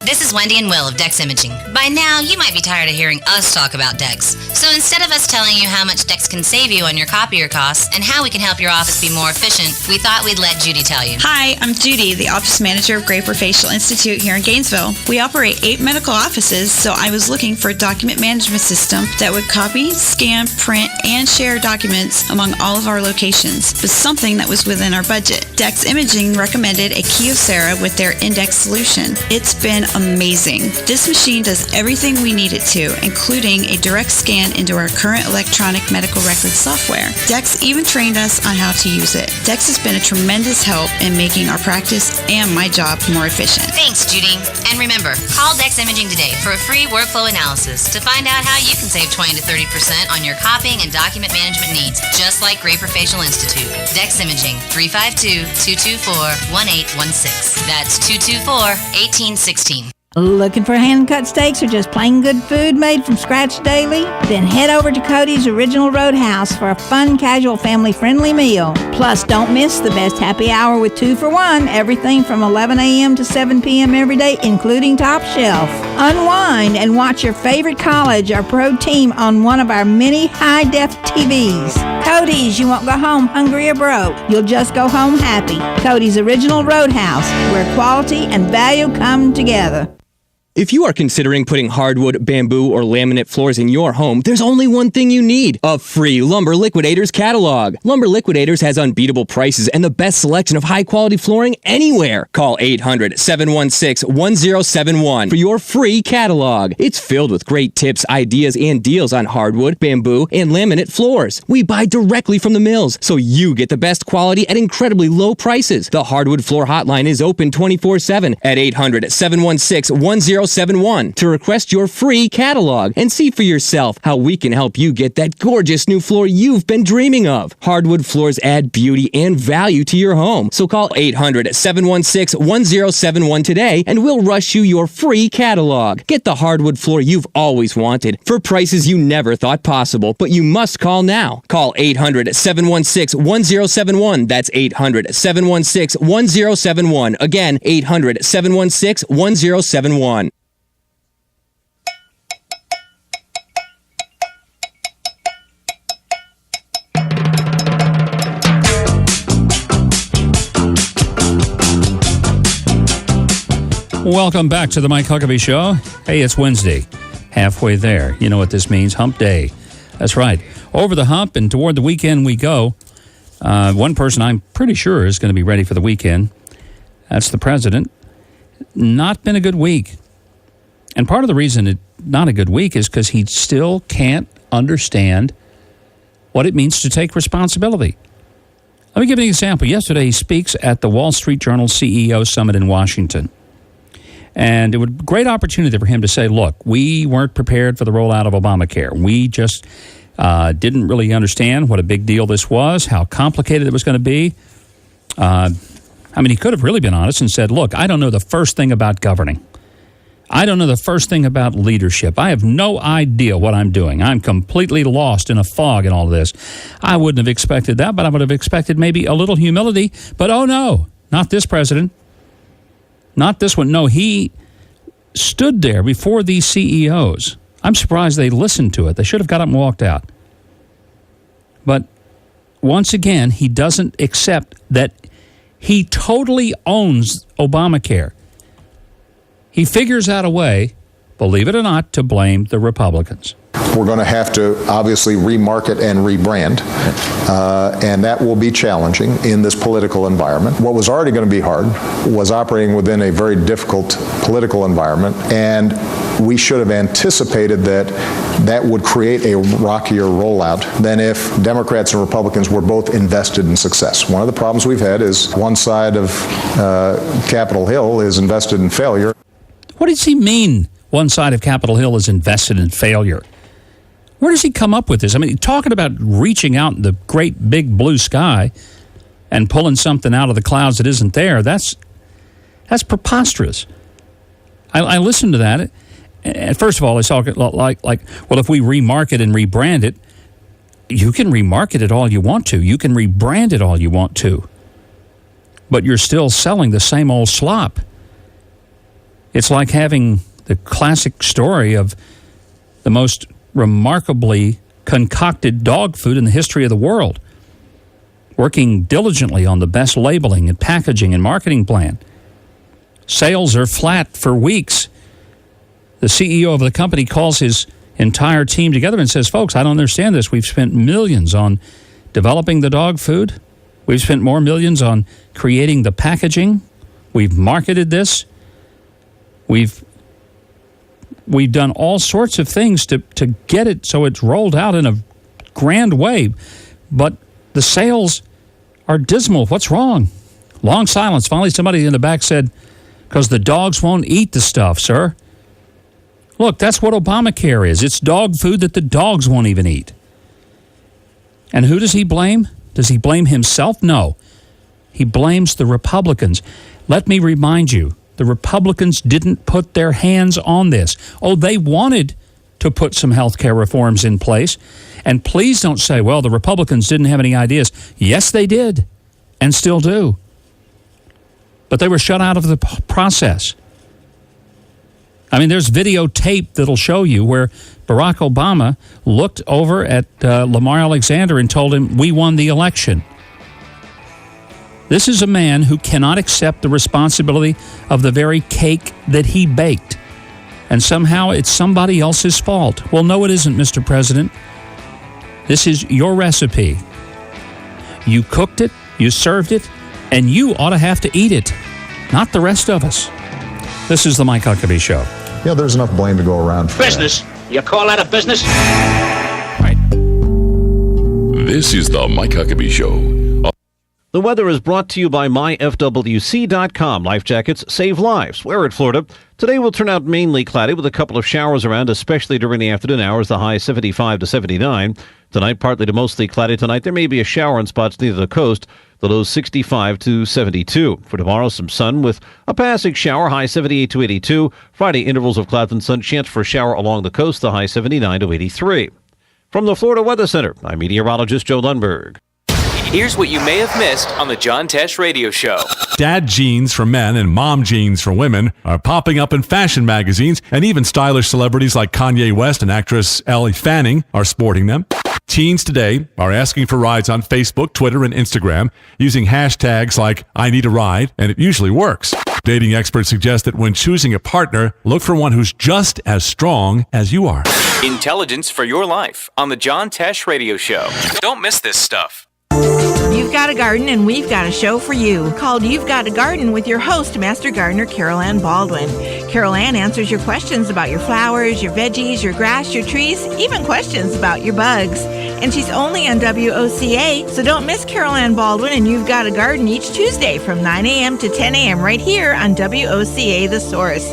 This is Wendy and Will of Dex Imaging. By now, you might be tired of hearing us talk about Dex. So instead of us telling you how much Dex can save you on your copier costs and how we can help your office be more efficient, we thought we'd let Judy tell you. Hi, I'm Judy, the office manager of Graper Facial Institute here in Gainesville. We operate 8 medical offices, so I was looking for a document management system that would copy, scan, print, and share documents among all of our locations, but something that was within our budget. Dex Imaging recommended a Kyocera with their Index solution. It's been amazing. This machine does everything we need it to, including a direct scan into our current electronic medical records software. Dex even trained us on how to use it. Dex has been a tremendous help in making our practice and my job more efficient. Thanks, Judy. And remember, call Dex Imaging today for a free workflow analysis to find out how you can save 20 to 30% on your copying and document management needs, just like Graper Facial Institute. Dex Imaging, 352-224-1816. That's 224-1816. Looking for hand-cut steaks or just plain good food made from scratch daily? Then head over to Cody's Original Roadhouse for a fun, casual, family-friendly meal. Plus, don't miss the best happy hour with 2 for $1, everything from 11 a.m. to 7 p.m. every day, including Top Shelf. Unwind and watch your favorite college or pro team on one of our many high-def TVs. Cody's, you won't go home hungry or broke. You'll just go home happy. Cody's Original Roadhouse, where quality and value come together. If you are considering putting hardwood, bamboo, or laminate floors in your home, there's only one thing you need: a free Lumber Liquidators catalog. Lumber Liquidators has unbeatable prices and the best selection of high-quality flooring anywhere. Call 800-716-1071 for your free catalog. It's filled with great tips, ideas, and deals on hardwood, bamboo, and laminate floors. We buy directly from the mills, so you get the best quality at incredibly low prices. The Hardwood Floor Hotline is open 24/7 at 800-716-1071 to request your free catalog and see for yourself how we can help you get that gorgeous new floor you've been dreaming of. Hardwood floors add beauty and value to your home. So call 800-716-1071 today and we'll rush you your free catalog. Get the hardwood floor you've always wanted for prices you never thought possible, but you must call now. Call 800-716-1071. That's 800-716-1071. Again, 800-716-1071. Welcome back to the Mike Huckabee Show. Hey, it's Wednesday. Halfway there. You know what this means. Hump day. That's right. Over the hump and toward the weekend we go. One person I'm pretty sure is going to be ready for the weekend. That's the president. Not been a good week. And part of the reason it's not a good week is because he still can't understand what it means to take responsibility. Let me give you an example. Yesterday he speaks at the Wall Street Journal CEO Summit in Washington. And it was a great opportunity for him to say, look, we weren't prepared for the rollout of Obamacare. We just didn't really understand what a big deal this was, how complicated it was going to be. He could have really been honest and said, look, I don't know the first thing about governing. I don't know the first thing about leadership. I have no idea what I'm doing. I'm completely lost in a fog in all of this. I wouldn't have expected that, but I would have expected maybe a little humility. But oh no, not this president. Not this one. No, he stood there before these CEOs. I'm surprised they listened to it. They should have got up and walked out. But once again, he doesn't accept that he totally owns Obamacare. He figures out a way, believe it or not, to blame the Republicans. We're going to have to obviously remarket and rebrand, and that will be challenging in this political environment. What was already going to be hard was operating within a very difficult political environment, and we should have anticipated that would create a rockier rollout than if Democrats and Republicans were both invested in success. One of the problems we've had is one side of Capitol Hill is invested in failure. What does he mean, one side of Capitol Hill is invested in failure? Where does he come up with this? I mean, talking about reaching out in the great big blue sky and pulling something out of the clouds that isn't there, that's preposterous. I listened to that. And first of all, it's all like, well, if we remarket and rebrand it, you can remarket it all you want to. You can rebrand it all you want to. But you're still selling the same old slop. It's like having the classic story of the most remarkably concocted dog food in the history of the world, working diligently on the best labeling and packaging and marketing plan. Sales are flat for weeks. The CEO of the company calls his entire team together and says, folks, I don't understand this. We've spent millions on developing the dog food. We've spent more millions on creating the packaging. We've marketed this. We've done all sorts of things to get it so it's rolled out in a grand way, but the sales are dismal. What's wrong? Long silence. Finally, somebody in the back said, because the dogs won't eat the stuff, sir. Look, that's what Obamacare is. It's dog food that the dogs won't even eat. And who does he blame? Does he blame himself? No. He blames the Republicans. Let me remind you, the Republicans didn't put their hands on this. Oh, they wanted to put some health care reforms in place. And please don't say, well, the Republicans didn't have any ideas. Yes, they did, and still do. But they were shut out of the process. I mean, there's videotape that'll show you where Barack Obama looked over at Lamar Alexander and told him, we won the election. This is a man who cannot accept the responsibility of the very cake that he baked. And somehow it's somebody else's fault. Well, no, it isn't, Mr. President. This is your recipe. You cooked it, you served it, and you ought to have to eat it, not the rest of us. This is the Mike Huckabee Show. There's enough blame to go around. Business? You call that a business? This is the Mike Huckabee Show. The weather is brought to you by myfwc.com. Life jackets save lives. Wear it, Florida. Today will turn out mainly cloudy with a couple of showers around, especially during the afternoon hours, the high 75 to 79. Tonight, partly to mostly cloudy tonight. There may be a shower in spots near the coast, the low 65 to 72. For tomorrow, some sun with a passing shower, high 78 to 82. Friday, intervals of clouds and sun, chance for a shower along the coast, the high 79 to 83. From the Florida Weather Center, I'm meteorologist Joe Lundberg. Here's what you may have missed on the John Tesh Radio Show. Dad jeans for men and mom jeans for women are popping up in fashion magazines, and even stylish celebrities like Kanye West and actress Elle Fanning are sporting them. Teens today are asking for rides on Facebook, Twitter, and Instagram using hashtags like I need a ride, and it usually works. Dating experts suggest that when choosing a partner, look for one who's just as strong as you are. Intelligence for your life on the John Tesh Radio Show. Don't miss this stuff. You've got a garden and we've got a show for you called You've Got a Garden with your host, Master Gardener Carol Ann Baldwin. Carol Ann answers your questions about your flowers, your veggies, your grass, your trees, even questions about your bugs. And she's only on WOCA, so don't miss Carol Ann Baldwin and You've Got a Garden each Tuesday from 9 a.m. to 10 a.m. right here on WOCA The Source.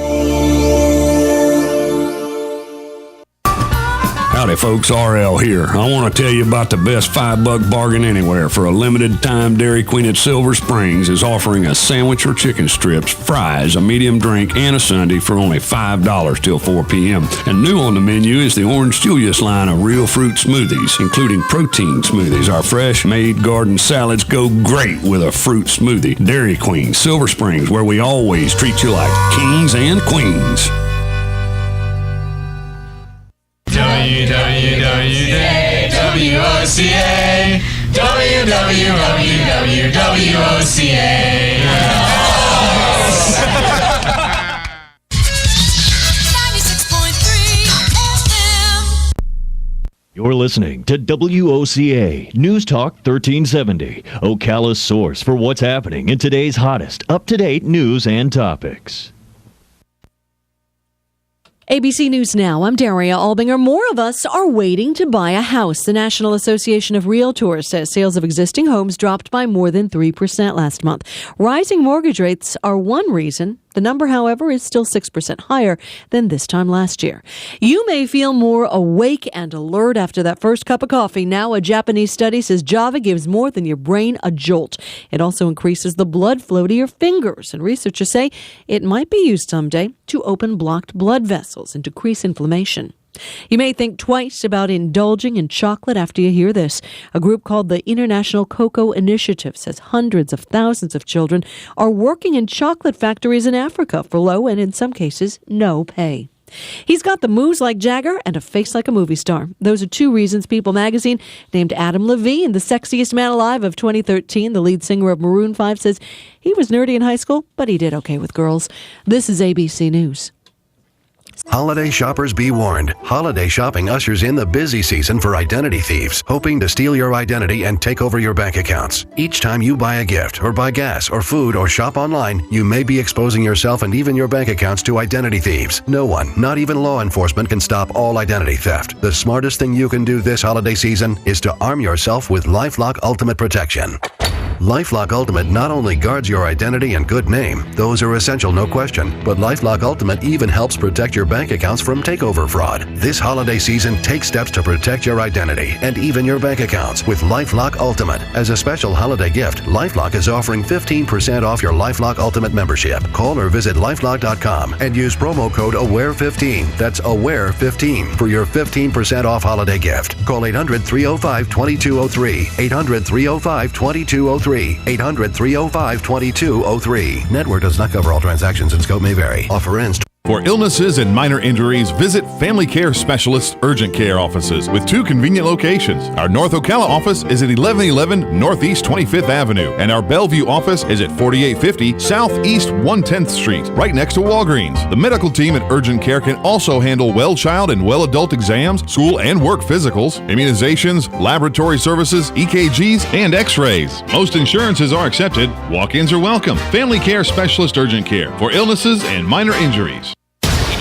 Howdy folks, RL here. I want to tell you about the best $5 bargain anywhere. For a limited time, Dairy Queen at Silver Springs is offering a sandwich or chicken strips, fries, a medium drink, and a sundae for only $5 till 4 p.m. And new on the menu is the Orange Julius line of real fruit smoothies, including protein smoothies. Our fresh-made garden salads go great with a fruit smoothie. Dairy Queen, Silver Springs, where we always treat you like kings and queens. WWWWOCA You're listening to WOCA News Talk 1370, Ocala's source for what's happening in today's hottest, up-to-date news and topics. ABC News Now, I'm Daria Albinger. More of us are waiting to buy a house. The National Association of Realtors says sales of existing homes dropped by more than 3% last month. Rising mortgage rates are one reason. The number, however, is still 6% higher than this time last year. You may feel more awake and alert after that first cup of coffee. Now, a Japanese study says Java gives more than your brain a jolt. It also increases the blood flow to your fingers, and researchers say it might be used someday to open blocked blood vessels and decrease inflammation. You may think twice about indulging in chocolate after you hear this. A group called the International Cocoa Initiative says hundreds of thousands of children are working in chocolate factories in Africa for low and, in some cases, no pay. He's got the moves like Jagger and a face like a movie star. Those are two reasons People magazine named Adam Levine the sexiest man alive of 2013. The lead singer of Maroon 5 says he was nerdy in high school, but he did okay with girls. This is ABC News. Holiday shoppers, be warned. Holiday shopping ushers in the busy season for identity thieves, hoping to steal your identity and take over your bank accounts. Each time you buy a gift or buy gas or food or shop online, you may be exposing yourself and even your bank accounts to identity thieves. No one, not even law enforcement, can stop all identity theft. The smartest thing you can do this holiday season is to arm yourself with LifeLock Ultimate Protection. LifeLock Ultimate not only guards your identity and good name, those are essential, no question, but LifeLock Ultimate even helps protect your bank accounts from takeover fraud. This holiday season, take steps to protect your identity and even your bank accounts with LifeLock Ultimate. As a special holiday gift, LifeLock is offering 15% off your LifeLock Ultimate membership. Call or visit LifeLock.com and use promo code AWARE15. That's AWARE15 for your 15% off holiday gift. Call 800-305-2203. 800-305-2203. 800-305-2203. Network does not cover all transactions and scope may vary. Offer ends. For illnesses and minor injuries, visit Family Care Specialists Urgent Care offices with 2 convenient locations. Our North Ocala office is at 1111 Northeast 25th Avenue, and our Bellevue office is at 4850 Southeast 110th Street, right next to Walgreens. The medical team at Urgent Care can also handle well child and well adult exams, school and work physicals, immunizations, laboratory services, EKGs, and x-rays. Most insurances are accepted. Walk-ins are welcome. Family Care Specialist Urgent Care for illnesses and minor injuries.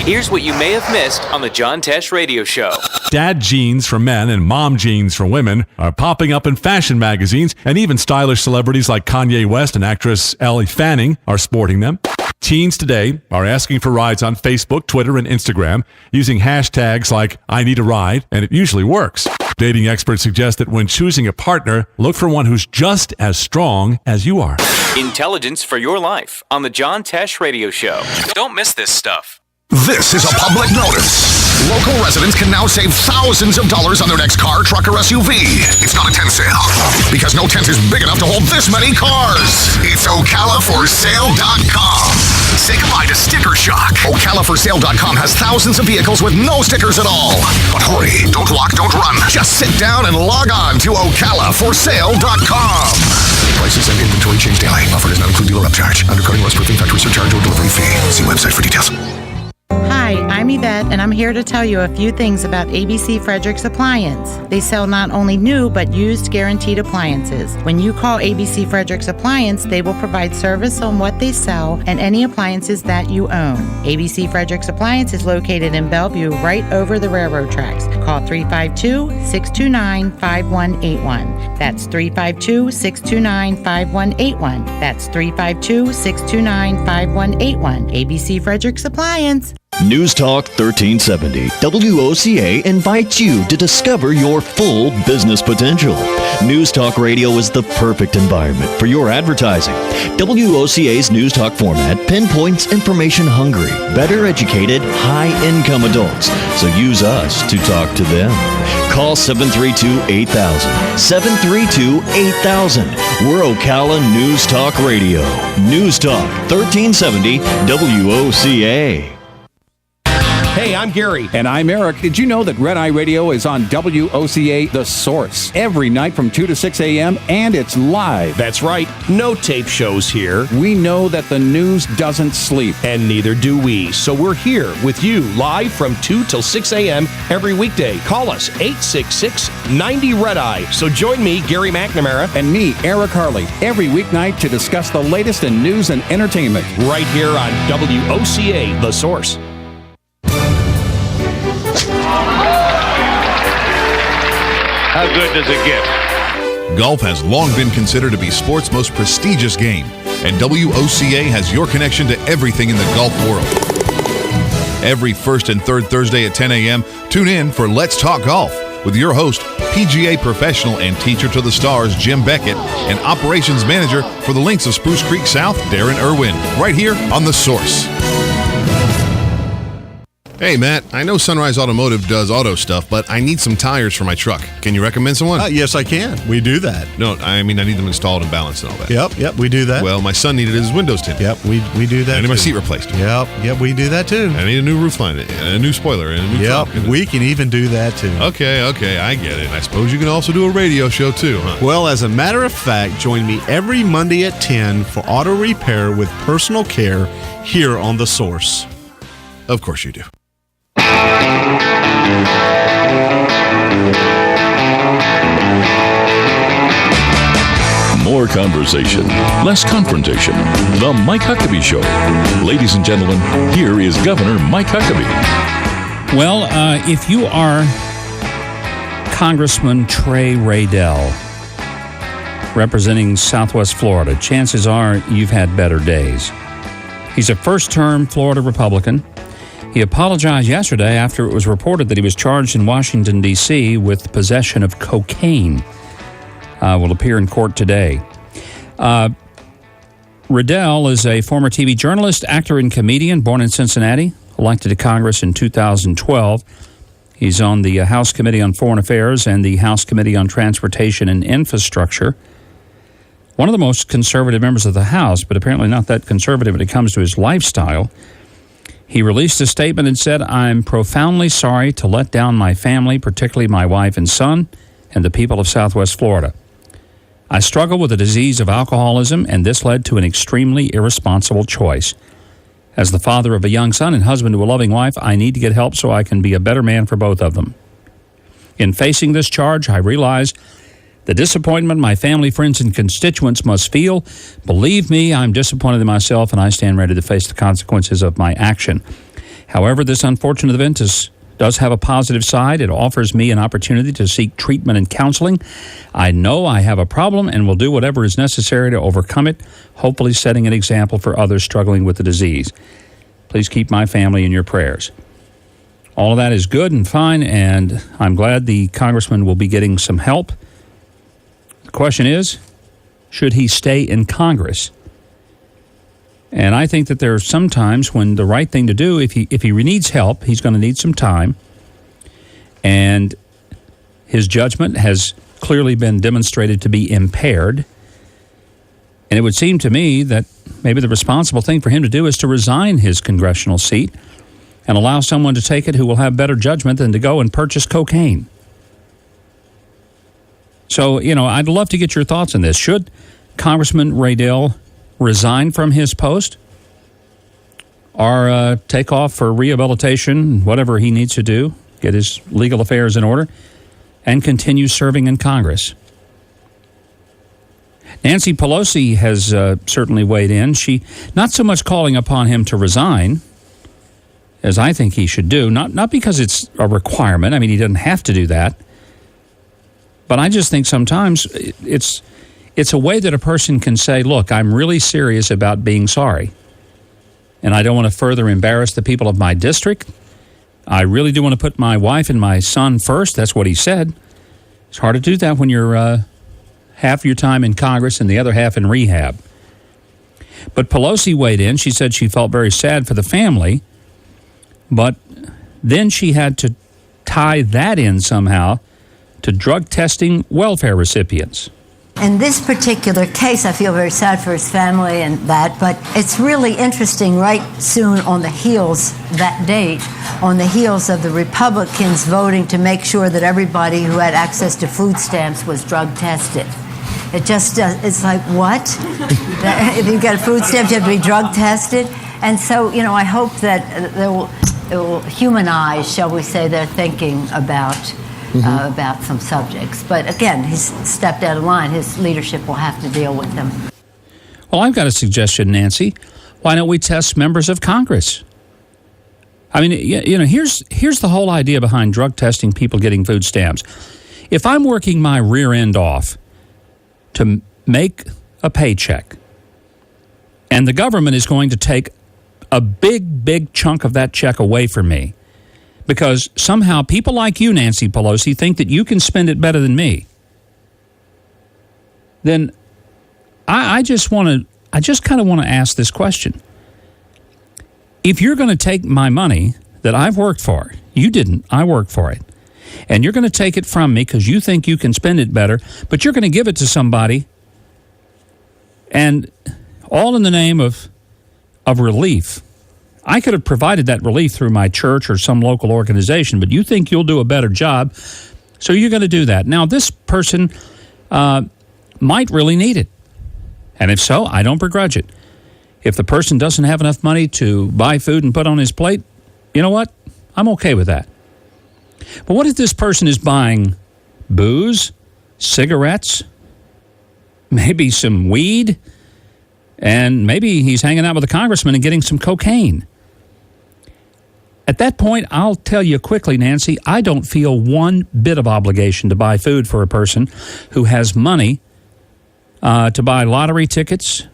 Here's what you may have missed on the John Tesh Radio Show. Dad jeans for men and mom jeans for women are popping up in fashion magazines, and even stylish celebrities like Kanye West and actress Elle Fanning are sporting them. Teens today are asking for rides on Facebook, Twitter, and Instagram using hashtags like I need a ride, and it usually works. Dating experts suggest that when choosing a partner, look for one who's just as strong as you are. Intelligence for your life on the John Tesh Radio Show. Don't miss this stuff. This is a public notice. Local residents can now save thousands of dollars on their next car, truck, or SUV. It's not a tent sale, because no tent is big enough to hold this many cars. It's OcalaForSale.com. Say goodbye to sticker shock. OcalaForSale.com has thousands of vehicles with no stickers at all. But hurry, don't walk, don't run. Just sit down and log on to OcalaForSale.com. Prices and inventory change daily. Offer does not include dealer upcharge, undercutting, rust-proofing, factory surcharge, or delivery fee. See website for details. Hi, I'm Yvette, and I'm here to tell you a few things about ABC Frederick's Appliance. They sell not only new, but used guaranteed appliances. When you call ABC Frederick's Appliance, they will provide service on what they sell and any appliances that you own. ABC Frederick's Appliance is located in Bellevue, right over the railroad tracks. Call 352-629-5181. That's 352-629-5181. That's 352-629-5181. ABC Frederick's Appliance. News Talk 1370. WOCA invites you to discover your full business potential. News Talk Radio is the perfect environment for your advertising. WOCA's News Talk format pinpoints information-hungry, better educated, high-income adults. So use us to talk to them. Call 732-8000. 732-8000. We're Ocala News Talk Radio. News Talk 1370 WOCA. Hey, I'm Gary. And I'm Eric. Did you know that Red Eye Radio is on WOCA The Source every night from 2 to 6 a.m. and it's live? That's right. No tape shows here. We know that the news doesn't sleep. And neither do we. So we're here with you live from 2 till 6 a.m. every weekday. Call us 866-90-RED-EYE. So join me, Gary McNamara. And me, Eric Harley, every weeknight to discuss the latest in news and entertainment. Right here on WOCA The Source. How good does it get? Golf has long been considered to be sport's most prestigious game, and WOCA has your connection to everything in the golf world. Every first and third Thursday at 10 a.m., tune in for Let's Talk Golf with your host, PGA professional and teacher to the stars, Jim Beckett, and operations manager for the Links of Spruce Creek South, Darren Irwin, right here on The Source. Hey, Matt, I know Sunrise Automotive does auto stuff, but I need some tires for my truck. Can you recommend someone? Yes, I can. We do that. No, I mean, I need them installed and balanced and all that. Yep, we do that. Well, my son needed his windows tinted. Yep, we do that. I need my seat replaced. Yep, we do that too. I need a new roof line, and a new spoiler, and a new trunk. We can even do that too. Okay, I get it. I suppose you can also do a radio show too, huh? Well, as a matter of fact, join me every Monday at 10 for auto repair with personal care here on The Source. Of course you do. More conversation, less confrontation. The Mike Huckabee Show. Ladies and gentlemen, here is Governor Mike Huckabee. Well, if you are Congressman Trey Raydell, representing Southwest Florida, chances are you've had better days. He's a first-term Florida Republican. He apologized yesterday after it was reported that he was charged in Washington, D.C. with possession of cocaine. Will appear in court today. Riddell is a former TV journalist, actor, and comedian born in Cincinnati, elected to Congress in 2012. He's on the House Committee on Foreign Affairs and the House Committee on Transportation and Infrastructure. One of the most conservative members of the House, but apparently not that conservative when it comes to his lifestyle. He released a statement and said, "I'm profoundly sorry to let down my family, particularly my wife and son, and the people of Southwest Florida. I struggle with the disease of alcoholism, and this led to an extremely irresponsible choice. As the father of a young son and husband to a loving wife, I need to get help so I can be a better man for both of them. In facing this charge, I realize the disappointment my family, friends, and constituents must feel. Believe me, I'm disappointed in myself, and I stand ready to face the consequences of my action. However, this unfortunate event does have a positive side. It offers me an opportunity to seek treatment and counseling. I know I have a problem and will do whatever is necessary to overcome it, hopefully setting an example for others struggling with the disease. Please keep my family in your prayers." All of that is good and fine, and I'm glad the congressman will be getting some help. The question is, should he stay in Congress? And I think that there are some times when the right thing to do, if he needs help, he's going to need some time. And his judgment has clearly been demonstrated to be impaired. And it would seem to me that maybe the responsible thing for him to do is to resign his congressional seat and allow someone to take it who will have better judgment than to go and purchase cocaine. So, I'd love to get your thoughts on this. Should Congressman Raydell resign from his post or take off for rehabilitation, whatever he needs to do, get his legal affairs in order, and continue serving in Congress? Nancy Pelosi has certainly weighed in. She not so much calling upon him to resign, as I think he should do, not because it's a requirement. I mean, he doesn't have to do that. But I just think sometimes it's a way that a person can say, look, I'm really serious about being sorry. And I don't want to further embarrass the people of my district. I really do want to put my wife and my son first. That's what he said. It's hard to do that when you're half your time in Congress and the other half in rehab. But Pelosi weighed in. She said she felt very sad for the family. But then she had to tie that in somehow to drug testing welfare recipients. In this particular case, I feel very sad for his family and that, but it's really interesting right soon on the heels, that date, on the heels of the Republicans voting to make sure that everybody who had access to food stamps was drug tested. It just, it's like, what? If you get a food stamp, you have to be drug tested? And so, I hope that it will humanize, shall we say, their thinking about some subjects. But again, he's stepped out of line. His leadership will have to deal with them. Well, I've got a suggestion, Nancy. Why don't we test members of Congress? I mean, here's the whole idea behind drug testing people getting food stamps. If I'm working my rear end off to make a paycheck, and the government is going to take a big chunk of that check away from me, because somehow people like you, Nancy Pelosi, think that you can spend it better than me, then I just kind of want to ask this question. If you're going to take my money that I've worked for, you didn't, I worked for it, and you're going to take it from me because you think you can spend it better, but you're going to give it to somebody, and all in the name of relief. I could have provided that relief through my church or some local organization, but you think you'll do a better job, so you're going to do that. Now, this person might really need it, and if so, I don't begrudge it. If the person doesn't have enough money to buy food and put on his plate, you know what? I'm okay with that. But what if this person is buying booze, cigarettes, maybe some weed, and maybe he's hanging out with a congressman and getting some cocaine? At that point, I'll tell you quickly, Nancy, I don't feel one bit of obligation to buy food for a person who has money to buy lottery tickets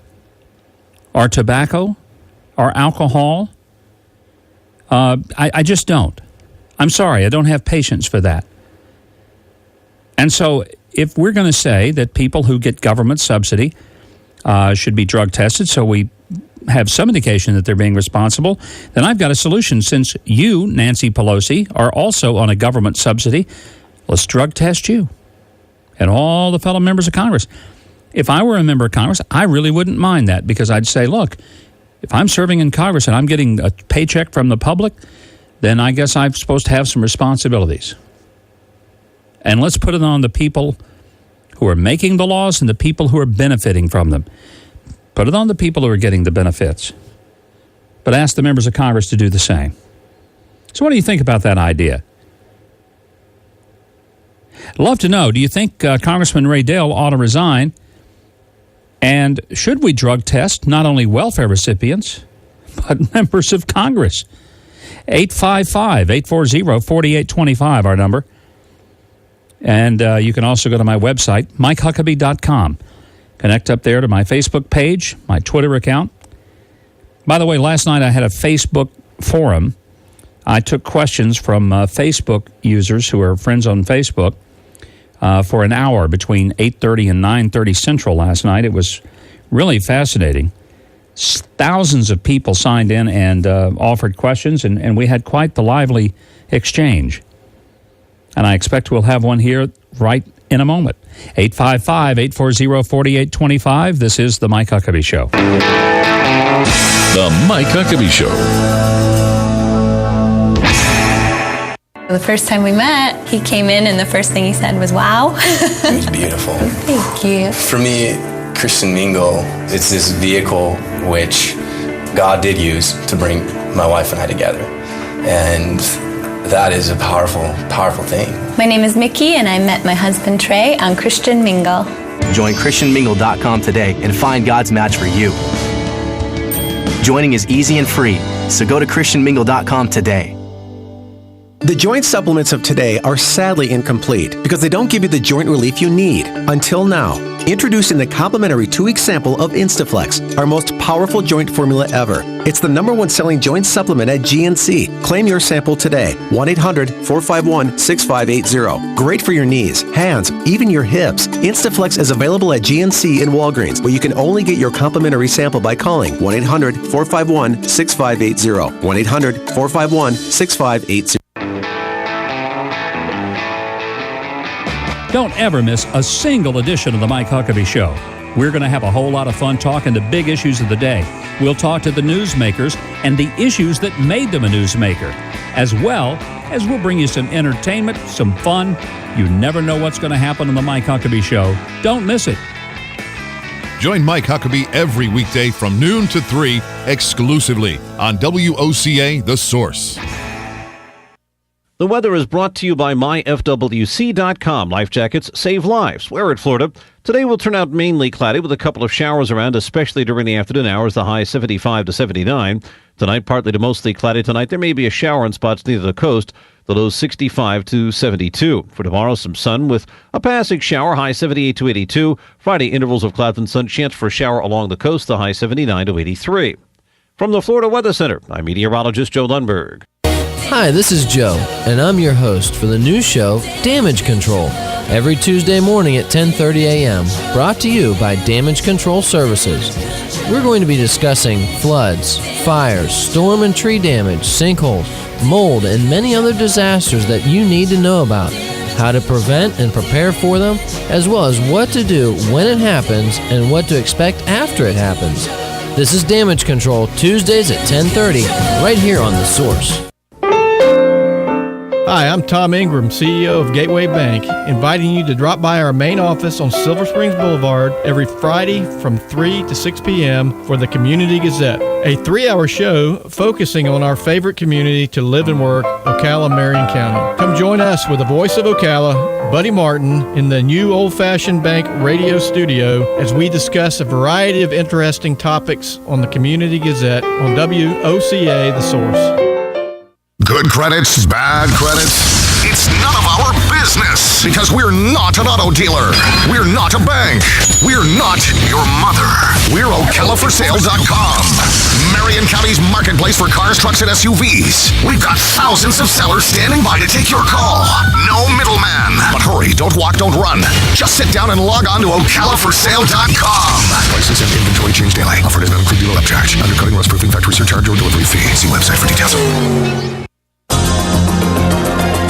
or tobacco or alcohol. I just don't. I'm sorry, I don't have patience for that. And so if we're going to say that people who get government subsidy should be drug tested so we have some indication that they're being responsible, then I've got a solution. Since you, Nancy Pelosi, are also on a government subsidy, let's drug test you and all the fellow members of Congress. If I were a member of Congress, I really wouldn't mind that, because I'd say, look, if I'm serving in Congress and I'm getting a paycheck from the public, then I guess I'm supposed to have some responsibilities. And let's put it on the people who are making the laws and the people who are benefiting from them. Put it on the people who are getting the benefits. But ask the members of Congress to do the same. So what do you think about that idea? I'd love to know, do you think Congressman Ray Dale ought to resign? And should we drug test not only welfare recipients, but members of Congress? 855-840-4825, our number. And you can also go to my website, MikeHuckabee.com. Connect up there to my Facebook page, my Twitter account. By the way, last night I had a Facebook forum. I took questions from Facebook users who are friends on Facebook for an hour between 8:30 and 9:30 Central last night. It was really fascinating. Thousands of people signed in and offered questions, and we had quite the lively exchange. And I expect we'll have one here right in a moment. 855-840-4825. This is The Mike Huckabee Show. The Mike Huckabee Show. The first time we met, he came in and the first thing he said was, wow. It was beautiful. Thank you. For me, Christian Mingle, it's this vehicle which God did use to bring my wife and I together. And that is a powerful, powerful thing. My name is Mickey and I met my husband Trey on Christian Mingle. Join ChristianMingle.com today and find God's match for you. Joining is easy and free, so go to ChristianMingle.com today. The joint supplements of today are sadly incomplete because they don't give you the joint relief you need. Until now. Introducing the complimentary 2-week sample of Instaflex, our most powerful joint formula ever. It's the #1 selling joint supplement at GNC. Claim your sample today. 1-800-451-6580. Great for your knees, hands, even your hips. Instaflex is available at GNC and Walgreens, but you can only get your complimentary sample by calling 1-800-451-6580. 1-800-451-6580. Don't ever miss a single edition of the Mike Huckabee Show. We're going to have a whole lot of fun talking the big issues of the day. We'll talk to the newsmakers and the issues that made them a newsmaker, as well as we'll bring you some entertainment, some fun. You never know what's going to happen on the Mike Huckabee Show. Don't miss it. Join Mike Huckabee every weekday from noon to 3 exclusively on WOCA The Source. The weather is brought to you by myfwc.com. Life jackets save lives. Wear it, Florida. Today will turn out mainly cloudy with a couple of showers around, especially during the afternoon hours, the high 75 to 79. Tonight, partly to mostly cloudy tonight. There may be a shower in spots near the coast, the low 65 to 72. For tomorrow, some sun with a passing shower, high 78 to 82. Friday, intervals of clouds and sun, chance for a shower along the coast, the high 79 to 83. From the Florida Weather Center, I'm meteorologist Joe Lundberg. Hi, this is Joe, and I'm your host for the new show, Damage Control, every Tuesday morning at 10:30 a.m., brought to you by Damage Control Services. We're going to be discussing floods, fires, storm and tree damage, sinkholes, mold, and many other disasters that you need to know about, how to prevent and prepare for them, as well as what to do when it happens and what to expect after it happens. This is Damage Control, Tuesdays at 10:30, right here on The Source. Hi, I'm Tom Ingram, CEO of Gateway Bank, inviting you to drop by our main office on Silver Springs Boulevard every Friday from 3 to 6 p.m. for the Community Gazette, a 3-hour show focusing on our favorite community to live and work, Ocala, Marion County. Come join us with the voice of Ocala, Buddy Martin, in the new old-fashioned bank radio studio as we discuss a variety of interesting topics on the Community Gazette on WOCA, The Source. Good credits, bad credits. It's none of our business because we're not an auto dealer. We're not a bank. We're not your mother. We're OcalaForSale.com, Marion County's marketplace for cars, trucks, and SUVs. We've got thousands of sellers standing by to take your call. No middleman. But hurry, don't walk, don't run. Just sit down and log on to OcalaForSale.com. Prices and inventory change daily. Offer does not include dealer upcharge, undercutting, rust-proofing, factory surcharge, or delivery fee. See website for details.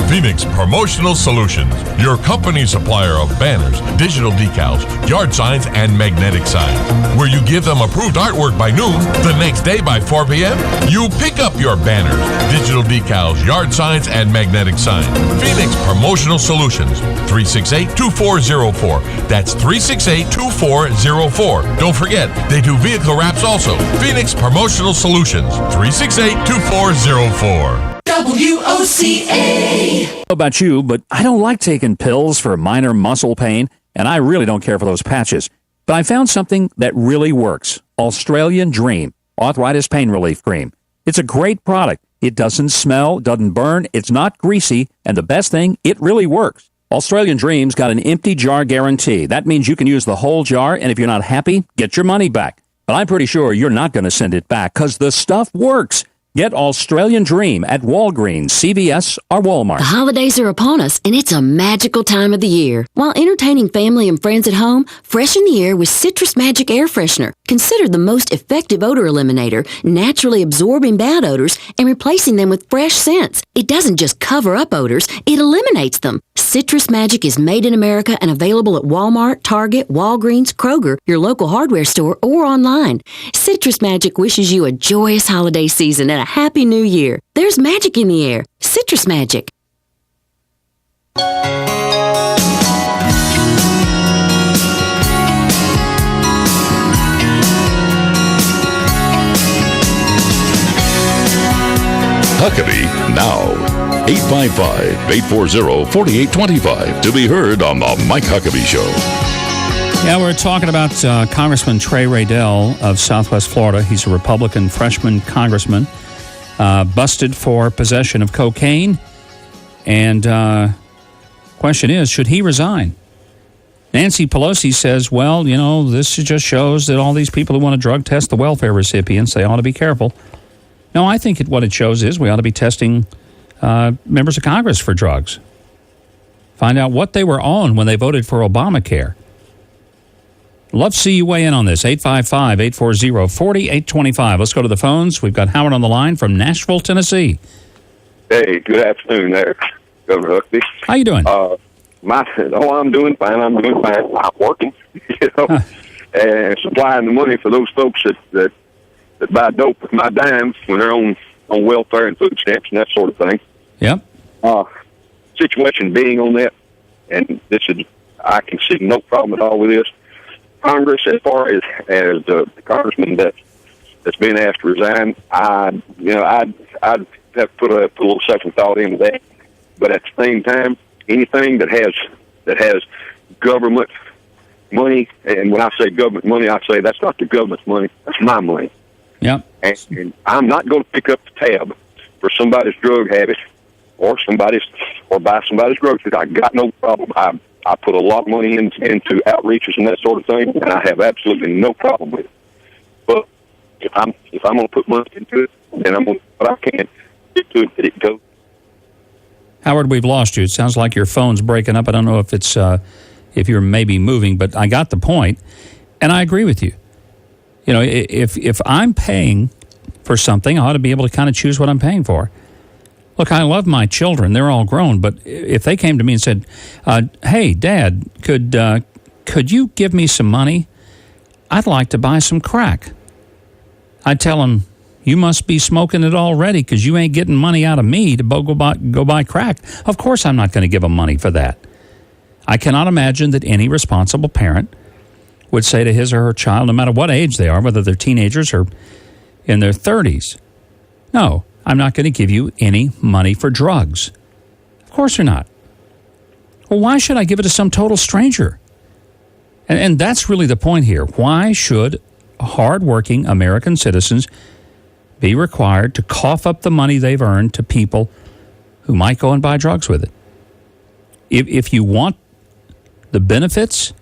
Phoenix Promotional Solutions, your company supplier of banners, digital decals, yard signs, and magnetic signs. Where you give them approved artwork by noon, the next day by 4 p.m., you pick up your banners, digital decals, yard signs, and magnetic signs. Phoenix Promotional Solutions, 368-2404. That's 368-2404. Don't forget, they do vehicle wraps also. Phoenix Promotional Solutions, 368-2404. WOCA. I don't know about you, but I don't like taking pills for minor muscle pain, and I really don't care for those patches. But I found something that really works. Australian Dream Arthritis Pain Relief Cream. It's a great product. It doesn't smell, doesn't burn, it's not greasy, and the best thing, it really works. Australian Dream's got an empty jar guarantee. That means you can use the whole jar, and if you're not happy, get your money back. But I'm pretty sure you're not going to send it back, because the stuff works. Get Australian Dream at Walgreens, CVS, or Walmart. The holidays are upon us, and it's a magical time of the year. While entertaining family and friends at home, freshen the air with Citrus Magic Air Freshener. Considered the most effective odor eliminator, naturally absorbing bad odors and replacing them with fresh scents. It doesn't just cover up odors, it eliminates them. Citrus Magic is made in America and available at Walmart, Target, Walgreens, Kroger, your local hardware store, or online. Citrus Magic wishes you a joyous holiday season and a happy new year. There's magic in the air. Citrus Magic. Huckabee now. 855-840-4825 to be heard on the Mike Huckabee Show. Yeah, we're talking about Congressman Trey Raydell of Southwest Florida. He's a Republican freshman congressman, busted for possession of cocaine. And question is, should he resign? Nancy Pelosi says, well, you know, this just shows that all these people who want to drug test the welfare recipients, they ought to be careful. No, I think what it shows is we ought to be testing members of Congress for drugs. Find out what they were on when they voted for Obamacare. Love to see you weigh in on this. 855-840-4825. Let's go to the phones. We've got Howard on the line from Nashville, Tennessee. Hey, good afternoon there, Governor Huckabee. How you doing? I'm doing fine. I'm working, and supplying the money for those folks that buy dope with my dimes when they're on welfare and food stamps and that sort of thing. Yep. Situation being on that, and I can see no problem at all with this. Congress, as far as the congressman that's being asked to resign, I'd have to put a little second thought into that. But at the same time, anything that has government money, and when I say government money, I say that's not the government's money, that's my money. Yep. And I'm not going to pick up the tab for somebody's drug habit or buy somebody's groceries. I got no problem. I put a lot of money into outreaches and that sort of thing, and I have absolutely no problem with it. But if I'm going to put money into it, then I'm going to do what I can get to it, that it goes. Howard, we've lost you. It sounds like your phone's breaking up. I don't know if it's if you're maybe moving, but I got the point, and I agree with you. You know, if I'm paying for something, I ought to be able to kind of choose what I'm paying for. Look, I love my children. They're all grown. But if they came to me and said, hey, Dad, could you give me some money? I'd like to buy some crack. I'd tell them, You must be smoking it already because you ain't getting money out of me to go buy crack. Of course I'm not going to give them money for that. I cannot imagine that any responsible parent would say to his or her child, no matter what age they are, whether they're teenagers or in their 30s, no, I'm not going to give you any money for drugs. Of course you're not. Well, why should I give it to some total stranger? And that's really the point here. Why should hardworking American citizens be required to cough up the money they've earned to people who might go and buy drugs with it? If you want the benefits,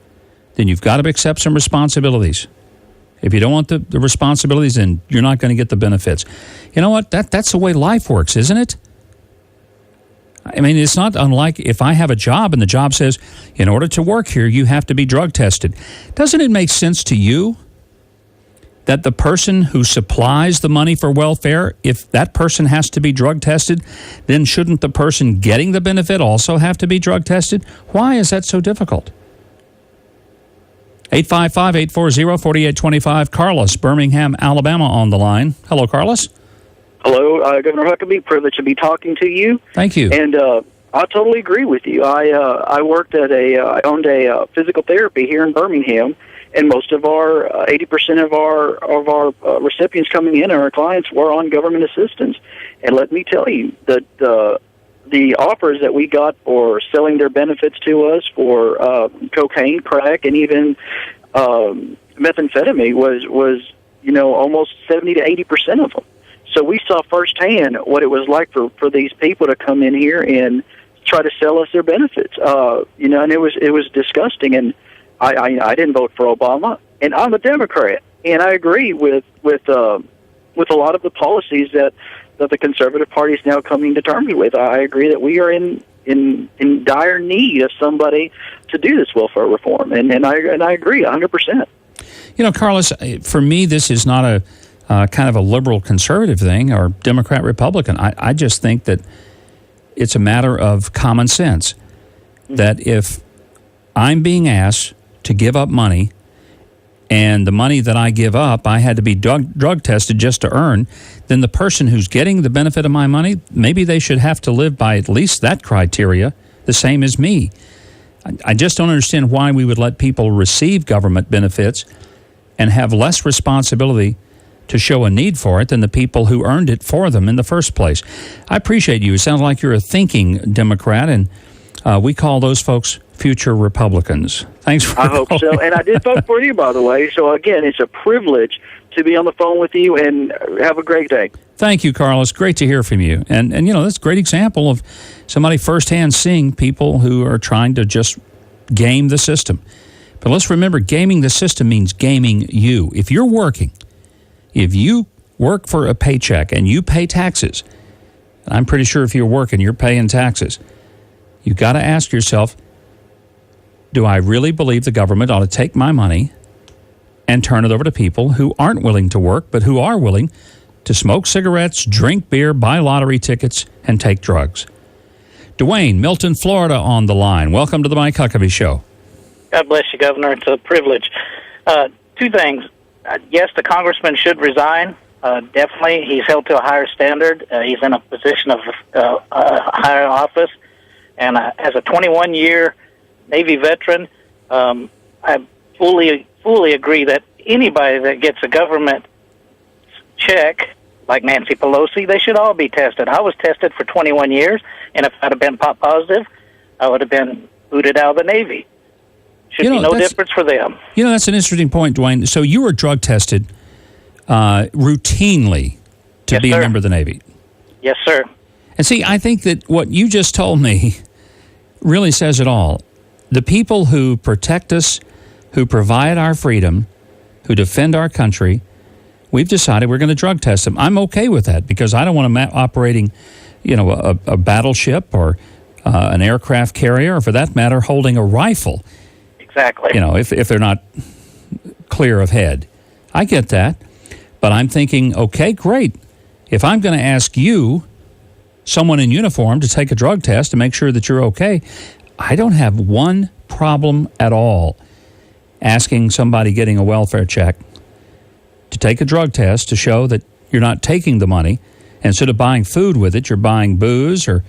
then you've got to accept some responsibilities. If you don't want the responsibilities, then you're not going to get the benefits. You know what? That's the way life works, isn't it? I mean, it's not unlike if I have a job and the job says, in order to work here, you have to be drug tested. Doesn't it make sense to you that the person who supplies the money for welfare, if that person has to be drug tested, then shouldn't the person getting the benefit also have to be drug tested? Why is that so difficult? 855-840-4825. Carlos, Birmingham, Alabama on the line. Hello, Carlos. Hello, Governor Huckabee. Privileged to be talking to you. Thank you. And I totally agree with you. I worked at I owned a physical therapy here in Birmingham, and most of our 80% of our recipients coming in, our clients, were on government assistance. And let me tell you that the offers that we got for selling their benefits to us for cocaine, crack, and even methamphetamine was almost 70 to 80% of them. So we saw firsthand what it was like for these people to come in here and try to sell us their benefits. And it was disgusting. And I didn't vote for Obama, and I'm a Democrat, and I agree with a lot of the policies that the Conservative Party is now coming to terms with. I agree that we are in dire need of somebody to do this welfare reform, and I agree 100%. You know, Carlos, for me, this is not a kind of a liberal conservative thing or Democrat Republican. I just think that it's a matter of common sense that if I'm being asked to give up money and the money that I give up, I had to be drug tested just to earn, then the person who's getting the benefit of my money, maybe they should have to live by at least that criteria, the same as me. I just don't understand why we would let people receive government benefits and have less responsibility to show a need for it than the people who earned it for them in the first place. I appreciate you. It sounds like you're a thinking Democrat, and we call those folks future Republicans. Thanks for I hope so. And I did vote for you, by the way. So, again, it's a privilege to be on the phone with you, and have a great day. Thank you, Carlos. Great to hear from you. And that's a great example of somebody firsthand seeing people who are trying to just game the system. But let's remember, gaming the system means gaming you. If you work for a paycheck and you pay taxes, I'm pretty sure if you're working, you're paying taxes, you've got to ask yourself, do I really believe the government ought to take my money and turn it over to people who aren't willing to work, but who are willing to smoke cigarettes, drink beer, buy lottery tickets, and take drugs? Dwayne, Milton, Florida on the line. Welcome to the Mike Huckabee Show. God bless you, Governor. It's a privilege. Two things. Yes, the congressman should resign. Definitely. He's held to a higher standard. He's in a position of higher office. And as a 21-year Navy veteran, I fully agree that anybody that gets a government check, like Nancy Pelosi, they should all be tested. I was tested for 21 years, and if I'd have been pop positive, I would have been booted out of the Navy. Should be no difference for them. That's an interesting point, Dwayne. So you were drug tested routinely to be a member of the Navy. Yes, sir. And see, I think that what you just told me really says it all. The people who protect us, who provide our freedom, who defend our country, we've decided we're going to drug test them. I'm okay with that because I don't want them operating, a battleship or an aircraft carrier, or for that matter, holding a rifle. Exactly. If they're not clear of head. I get that. But I'm thinking, okay, great. If I'm going to ask you, someone in uniform, to take a drug test to make sure that you're okay, I don't have one problem at all asking somebody getting a welfare check to take a drug test to show that You're not taking the money. Instead of buying food with it, you're buying booze or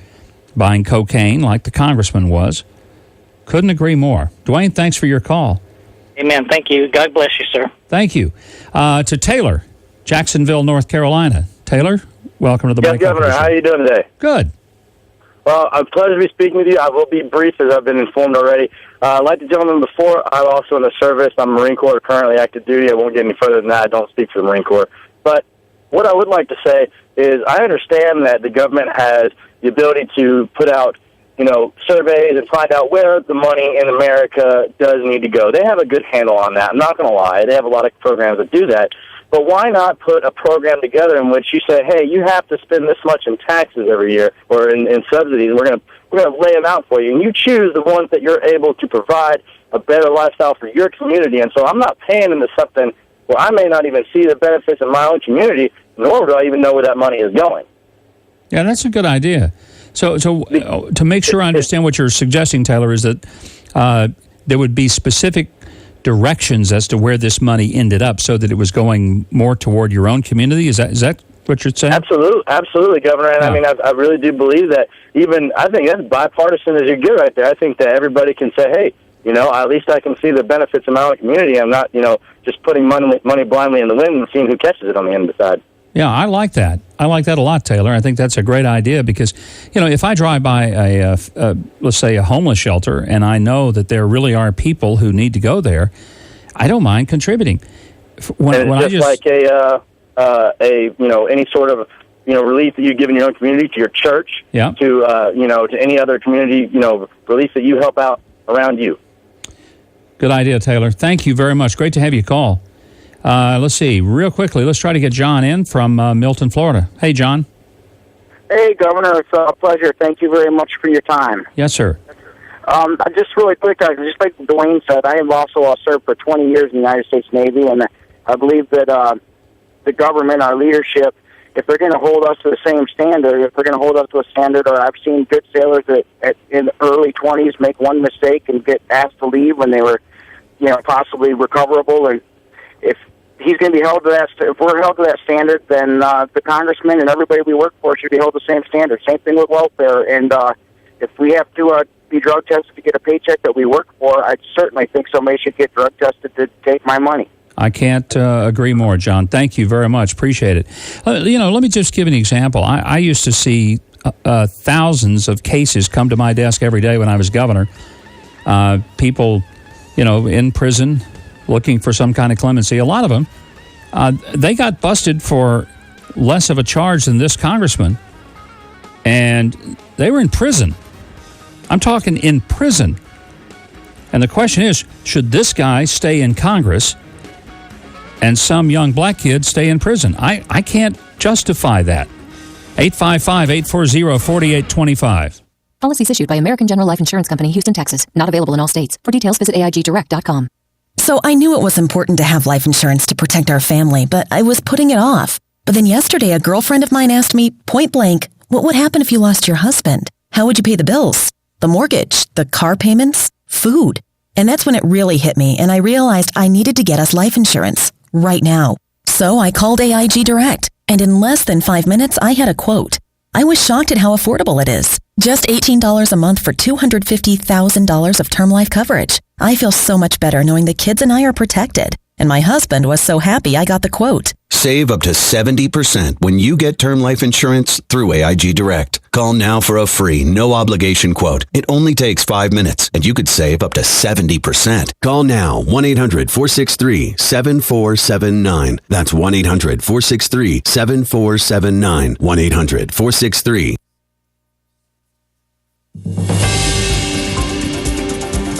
buying cocaine like the congressman was. Couldn't agree more. Dwayne, thanks for your call. Amen. Thank you. God bless you, sir. Thank you. To Taylor, Jacksonville, North Carolina. Taylor, welcome to the Yes, Governor. How are you doing today? Good. Well, a pleasure to be speaking with you. I will be brief, as I've been informed already. Like the gentleman before, I'm also in the service. I'm Marine Corps, currently active duty. I won't get any further than that. I don't speak for the Marine Corps. But what I would like to say is I understand that the government has the ability to put out, surveys and find out where the money in America does need to go. They have a good handle on that. I'm not going to lie. They have a lot of programs that do that. But why not put a program together in which you say, hey, you have to spend this much in taxes every year or in subsidies. We're going to lay them out for you. And you choose the ones that you're able to provide a better lifestyle for your community. And so I'm not paying into something where I may not even see the benefits in my own community, nor do I even know where that money is going. Yeah, that's a good idea. So to make sure I understand what you're suggesting, Taylor, is that there would be specific directions as to where this money ended up so that it was going more toward your own community? Is that what you're saying? Absolutely, Governor. And I mean, I really do believe that I think that's bipartisan as you get right there. I think that everybody can say, hey, at least I can see the benefits in my own community. I'm not, just putting money blindly in the wind and seeing who catches it on the end of the side. Yeah, I like that. I like that a lot, Taylor. I think that's a great idea because, if I drive by let's say a homeless shelter and I know that there really are people who need to go there, I don't mind contributing. Like any sort of, relief that you give in your own community to your church, to any other community, relief that you help out around you. Good idea, Taylor. Thank you very much. Great to have you call. Let's see, real quickly, let's try to get John in from Milton, Florida. Hey, John. Hey, Governor, it's a pleasure. Thank you very much for your time. Yes, sir. Just really quick, just like Dwayne said, I have also served for 20 years in the United States Navy, and I believe that the government, our leadership, if they're going to hold us to the same standard, if they're going to hold us to a standard, or I've seen good sailors that in the early 20s make one mistake and get asked to leave when they were, possibly recoverable, and if he's going to be held to that, if we're held to that standard, then the congressman and everybody we work for should be held to the same standard. Same thing with welfare. And if we have to be drug tested to get a paycheck that we work for, I certainly think somebody should get drug tested to take my money. I can't agree more, John. Thank you very much. Appreciate it. Let me just give an example. I used to see thousands of cases come to my desk every day when I was governor. People, in prison, looking for some kind of clemency. A lot of them, they got busted for less of a charge than this congressman, and they were in prison. I'm talking in prison. And the question is, should this guy stay in Congress and some young black kid stay in prison? I can't justify that. 855-840-4825. Policies issued by American General Life Insurance Company, Houston, Texas. Not available in all states. For details, visit AIGdirect.com. So I knew it was important to have life insurance to protect our family, but I was putting it off. But then yesterday, a girlfriend of mine asked me, point blank, what would happen if you lost your husband? How would you pay the bills? The mortgage? The car payments? Food? And that's when it really hit me, and I realized I needed to get us life insurance right now. So I called AIG Direct, and in less than 5 minutes, I had a quote. I was shocked at how affordable it is. Just $18 a month for $250,000 of term life coverage. I feel so much better knowing the kids and I are protected. And my husband was so happy I got the quote. Save up to 70% when you get term life insurance through AIG Direct. Call now for a free, no-obligation quote. It only takes 5 minutes, and you could save up to 70%. Call now, 1-800-463-7479. That's 1-800-463-7479. 1-800-463.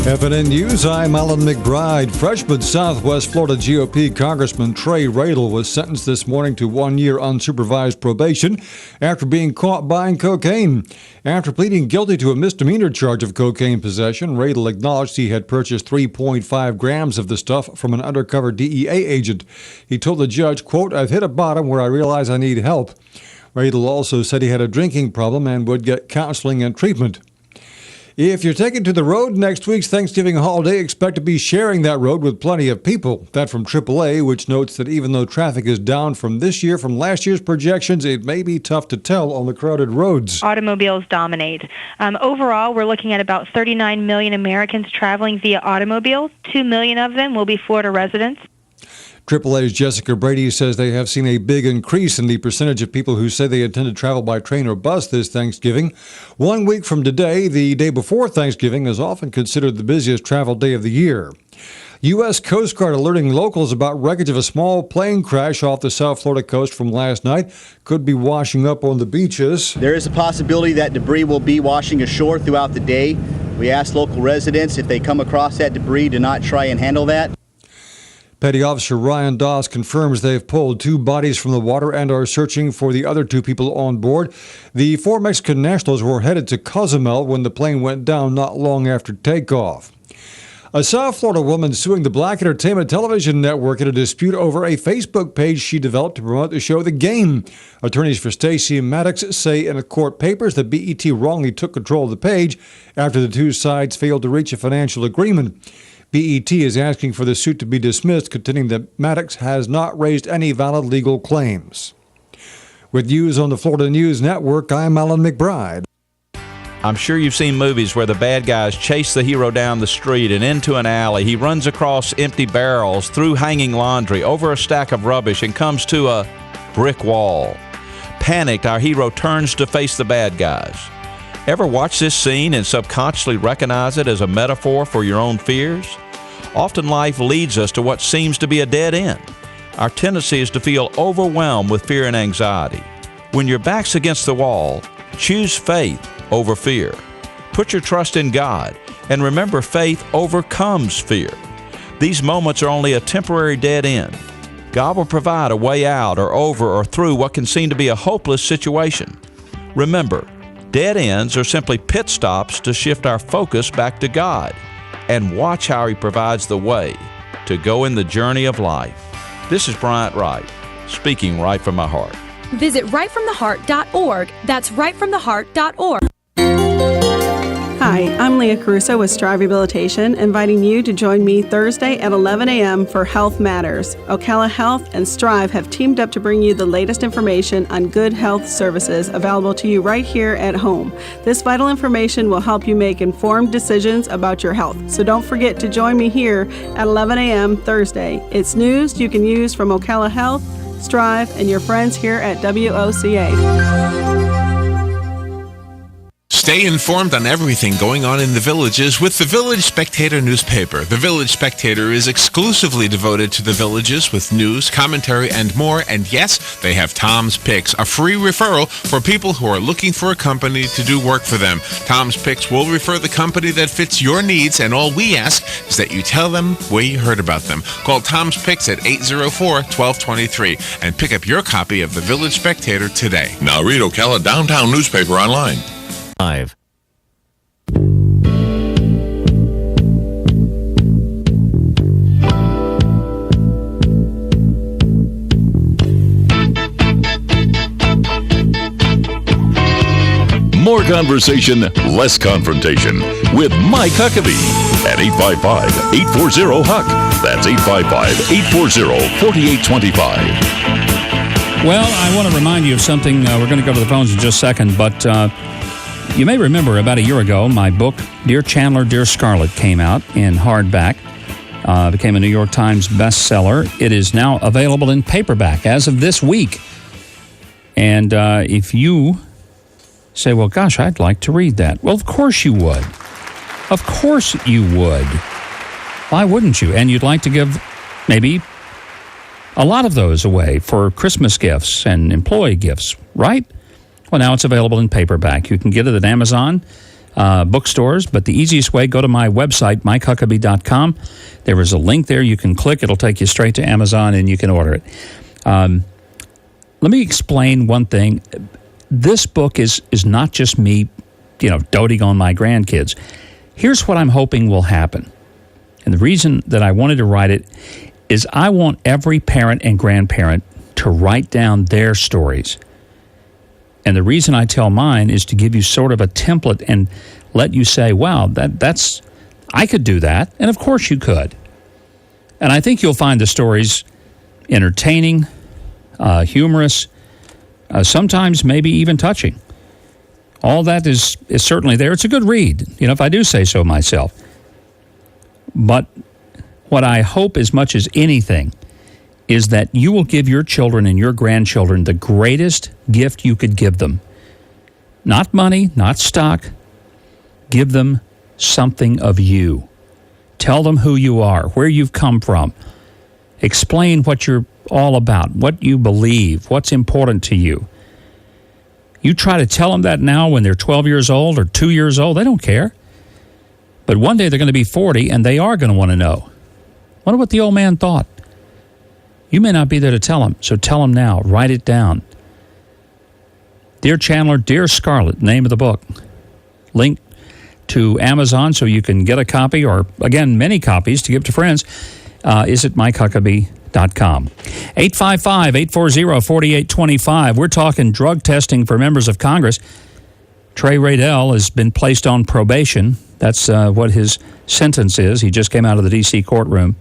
FNN News, I'm Alan McBride. Freshman Southwest Florida GOP Congressman Trey Radel was sentenced this morning to 1 year unsupervised probation after being caught buying cocaine. After pleading guilty to a misdemeanor charge of cocaine possession, Radel acknowledged he had purchased 3.5 grams of the stuff from an undercover DEA agent. He told the judge, quote, I've hit a bottom where I realize I need help. Radel also said he had a drinking problem and would get counseling and treatment. If you're taking to the road next week's Thanksgiving holiday, expect to be sharing that road with plenty of people. That from AAA, which notes that even though traffic is down from last year's projections, it may be tough to tell on the crowded roads. Automobiles dominate. Overall, we're looking at about 39 million Americans traveling via automobiles. 2 million of them will be Florida residents. AAA's Jessica Brady says they have seen a big increase in the percentage of people who say they intend to travel by train or bus this Thanksgiving. 1 week from today, the day before Thanksgiving, is often considered the busiest travel day of the year. U.S. Coast Guard alerting locals about wreckage of a small plane crash off the South Florida coast from last night. Could be washing up on the beaches. There is a possibility that debris will be washing ashore throughout the day. We ask local residents, if they come across that debris, to not try and handle that. Petty Officer Ryan Doss confirms they've pulled 2 bodies from the water and are searching for the other 2 people on board. The 4 Mexican nationals were headed to Cozumel when the plane went down not long after takeoff. A South Florida woman suing the Black Entertainment Television Network in a dispute over a Facebook page she developed to promote the show The Game. Attorneys for Stacey Maddox say in a court papers that BET wrongly took control of the page after the 2 sides failed to reach a financial agreement. BET is asking for the suit to be dismissed, contending that Maddox has not raised any valid legal claims. With news on the Florida News Network, I'm Alan McBride. I'm sure you've seen movies where the bad guys chase the hero down the street and into an alley. He runs across empty barrels, through hanging laundry, over a stack of rubbish, and comes to a brick wall. Panicked, our hero turns to face the bad guys. Ever watch this scene and subconsciously recognize it as a metaphor for your own fears? Often life leads us to what seems to be a dead end. Our tendency is to feel overwhelmed with fear and anxiety. When your back's against the wall, choose faith over fear. Put your trust in God, and remember, faith overcomes fear. These moments are only a temporary dead end. God will provide a way out or over or through what can seem to be a hopeless situation. Remember, dead ends are simply pit stops to shift our focus back to God, and watch how He provides the way to go in the journey of life. This is Bryant Wright, speaking right from my heart. Visit rightfromtheheart.org. That's rightfromtheheart.org. Hi, I'm Leah Caruso with Strive Rehabilitation, inviting you to join me Thursday at 11 a.m. for Health Matters. Ocala Health and Strive have teamed up to bring you the latest information on good health services available to you right here at home. This vital information will help you make informed decisions about your health. So don't forget to join me here at 11 a.m. Thursday. It's news you can use from Ocala Health, Strive, and your friends here at WOCA. Stay informed on everything going on in the Villages with the Village Spectator newspaper. The Village Spectator is exclusively devoted to the Villages with news, commentary, and more. And yes, they have Tom's Picks, a free referral for people who are looking for a company to do work for them. Tom's Picks will refer the company that fits your needs, and all we ask is that you tell them where you heard about them. Call Tom's Picks at 804-1223 and pick up your copy of the Village Spectator today. Now read Ocala Downtown newspaper online. Live. More conversation, less confrontation with Mike Huckabee at 855-840-HUCK. That's 855-840-4825. Well, I want to remind you of something. We're going to go to the phones in just a second, but you may remember about a year ago, my book, Dear Chandler, Dear Scarlett, came out in hardback. Became a New York Times bestseller. It is now available in paperback as of this week. And if you say, well, gosh, I'd like to read that. Well, of course you would. Of course you would. Why wouldn't you? And you'd like to give maybe a lot of those away for Christmas gifts and employee gifts, right? Well, now it's available in paperback. You can get it at Amazon, bookstores, but the easiest way, go to my website, MikeHuckabee.com. There is a link there. You can click. It'll take you straight to Amazon, and you can order it. Let me explain one thing. This book is not just me, doting on my grandkids. Here's what I'm hoping will happen. And the reason that I wanted to write it is I want every parent and grandparent to write down their stories. And the reason I tell mine is to give you sort of a template and let you say, wow, that's I could do that. And of course you could. And I think you'll find the stories entertaining, humorous, sometimes maybe even touching. All that is certainly there. It's a good read, if I do say so myself. But what I hope as much as anything is that you will give your children and your grandchildren the greatest gift you could give them. Not money, not stock. Give them something of you. Tell them who you are, where you've come from. Explain what you're all about, what you believe, what's important to you. You try to tell them that now when they're 12 years old or 2 years old, they don't care. But one day they're going to be 40 and they are going to want to know. Wonder what the old man thought. You may not be there to tell them, so tell them now. Write it down. Dear Chandler, Dear Scarlett, name of the book. Link to Amazon so you can get a copy, or again, many copies to give to friends, is at MikeHuckabee.com. 855-840-4825. We're talking drug testing for members of Congress. Trey Radell has been placed on probation. That's what his sentence is. He just came out of the D.C. courtroom.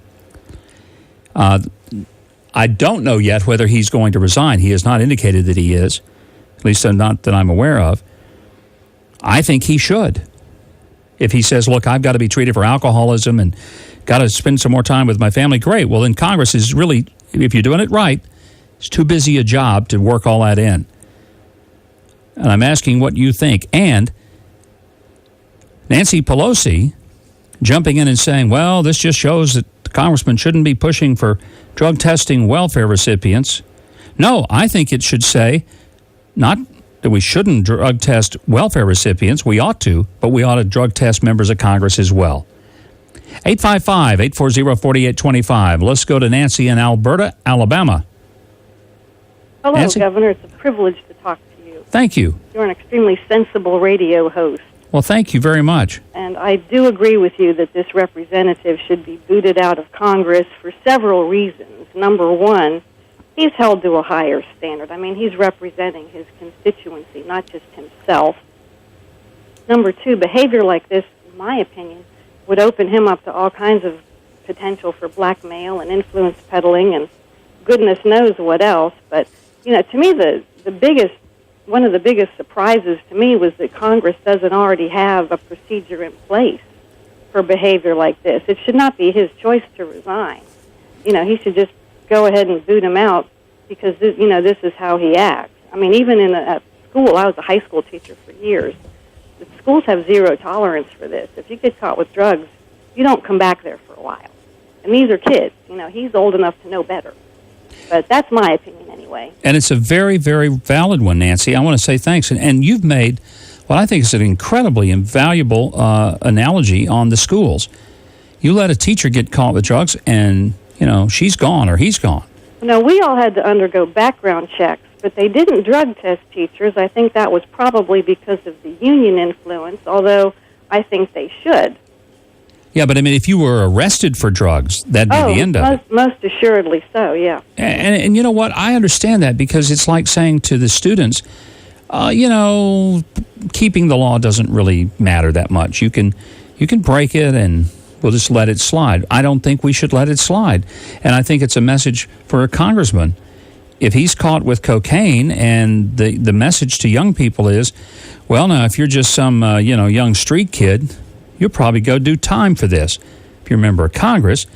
I don't know yet whether he's going to resign. He has not indicated that he is, at least not that I'm aware of. I think he should. If he says, look, I've got to be treated for alcoholism and got to spend some more time with my family, great. Well, then Congress is really, if you're doing it right, it's too busy a job to work all that in. And I'm asking what you think. And Nancy Pelosi jumping in and saying, well, this just shows that the congressman shouldn't be pushing for drug testing welfare recipients. No, I think it should say not that we shouldn't drug test welfare recipients. We ought to, but we ought to drug test members of Congress as well. 855-840-4825. Let's go to Nancy in Alberta, Alabama. Hello, Nancy? Governor. It's a privilege to talk to you. Thank you. You're an extremely sensible radio host. Well, thank you very much. And I do agree with you that this representative should be booted out of Congress for several reasons. Number one, he's held to a higher standard. I mean, he's representing his constituency, not just himself. Number two, behavior like this, in my opinion, would open him up to all kinds of potential for blackmail and influence peddling and goodness knows what else. But, to me, one of the biggest surprises to me was that Congress doesn't already have a procedure in place for behavior like this. It should not be his choice to resign. He should just go ahead and boot him out because, this is how he acts. I mean, even in a school, I was a high school teacher for years. The schools have zero tolerance for this. If you get caught with drugs, you don't come back there for a while. And these are kids. He's old enough to know better. But that's my opinion anyway. And it's a very, very valid one, Nancy. I want to say thanks. And you've made what I think is an incredibly invaluable analogy on the schools. You let a teacher get caught with drugs and, she's gone or he's gone. We all had to undergo background checks, but they didn't drug test teachers. I think that was probably because of the union influence, although I think they should. Yeah, but I mean, if you were arrested for drugs, that'd be the end of it. Most assuredly so, yeah. And you know what? I understand that because it's like saying to the students, keeping the law doesn't really matter that much. You can break it and we'll just let it slide. I don't think we should let it slide. And I think it's a message for a congressman. If he's caught with cocaine and the message to young people is, well, now, if you're just some, young street kid, you'll probably go do time for this. If you're a member of Congress,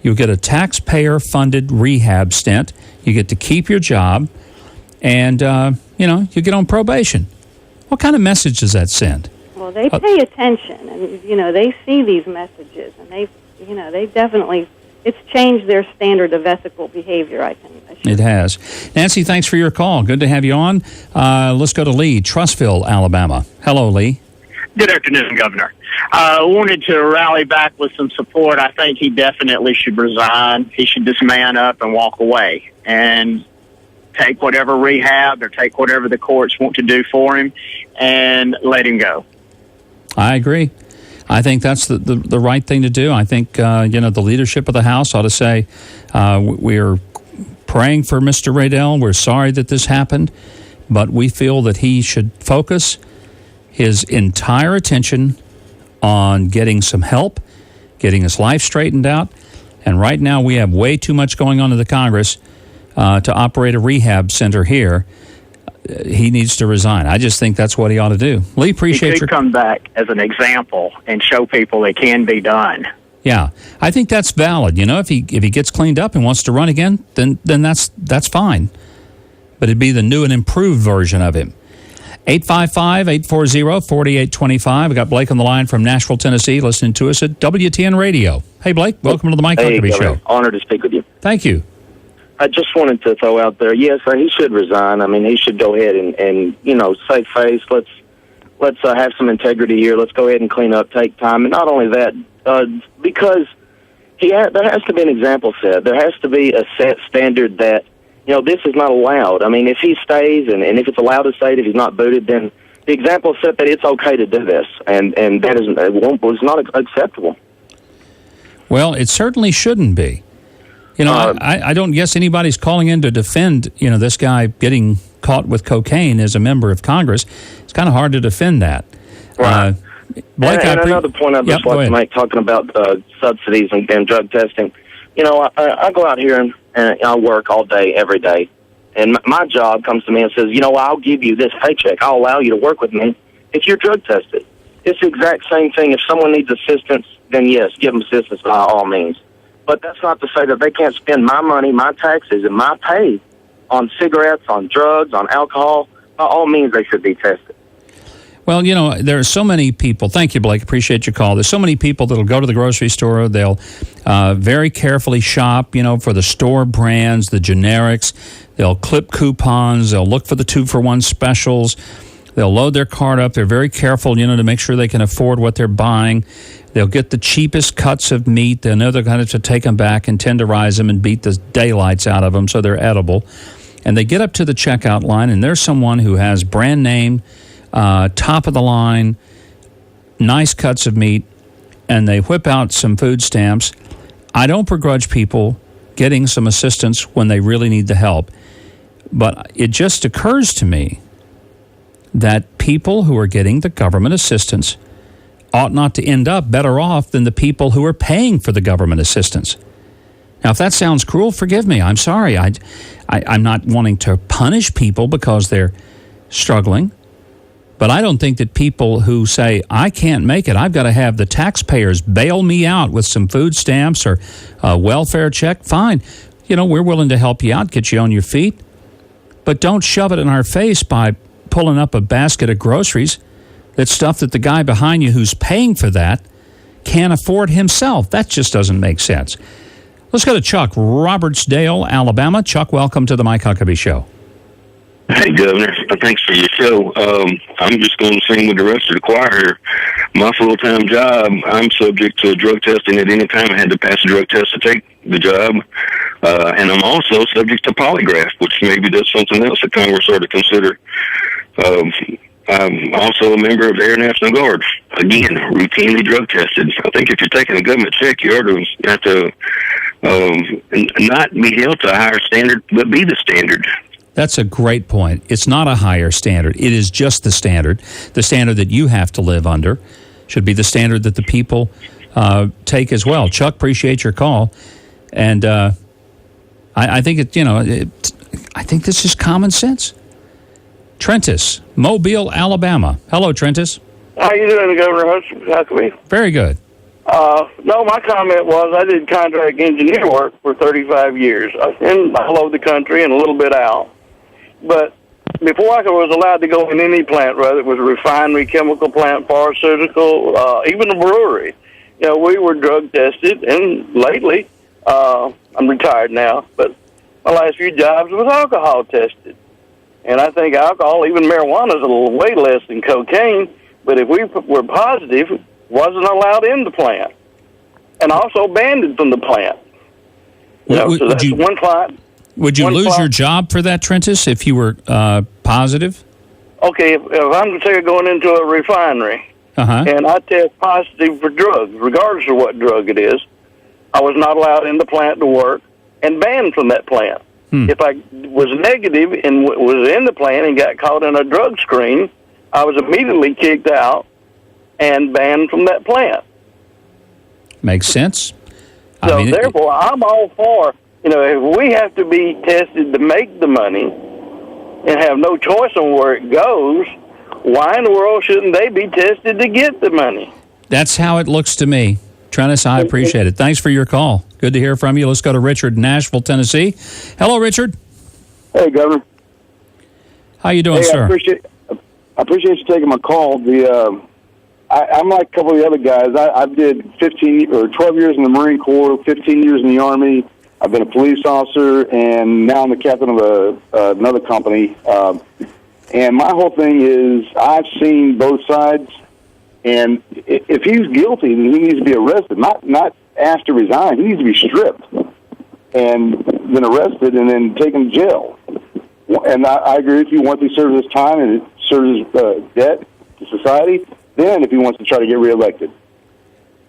you'll get a taxpayer-funded rehab stint. You get to keep your job, and, you get on probation. What kind of message does that send? Well, they pay attention, and, they see these messages, and they definitely, it's changed their standard of ethical behavior, I can assure. It has. Nancy, thanks for your call. Good to have you on. Let's go to Lee, Trussville, Alabama. Hello, Lee. Good afternoon, Governor. I wanted to rally back with some support. I think he definitely should resign. He should just man up and walk away and take whatever rehab or take whatever the courts want to do for him and let him go. I agree. I think that's the right thing to do. I think, the leadership of the House ought to say, we're praying for Mr. Radell. We're sorry that this happened, but we feel that he should focus his entire attention on getting some help, getting his life straightened out. And right now we have way too much going on in the Congress to operate a rehab center here. He needs to resign. I just think that's what he ought to do. Lee, appreciate He could come back as an example and show people it can be done. Yeah, I think that's valid. You know, if he gets cleaned up and wants to run again, then that's fine. But it'd be the new and improved version of him. 855-840-4825. I got Blake on the line from Nashville, Tennessee, listening to us at WTN Radio. Hey, Blake, welcome to the Mike Huckabee Show. Honored to speak with you. Thank you. I just wanted to throw out there, yes, he should resign. I mean, he should go ahead and save face. Let's have some integrity here. Let's go ahead and clean up, take time. And not only that, because there has to be an example set. There has to be a set standard that, this is not allowed. I mean, if he stays and if it's allowed to stay, if he's not booted, then the example set that it's okay to do this. And that was not acceptable. Well, it certainly shouldn't be. I don't guess anybody's calling in to defend, this guy getting caught with cocaine as a member of Congress. It's kind of hard to defend that. Right. Blake, and another point I'd just like to make, talking about subsidies and drug testing. I go out here and I work all day, every day. And my job comes to me and says, I'll give you this paycheck. I'll allow you to work with me if you're drug tested. It's the exact same thing. If someone needs assistance, then yes, give them assistance by all means. But that's not to say that they can't spend my money, my taxes, and my pay on cigarettes, on drugs, on alcohol. By all means, they should be tested. Well, there are so many people. Thank you, Blake. Appreciate your call. There's so many people that'll go to the grocery store. They'll very carefully shop, for the store brands, the generics. They'll clip coupons. They'll look for the 2-for-1 specials. They'll load their cart up. They're very careful, to make sure they can afford what they're buying. They'll get the cheapest cuts of meat. They know they're going to take them back and tenderize them and beat the daylights out of them so they're edible. And they get up to the checkout line, and there's someone who has brand name, top of the line, nice cuts of meat, and they whip out some food stamps. I don't begrudge people getting some assistance when they really need the help. But it just occurs to me that people who are getting the government assistance ought not to end up better off than the people who are paying for the government assistance. Now, if that sounds cruel, forgive me. I'm sorry. I'm not wanting to punish people because they're struggling. But I don't think that people who say, I can't make it, I've got to have the taxpayers bail me out with some food stamps or a welfare check, fine. We're willing to help you out, get you on your feet. But don't shove it in our face by pulling up a basket of groceries. That's stuff that the guy behind you who's paying for that can't afford himself. That just doesn't make sense. Let's go to Chuck, Robertsdale, Alabama. Chuck, welcome to the Mike Huckabee Show. Hey, Governor. Thanks for your show. I'm just going to sing with the rest of the choir here. My full-time job, I'm subject to drug testing at any time. I had to pass a drug test to take the job. And I'm also subject to polygraph, which maybe that's something else that Congress ought to consider. I'm also a member of the Air National Guard. Again, routinely drug tested. I think if you're taking a government check, you ought to have to not be held to a higher standard, but be the standard. That's a great point. It's not a higher standard. It is just the standard. The standard that you have to live under should be the standard that the people take as well. Chuck, appreciate your call. And I think I think this is common sense. Trentus, Mobile, Alabama. Hello, Trentus. How you doing, Governor Huckabee? Very good. No, my comment was I did contract engineer work for 35 years in all over the country and a little bit out. But before I was allowed to go in any plant, whether it was a refinery, chemical plant, pharmaceutical, even a brewery, we were drug tested. And lately, I'm retired now, but my last few jobs was alcohol tested. And I think alcohol, even marijuana, is a little way less than cocaine. But if we were positive, it wasn't allowed in the plant, and also banned from the plant. So that's one client. Would you lose your job for that, Trentus, if you were positive? Okay, if I'm say going into a refinery and I test positive for drugs, regardless of what drug it is, I was not allowed in the plant to work and banned from that plant. If I was negative and was in the plant and got caught in a drug screen, I was immediately kicked out and banned from that plant. Makes sense. So therefore, I'm all for, if we have to be tested to make the money and have no choice on where it goes, why in the world shouldn't they be tested to get the money? That's how it looks to me. Trennis, I appreciate it. Thanks for your call. Good to hear from you. Let's go to Richard in Nashville, Tennessee. Hello, Richard. Hey, Governor. How you doing, sir? I appreciate you taking my call. I'm like a couple of the other guys. I did 15 or 12 years in the Marine Corps, 15 years in the Army. I've been a police officer, and now I'm the captain of another company. And my whole thing is I've seen both sides, and if he's guilty, then he needs to be arrested, not asked to resign. He needs to be stripped and then arrested and then taken to jail. And I agree with you. Once he serves his time and serves his debt to society, then if he wants to try to get reelected.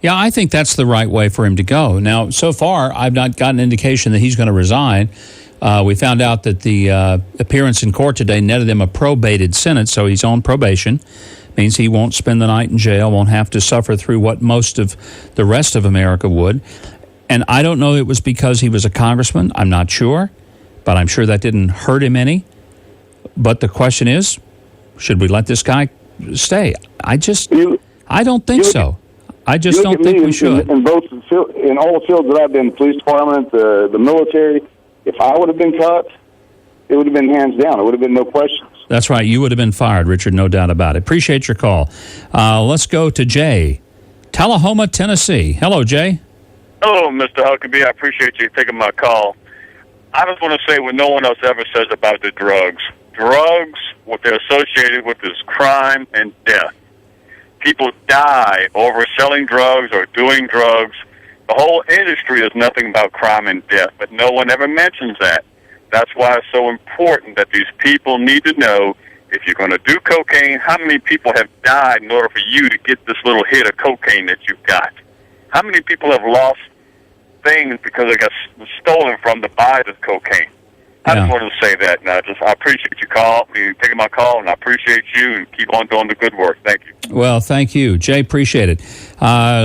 Yeah, I think that's the right way for him to go. Now, so far, I've not gotten an indication that he's going to resign. We found out that the appearance in court today netted him a probated sentence, so he's on probation. Means he won't spend the night in jail, won't have to suffer through what most of the rest of America would. And I don't know it was because he was a congressman. I'm not sure, but I'm sure that didn't hurt him any. But the question is, should we let this guy stay? I don't think so. I just don't think we should. In all the fields that I've been, police department, the military, if I would have been caught, it would have been hands down. There would have been no questions. That's right. You would have been fired, Richard, no doubt about it. Appreciate your call. Let's go to Jay, Tullahoma, Tennessee. Hello, Jay. Hello, Mr. Huckabee. I appreciate you taking my call. I just want to say what no one else ever says about the drugs. Drugs, what they're associated with is crime and death. People die over selling drugs or doing drugs. The whole industry is nothing about crime and death, but no one ever mentions that. That's why it's so important that these people need to know if you're going to do cocaine, how many people have died in order for you to get this little hit of cocaine that you've got? How many people have lost things because they got stolen from to buy this cocaine? I just wanted to say that. And I appreciate you taking my call, and I appreciate you, and keep on doing the good work. Thank you. Well, thank you, Jay. Appreciate it.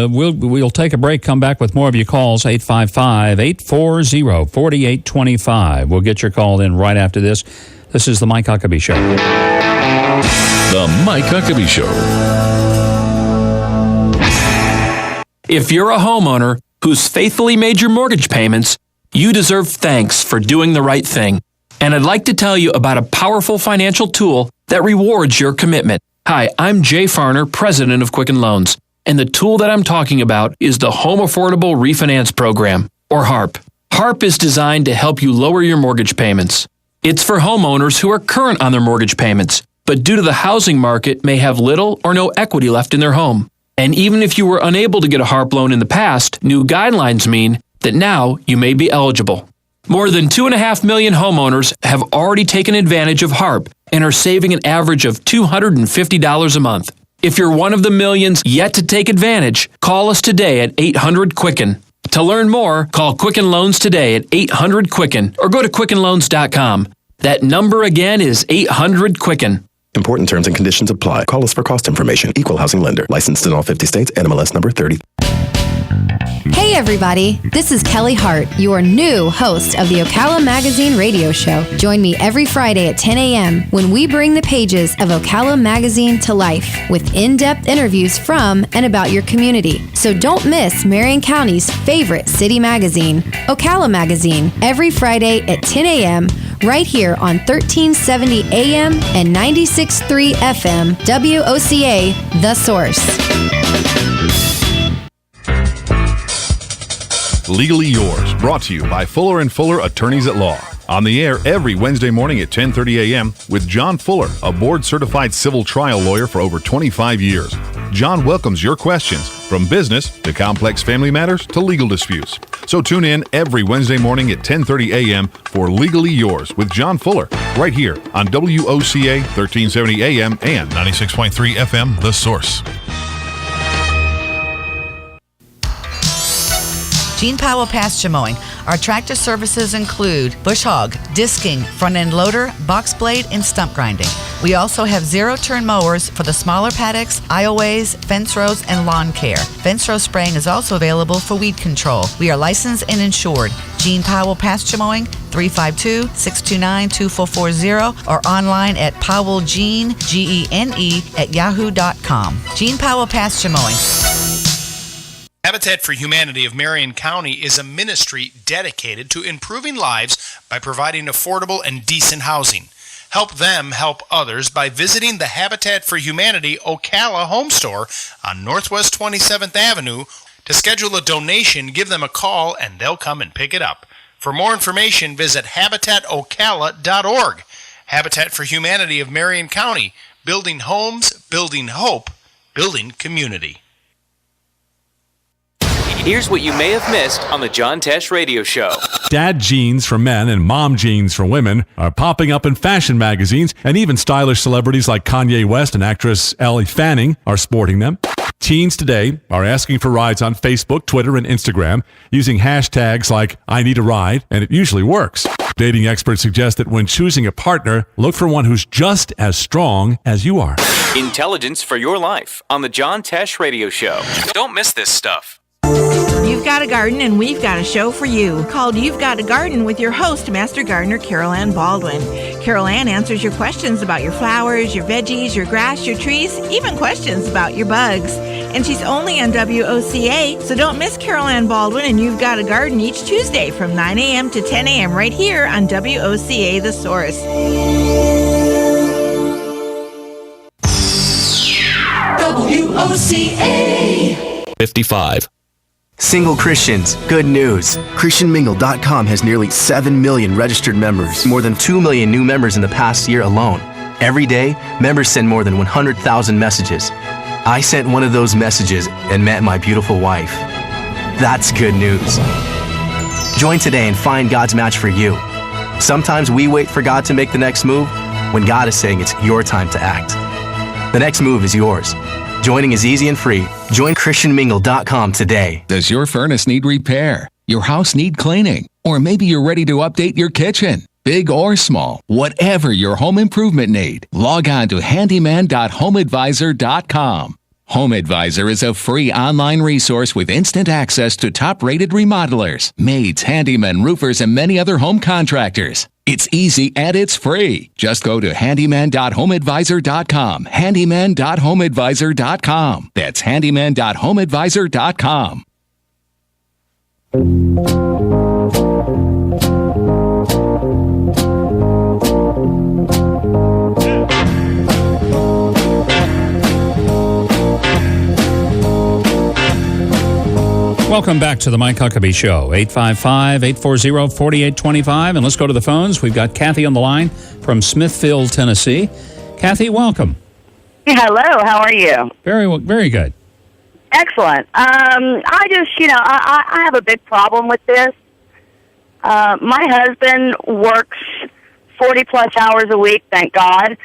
We'll take a break, come back with more of your calls, 855-840-4825. We'll get your call in right after this. This is the Mike Huckabee Show. The Mike Huckabee Show. If you're a homeowner who's faithfully made your mortgage payments, you deserve thanks for doing the right thing. And I'd like to tell you about a powerful financial tool that rewards your commitment. Hi, I'm Jay Farner, president of Quicken Loans. And the tool that I'm talking about is the Home Affordable Refinance Program, or HARP. HARP is designed to help you lower your mortgage payments. It's for homeowners who are current on their mortgage payments, but due to the housing market may have little or no equity left in their home. And even if you were unable to get a HARP loan in the past, new guidelines mean that now you may be eligible. More than 2.5 million homeowners have already taken advantage of HARP and are saving an average of $250 a month. If you're one of the millions yet to take advantage, call us today at 800-QUICKEN. To learn more, call Quicken Loans today at 800-QUICKEN or go to QuickenLoans.com. That number again is 800-QUICKEN. Important terms and conditions apply. Call us for cost information. Equal housing lender. Licensed in all 50 states. NMLS number 30. Hey everybody, this is Kelly Hart, your new host of the Ocala Magazine radio show. Join me every Friday at 10 a.m. when we bring the pages of Ocala Magazine to life with in-depth interviews from and about your community. So don't miss Marion County's favorite city magazine, Ocala Magazine, every Friday at 10 a.m. right here on 1370 AM and 96.3 FM, WOCA, The Source. Legally Yours, brought to you by Fuller & Fuller Attorneys at Law. On the air every Wednesday morning at 10:30 a.m. with John Fuller, a board-certified civil trial lawyer for over 25 years. John welcomes your questions, from business to complex family matters to legal disputes. So tune in every Wednesday morning at 10:30 a.m. for Legally Yours with John Fuller, right here on WOCA 1370 a.m. and 96.3 FM, The Source. Gene Powell Pasture Mowing. Our tractor services include bush hog, disking, front end loader, box blade, and stump grinding. We also have zero-turn mowers for the smaller paddocks, aisleways, fence rows, and lawn care. Fence row spraying is also available for weed control. We are licensed and insured. Gene Powell Pasture Mowing, 352-629-2440, or online at powellgene, Gene, at yahoo.com. Gene Powell Pasture Mowing. Habitat for Humanity of Marion County is a ministry dedicated to improving lives by providing affordable and decent housing. Help them help others by visiting the Habitat for Humanity Ocala home store on Northwest 27th Avenue. To schedule a donation, give them a call and they'll come and pick it up. For more information, visit habitatocala.org. Habitat for Humanity of Marion County, building homes, building hope, building community. Here's what you may have missed on the John Tesh Radio Show. Dad jeans for men and mom jeans for women are popping up in fashion magazines, and even stylish celebrities like Kanye West and actress Ellie Fanning are sporting them. Teens today are asking for rides on Facebook, Twitter, and Instagram using hashtags like I need a ride, and it usually works. Dating experts suggest that when choosing a partner, look for one who's just as strong as you are. Intelligence for your life on the John Tesh Radio Show. Don't miss this stuff. You've got a garden and we've got a show for you called You've Got a Garden with your host, Master Gardener Carol Ann Baldwin. Carol Ann answers your questions about your flowers, your veggies, your grass, your trees, even questions about your bugs. And she's only on WOCA, so don't miss Carol Ann Baldwin and You've Got a Garden each Tuesday from 9 a.m. to 10 a.m. right here on WOCA The Source. WOCA 55. Single Christians, good news. ChristianMingle.com has nearly 7 million registered members, more than 2 million new members in the past year alone. Every day, members send more than 100,000 messages. I sent one of those messages and met my beautiful wife. That's good news. Join today and find God's match for you. Sometimes we wait for God to make the next move when God is saying it's your time to act. The next move is yours. Joining is easy and free. Join ChristianMingle.com today. Does your furnace need repair? Your house need cleaning? Or maybe you're ready to update your kitchen? Big or small, whatever your home improvement need, log on to handyman.homeadvisor.com. HomeAdvisor is a free online resource with instant access to top-rated remodelers, maids, handymen, roofers, and many other home contractors. It's easy and it's free. Just go to handyman.homeadvisor.com. handyman.homeadvisor.com. That's handyman.homeadvisor.com. Welcome back to the Mike Huckabee Show, 855-840-4825. And let's go to the phones. We've got Kathy on the line from Smithfield, Tennessee. Kathy, welcome. Hello, how are you? Very good. Excellent. I just, I have a big problem with this. My husband works 40-plus hours a week, thank God.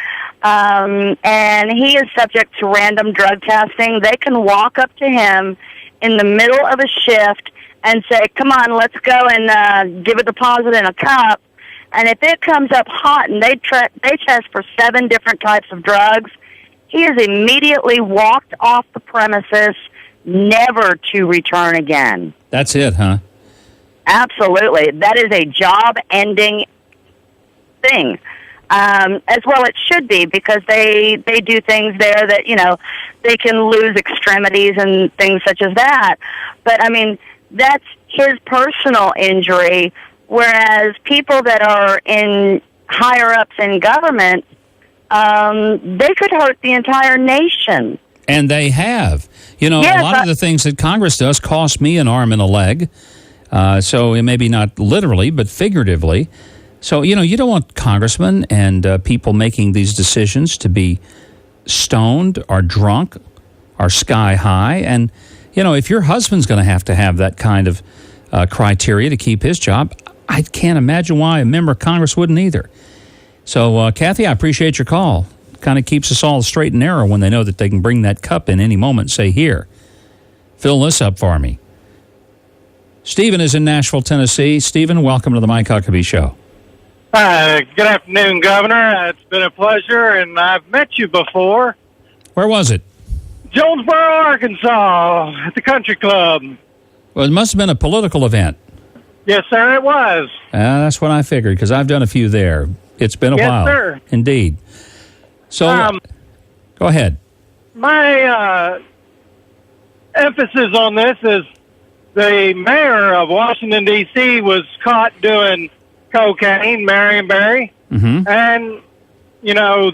And he is subject to random drug testing. They can walk up to him in the middle of a shift and say, come on, let's go and give a deposit in a cup. And if it comes up hot and they test for 7 different types of drugs, he is immediately walked off the premises, never to return again. That's it, huh? Absolutely. That is a job-ending thing. As well it should be, because they do things there that, they can lose extremities and things such as that. But, I mean, that's his personal injury, whereas people that are in higher-ups in government, they could hurt the entire nation. And they have. A lot of the things that Congress does cost me an arm and a leg. So it maybe not literally, but figuratively. So, you don't want congressmen and people making these decisions to be stoned or drunk or sky high. And, if your husband's going to have that kind of criteria to keep his job, I can't imagine why a member of Congress wouldn't either. So, Kathy, I appreciate your call. Kind of keeps us all straight and narrow when they know that they can bring that cup in any moment and say, here, fill this up for me. Stephen is in Nashville, Tennessee. Stephen, welcome to the Mike Huckabee Show. Good afternoon, Governor. It's been a pleasure, and I've met you before. Where was it? Jonesboro, Arkansas, at the country club. Well, it must have been a political event. Yes, sir, it was. That's what I figured, because I've done a few there. It's been a while. Yes, sir. Indeed. So, go ahead. My emphasis on this is the mayor of Washington, D.C. was caught doing cocaine, Marionberry, and, you know,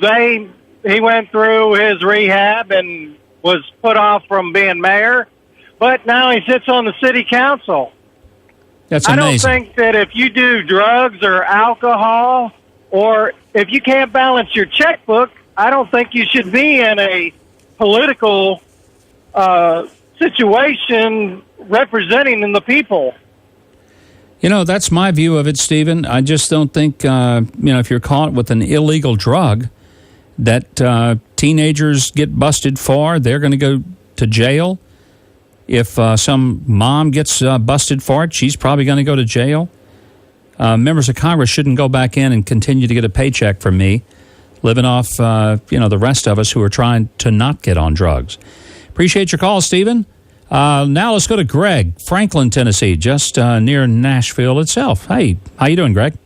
he went through his rehab and was put off from being mayor, but now he sits on the city council. That's amazing. I don't think that if you do drugs or alcohol, or if you can't balance your checkbook, I don't think you should be in a political situation representing the people. You know, that's my view of it, Stephen. I just don't think, if you're caught with an illegal drug that teenagers get busted for, they're going to go to jail. If some mom gets busted for it, she's probably going to go to jail. Members of Congress shouldn't go back in and continue to get a paycheck from me, living off, the rest of us who are trying to not get on drugs. Appreciate your call, Stephen. Now let's go to Greg, Franklin, Tennessee, just near Nashville itself. Hey, how you doing, Greg?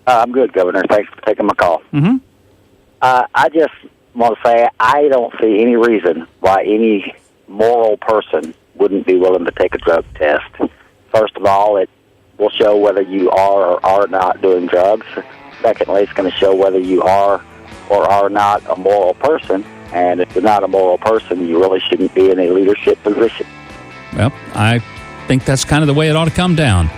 I'm good, Governor. Thanks for taking my call. I just want to say I don't see any reason why any moral person wouldn't be willing to take a drug test. First of all, it will show whether you are or are not doing drugs. Secondly, it's going to show whether you are or are not a moral person. And if you're not a moral person, you really shouldn't be in a leadership position. Well, I think that's kind of the way it ought to come down.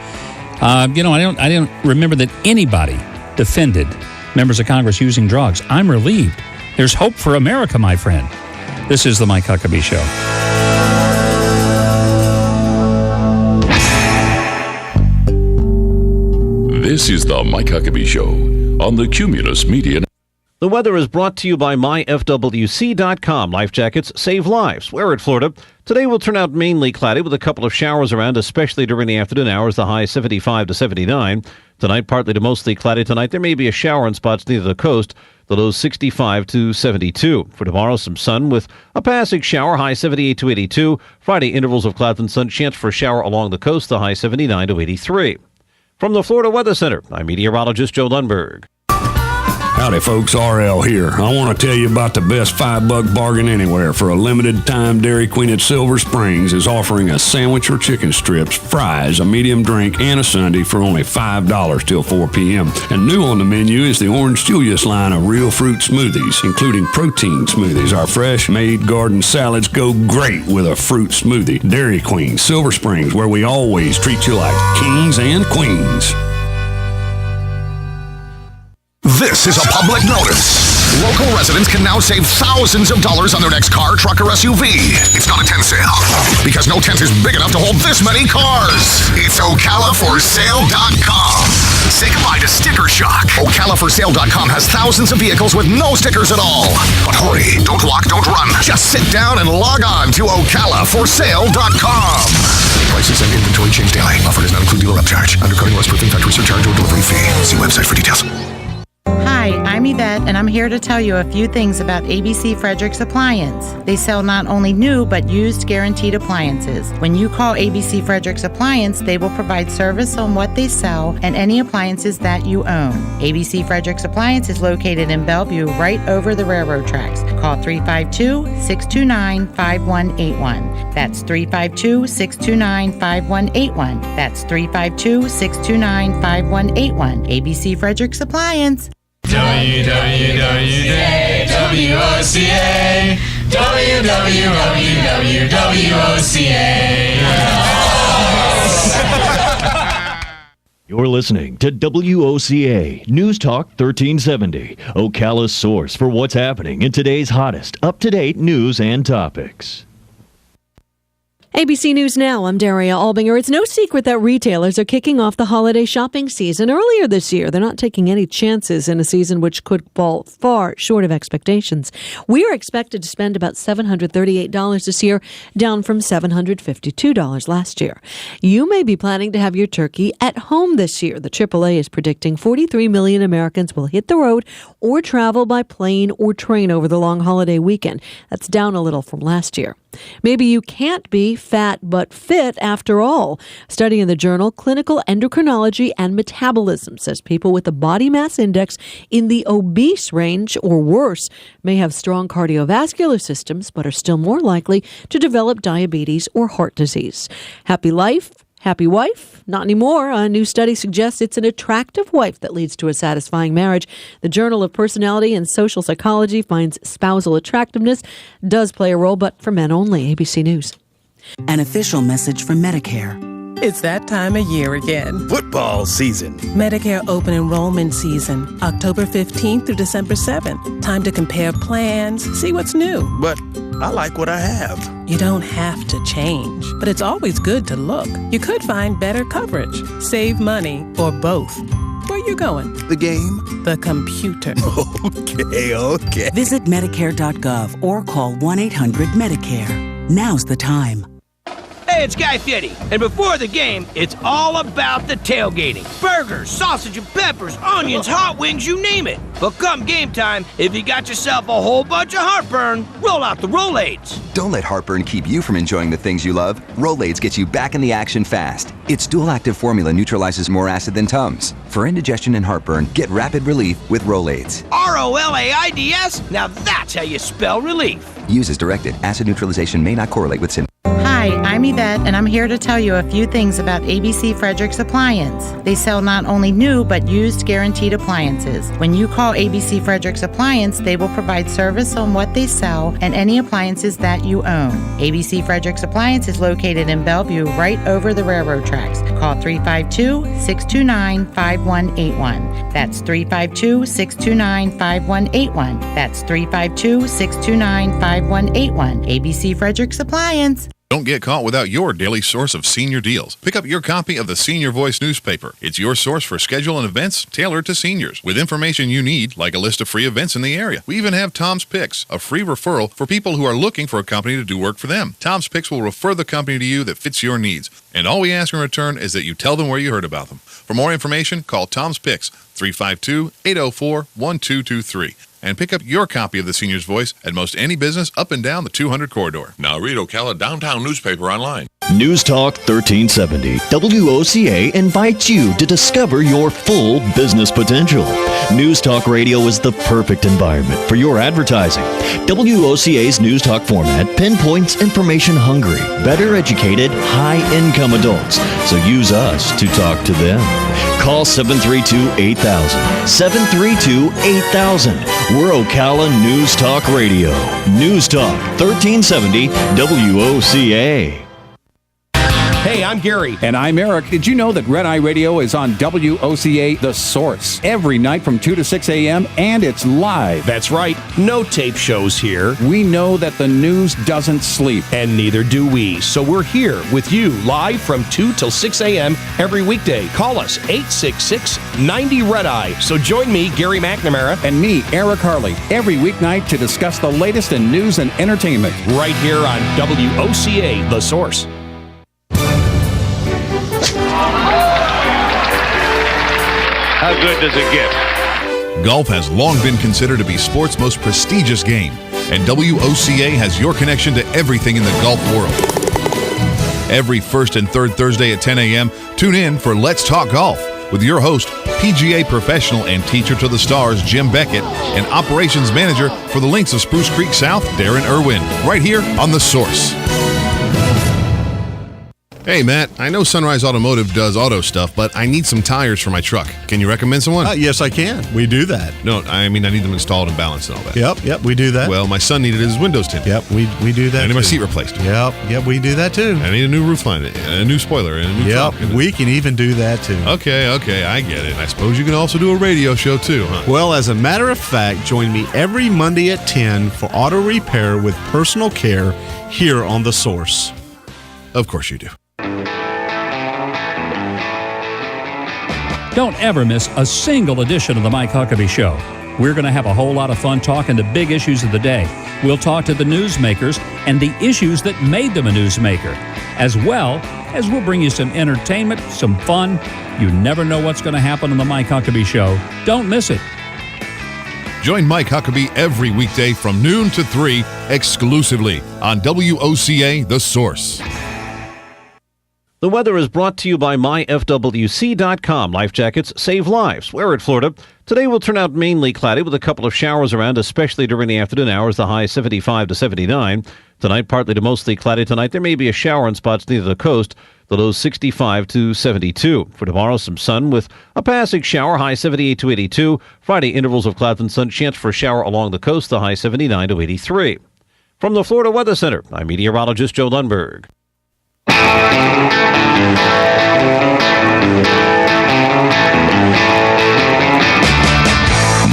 I don't remember that anybody defended members of Congress using drugs. I'm relieved. There's hope for America, my friend. This is the Mike Huckabee Show. This is the Mike Huckabee Show on the Cumulus Media. The weather is brought to you by myfwc.com. Life jackets save lives. Wear it, Florida. Today will turn out mainly cloudy with a couple of showers around, especially during the afternoon hours, the high 75 to 79. Tonight, partly to mostly cloudy tonight. There may be a shower in spots near the coast, the low 65 to 72. For tomorrow, some sun with a passing shower, high 78 to 82. Friday, intervals of clouds and sun, chance for a shower along the coast, the high 79 to 83. From the Florida Weather Center, I'm meteorologist Joe Lundberg. Howdy, folks. RL here. I want to tell you about the best $5 bargain anywhere. For a limited time, Dairy Queen at Silver Springs is offering a sandwich or chicken strips, fries, a medium drink, and a sundae for only $5 till 4 p.m. And new on the menu is the Orange Julius line of real fruit smoothies, including protein smoothies. Our fresh-made garden salads go great with a fruit smoothie. Dairy Queen, Silver Springs, where we always treat you like kings and queens. This is a public notice. Local residents can now save thousands of dollars on their next car, truck, or SUV. It's not a tent sale, because no tent is big enough to hold this many cars. It's OcalaForSale.com. Say goodbye to sticker shock. OcalaForSale.com has thousands of vehicles with no stickers at all. But hurry, don't walk, don't run. Just sit down and log on to OcalaForSale.com. Prices and inventory change daily. Offer does not include dealer upcharge, undercutting, less proofing, factory surcharge, or delivery fee. See website for details. Hi, I'm Yvette, and I'm here to tell you a few things about ABC Frederick's Appliance. They sell not only new, but used guaranteed appliances. When you call ABC Frederick's Appliance, they will provide service on what they sell and any appliances that you own. ABC Frederick's Appliance is located in Bellevue, right over the railroad tracks. Call 352-629-5181. That's 352-629-5181. That's 352-629-5181. ABC Frederick's Appliance. WOCA, WOCA. You're listening to WOCA News Talk 1370, Ocala's source for what's happening in today's hottest, up-to-date news and topics. ABC News Now, I'm Daria Albinger. It's no secret that retailers are kicking off the holiday shopping season earlier this year. They're not taking any chances in a season which could fall far short of expectations. We are expected to spend about $738 this year, down from $752 last year. You may be planning to have your turkey at home this year. The AAA is predicting 43 million Americans will hit the road or travel by plane or train over the long holiday weekend. That's down a little from last year. Maybe you can't be fat but fit after all. Study in the journal Clinical Endocrinology and Metabolism says people with a body mass index in the obese range or worse may have strong cardiovascular systems but are still more likely to develop diabetes or heart disease. Happy life? Happy wife? Not anymore. A new study suggests it's an attractive wife that leads to a satisfying marriage. The Journal of Personality and Social Psychology finds spousal attractiveness does play a role, but for men only. ABC News. An official message from Medicare. It's that time of year again. Football season. Medicare open enrollment season, October 15th through December 7th. Time to compare plans, see what's new. But I like what I have. You don't have to change, but it's always good to look. You could find better coverage, save money, or both. Where you going? The game? The computer. Okay. Visit Medicare.gov or call 1-800-MEDICARE. Now's the time. Hey, it's Guy Fieri, and before the game, it's all about the tailgating. Burgers, sausage and peppers, onions, hot wings, you name it. But come game time, if you got yourself a whole bunch of heartburn, roll out the Rolaids. Don't let heartburn keep you from enjoying the things you love. Rolaids gets you back in the action fast. Its dual-active formula neutralizes more acid than Tums. For indigestion and heartburn, get rapid relief with Rolaids. Rolaids? Now that's how you spell relief. Use as directed. Acid neutralization may not correlate with symptoms. Hi, I'm Yvette, and I'm here to tell you a few things about ABC Frederick's Appliance. They sell not only new, but used guaranteed appliances. When you call ABC Frederick's Appliance, they will provide service on what they sell and any appliances that you own. ABC Frederick's Appliance is located in Bellevue, right over the railroad tracks. Call 352-629-5181. That's 352-629-5181. That's 352-629-5181. ABC Frederick's Appliance. Don't get caught without your daily source of senior deals. Pick up your copy of the Senior Voice newspaper. It's your source for schedule and events tailored to seniors, with information you need, like a list of free events in the area. We even have Tom's Picks, a free referral for people who are looking for a company to do work for them. Tom's Picks will refer the company to you that fits your needs, and all we ask in return is that you tell them where you heard about them. For more information, call Tom's Picks, 352-804-1223. And pick up your copy of the Senior's Voice at most any business up and down the 200 corridor. Now read Ocala Downtown newspaper online. News Talk 1370. WOCA invites you to discover your full business potential. News Talk Radio is the perfect environment for your advertising. WOCA's News Talk format pinpoints information-hungry, better educated, high-income adults. So use us to talk to them. Call 732-8000. 732-8000. We're Ocala News Talk Radio. News Talk 1370 WOCA. Hey, I'm Gary. And I'm Eric. Did you know that Red Eye Radio is on WOCA The Source every night from 2 to 6 a.m. and it's live? That's right. No tape shows here. We know that the news doesn't sleep. And neither do we. So we're here with you live from 2 till 6 a.m. every weekday. Call us 866-90-RED-EYE. So join me, Gary McNamara. And me, Eric Harley, every weeknight to discuss the latest in news and entertainment. Right here on WOCA The Source. How good does it get? Golf has long been considered to be sport's most prestigious game, and WOCA has your connection to everything in the golf world. Every first and third Thursday at 10 a.m., tune in for Let's Talk Golf with your host, PGA professional and teacher to the stars, Jim Beckett, and operations manager for the Links of Spruce Creek South, Darren Irwin, right here on The Source. Hey, Matt, I know Sunrise Automotive does auto stuff, but I need some tires for my truck. Can you recommend someone? Yes, I can. We do that. No, I mean, I need them installed and balanced and all that. Yep, we do that. Well, my son needed his windows tinted. Yep, we do that. I need my seat replaced. Yep, we do that too. I need a new roof line, a new spoiler, and a new trunk. We can even do that too. Okay, I get it. I suppose you can also do a radio show too, huh? Well, as a matter of fact, join me every Monday at 10 for auto repair with personal care here on The Source. Of course you do. Don't ever miss a single edition of the Mike Huckabee Show. We're going to have a whole lot of fun talking the big issues of the day. We'll talk to the newsmakers and the issues that made them a newsmaker, as well as we'll bring you some entertainment, some fun. You never know what's going to happen on the Mike Huckabee Show. Don't miss it. Join Mike Huckabee every weekday from noon to 3 exclusively on WOCA The Source. The weather is brought to you by myfwc.com. Life jackets save lives. Wear it, Florida. Today will turn out mainly cloudy with a couple of showers around, especially during the afternoon hours, the high 75 to 79. Tonight, partly to mostly cloudy tonight. There may be a shower in spots near the coast, the low 65 to 72. For tomorrow, some sun with a passing shower, high 78 to 82. Friday, intervals of clouds and sun, chance for a shower along the coast, the high 79 to 83. From the Florida Weather Center, I'm meteorologist Joe Lundberg.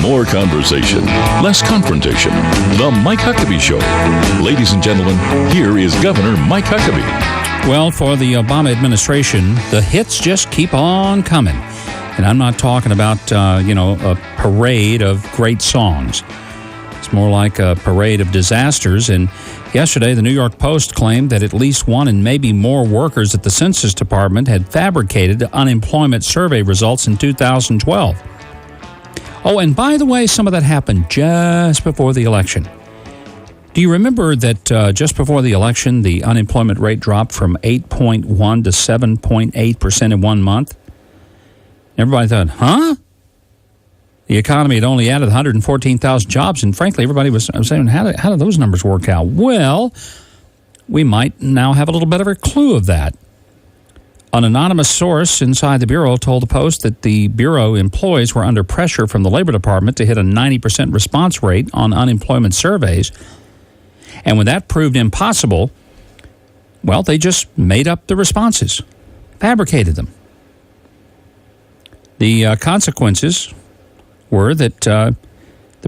More conversation, less confrontation. The Mike Huckabee Show. Ladies and gentlemen, here is Governor Mike Huckabee. Well, for the Obama administration, the hits just keep on coming. And I'm not talking about, a parade of great songs. It's more like a parade of disasters. And yesterday, the New York Post claimed that at least one and maybe more workers at the Census Department had fabricated unemployment survey results in 2012. Oh, and by the way, some of that happened just before the election. Do you remember that just before the election, the unemployment rate dropped from 8.1 to 7.8% in 1 month? Everybody thought, huh? The economy had only added 114,000 jobs, and frankly, everybody was saying, how did those numbers work out? Well, we might now have a little bit of a clue of that. An anonymous source inside the Bureau told the Post that the Bureau employees were under pressure from the Labor Department to hit a 90% response rate on unemployment surveys. And when that proved impossible, well, they just made up the responses, fabricated them. The consequences were that the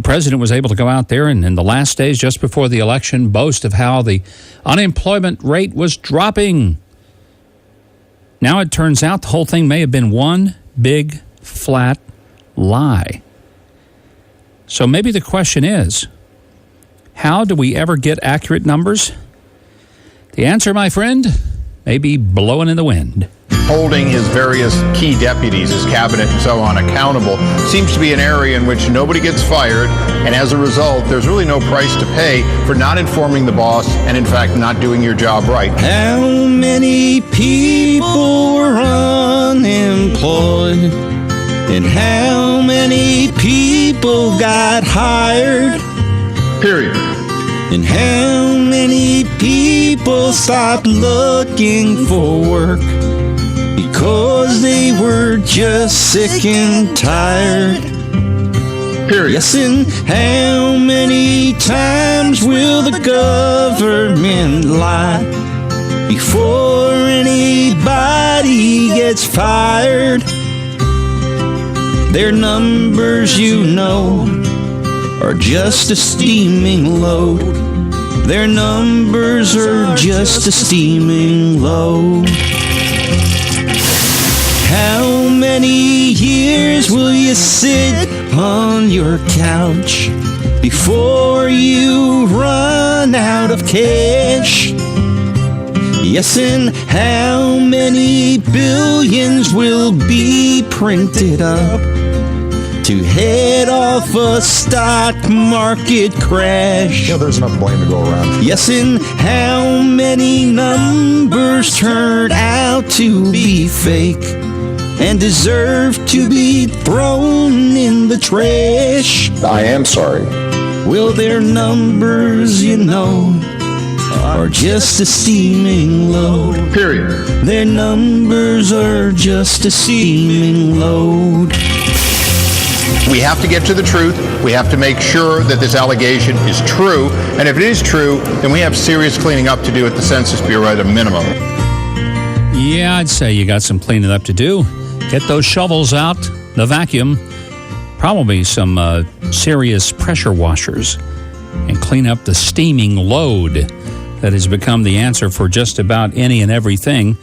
president was able to go out there and in the last days just before the election boast of how the unemployment rate was dropping. Now it turns out the whole thing may have been one big, flat lie. So maybe the question is, how do we ever get accurate numbers? The answer, my friend, may be blowing in the wind. Holding his various key deputies, his cabinet and so on, accountable seems to be an area in which nobody gets fired, and as a result, there's really no price to pay for not informing the boss and, in fact, not doing your job right. How many people were unemployed, and how many people got hired? Period. And how many people stopped looking for work because they were just sick and tired? Period. Yes, and how many times will the government lie before anybody gets fired? Their numbers, you know, are just a steaming load. Their numbers are just a steaming load. How many years will you sit on your couch before you run out of cash? Yes, and how many billions will be printed up to head off a stock market crash? Yeah, there's enough blame to go around. Yes, and how many numbers turn out to be fake and deserve to be thrown in the trash? I am sorry. Well, their numbers, you know, are just a steaming load. Period. Their numbers are just a steaming load. We have to get to the truth. We have to make sure that this allegation is true. And if it is true, then we have serious cleaning up to do at the Census Bureau at a minimum. Yeah, I'd say you got some cleaning up to do. Get those shovels out, the vacuum, probably some serious pressure washers, and clean up the steaming load that has become the answer for just about any and everything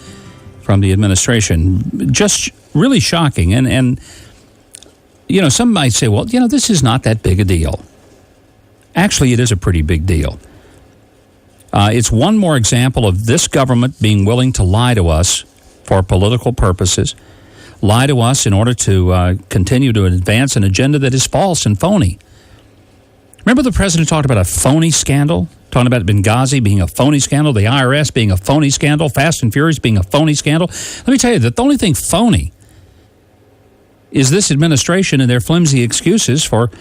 from the administration. Just really shocking. And you know, some might say, well, you know, this is not that big a deal. Actually, it is a pretty big deal. It's one more example of this government being willing to lie to us for political purposes, lie to us in order to continue to advance an agenda that is false and phony. Remember the president talked about a phony scandal? Talking about Benghazi being a phony scandal, the IRS being a phony scandal, Fast and Furious being a phony scandal. Let me tell you that the only thing phony is this administration and their flimsy excuses for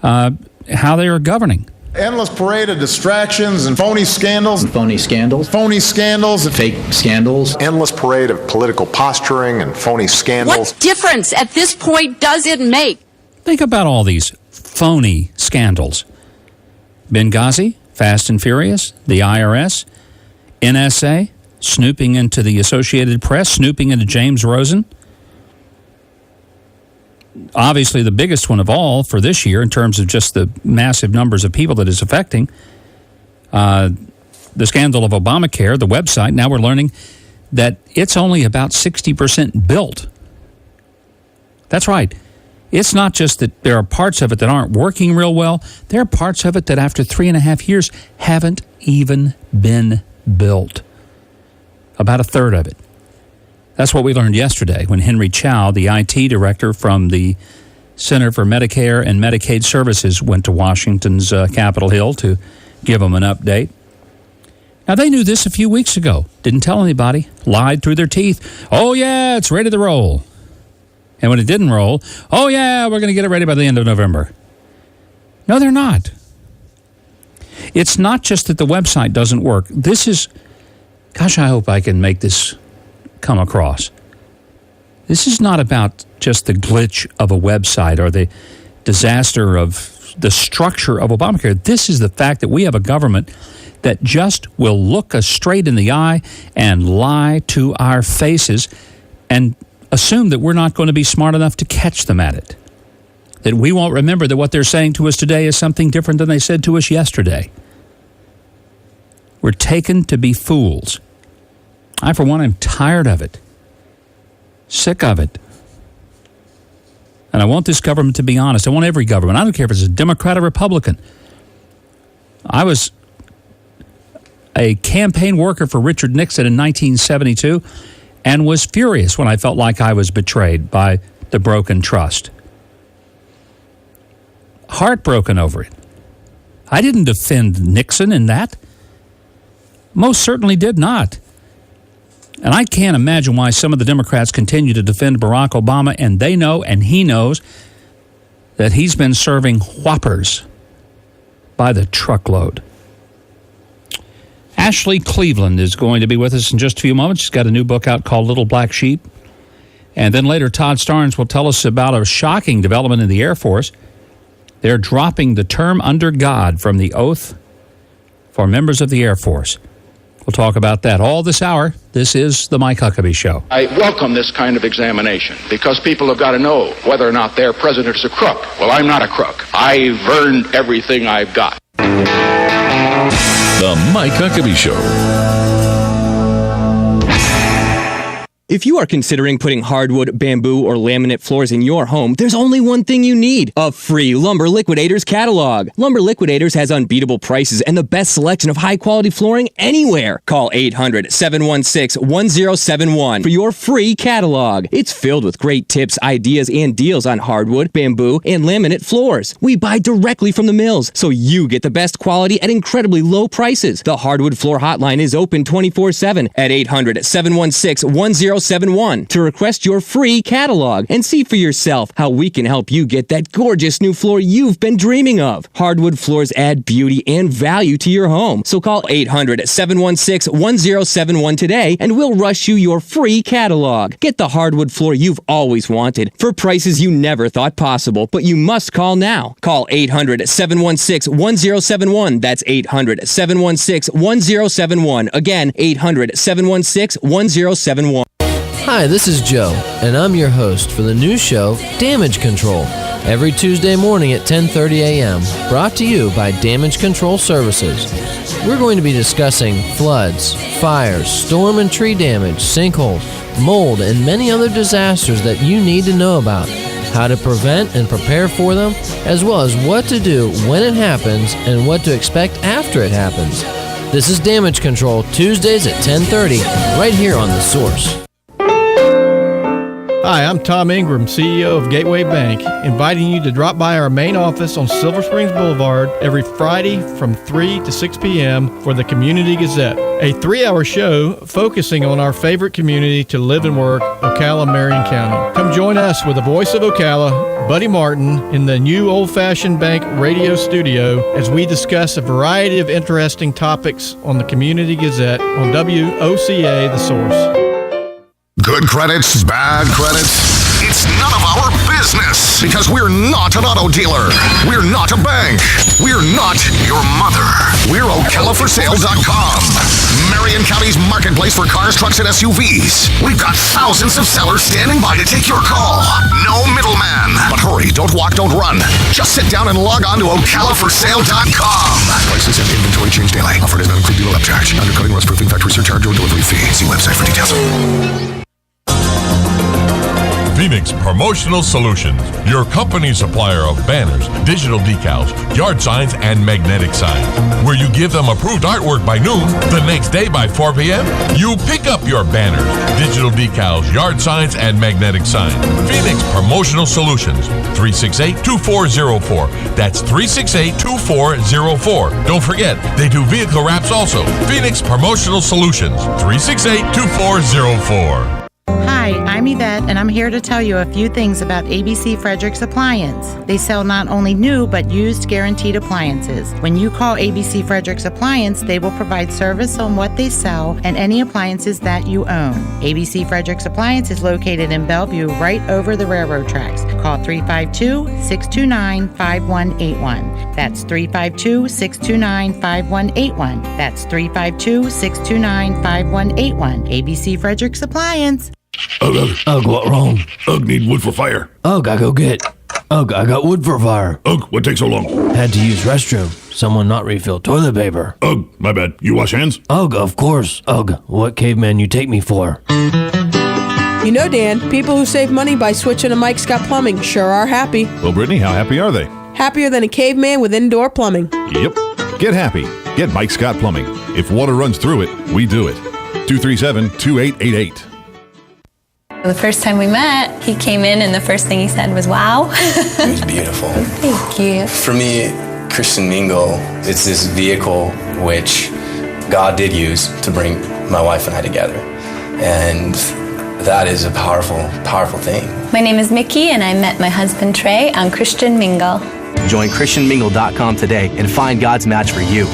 how they are governing. Endless parade of distractions and phony scandals. Phony scandals. Phony scandals. Fake scandals. Endless parade of political posturing and phony scandals. What difference at this point does it make? Think about all these phony scandals. Benghazi, Fast and Furious, the IRS, NSA, snooping into the Associated Press, snooping into James Rosen. Obviously, the biggest one of all for this year in terms of just the massive numbers of people that is affecting, the scandal of Obamacare, the website. Now we're learning that it's only about 60% built. That's right. It's not just that there are parts of it that aren't working real well. There are parts of it that after 3.5 years haven't even been built. About a third of it. That's what we learned yesterday when Henry Chow, the IT director from the Center for Medicare and Medicaid Services, went to Washington's Capitol Hill to give them an update. Now, they knew this a few weeks ago. Didn't tell anybody. Lied through their teeth. Oh, yeah, it's ready to roll. And when it didn't roll, oh, yeah, we're going to get it ready by the end of November. No, they're not. It's not just that the website doesn't work. This is, gosh, I hope I can make this come across. This is not about just the glitch of a website or the disaster of the structure of Obamacare. This is the fact that we have a government that just will look us straight in the eye and lie to our faces and assume that we're not going to be smart enough to catch them at it. That we won't remember that what they're saying to us today is something different than they said to us yesterday. We're taken to be fools. I, for one, am tired of it. Sick of it. And I want this government to be honest. I want every government. I don't care if it's a Democrat or Republican. I was a campaign worker for Richard Nixon in 1972 and was furious when I felt like I was betrayed by the broken trust. Heartbroken over it. I didn't defend Nixon in that. Most certainly did not. And I can't imagine why some of the Democrats continue to defend Barack Obama, and they know, and he knows, that he's been serving whoppers by the truckload. Ashley Cleveland is going to be with us in just a few moments. She's got a new book out called Little Black Sheep. And then later, Todd Starnes will tell us about a shocking development in the Air Force. They're dropping the term under God from the oath for members of the Air Force. We'll talk about that all this hour. This is The Mike Huckabee Show. I welcome this kind of examination because people have got to know whether or not their president is a crook. Well, I'm not a crook. I've earned everything I've got. The Mike Huckabee Show. If you are considering putting hardwood, bamboo, or laminate floors in your home, there's only one thing you need: a free Lumber Liquidators catalog. Lumber Liquidators has unbeatable prices and the best selection of high-quality flooring anywhere. Call 800-716-1071 for your free catalog. It's filled with great tips, ideas, and deals on hardwood, bamboo, and laminate floors. We buy directly from the mills, so you get the best quality at incredibly low prices. The Hardwood Floor Hotline is open 24/7 at 800-716-1071 to request your free catalog and see for yourself how we can help you get that gorgeous new floor you've been dreaming of. Hardwood floors add beauty and value to your home, so call 800-716-1071 today and we'll rush you your free catalog. Get the hardwood floor you've always wanted for prices you never thought possible, but you must call now. Call 800-716-1071. That's 800-716-1071. Again, 800-716-1071. Hi, this is Joe, and I'm your host for the new show, Damage Control. every Tuesday morning at 10:30 a.m. Brought to you by Damage Control Services. We're going to be discussing floods, fires, storm and tree damage, sinkholes, mold, and many other disasters that you need to know about, how to prevent and prepare for them, as well as what to do when it happens and what to expect after it happens. This is Damage Control, Tuesdays at 10:30, right here on The Source. Hi, I'm Tom Ingram, CEO of Gateway Bank, inviting you to drop by our main office on Silver Springs Boulevard every Friday from 3 to 6 p.m. for the Community Gazette, a 3-hour show focusing on our favorite community to live and work, Ocala, Marion County. Come join us with the voice of Ocala, Buddy Martin, in the new old-fashioned bank radio studio as we discuss a variety of interesting topics on the Community Gazette on WOCA, The Source. Good credits, bad credits. It's none of our business because we're not an auto dealer. We're not a bank. We're not your mother. We're OcalaForSale.com. Marion County's marketplace for cars, trucks, and SUVs. We've got thousands of sellers standing by to take your call. No middleman. But hurry, don't walk, don't run. Just sit down and log on to OcalaForSale.com. Prices and inventory change daily. Offer does not include dealer upcharge, undercutting, rust proofing, factory surcharge, or delivery fee. See website for details. Phoenix Promotional Solutions, your company supplier of banners, digital decals, yard signs, and magnetic signs. Where you give them approved artwork by noon, the next day by 4 p.m., you pick up your banners, digital decals, yard signs, and magnetic signs. Phoenix Promotional Solutions, 368-2404. That's 368-2404. Don't forget, they do vehicle wraps also. Phoenix Promotional Solutions, 368-2404. Hi, I'm Yvette, and I'm here to tell you a few things about ABC Fredericks Appliance. They sell not only new, but used guaranteed appliances. When you call ABC Fredericks Appliance, they will provide service on what they sell and any appliances that you own. ABC Fredericks Appliance is located in Bellevue, right over the railroad tracks. Call 352-629-5181. That's 352-629-5181. That's 352-629-5181. ABC Fredericks Appliance. Ugh, what wrong? Ugh, need wood for fire. Ugh, I go get. Ugh, I got wood for fire. Ugh, what takes so long? Had to use restroom. Someone not refill toilet paper. Ugh, my bad. You wash hands? Ugh, of course. Ugh, what caveman you take me for? You know, Dan, people who save money by switching to Mike Scott Plumbing sure are happy. Well, Brittany, how happy are they? Happier than a caveman with indoor plumbing. Yep. Get happy. Get Mike Scott Plumbing. If water runs through it, we do it. 237-2888. The first time we met, he came in and the first thing he said was, wow. It was beautiful. Thank you. For me, Christian Mingle, it's this vehicle which God did use to bring my wife and I together. And that is a powerful, powerful thing. My name is Mickey and I met my husband Trey on Christian Mingle. Join ChristianMingle.com today and find God's match for you.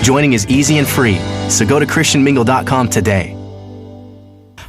Joining is easy and free, so go to ChristianMingle.com today.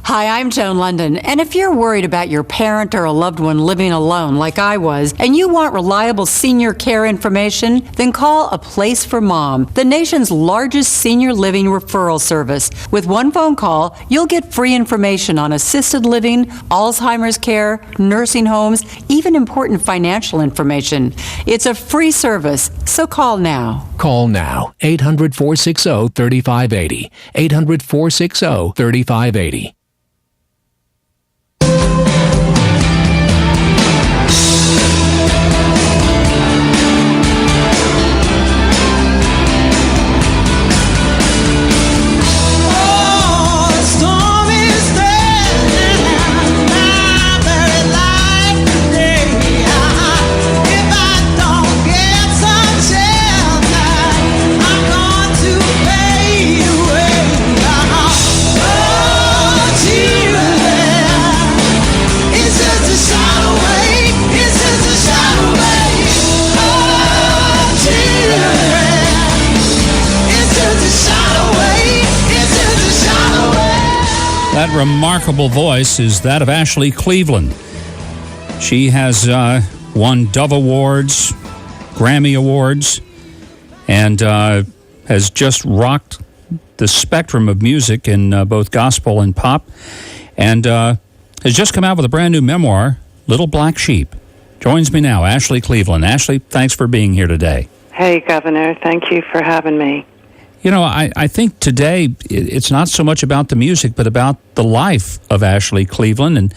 Hi, I'm Joan London, and if you're worried about your parent or a loved one living alone like I was, and you want reliable senior care information, then call A Place for Mom, the nation's largest senior living referral service. With one phone call, you'll get free information on assisted living, Alzheimer's care, nursing homes, even important financial information. It's a free service, so call now. Call now, 800-460-3580, 800-460-3580. That remarkable voice is that of Ashley Cleveland. She has won Dove Awards, Grammy Awards, and has just rocked the spectrum of music in both gospel and pop, and has just come out with a brand new memoir, Little Black Sheep. Joins me now, Ashley Cleveland. Ashley, thanks for being here today. Hey, Governor. Thank you for having me. You know, I think today it's not so much about the music, but about the life of Ashley Cleveland. And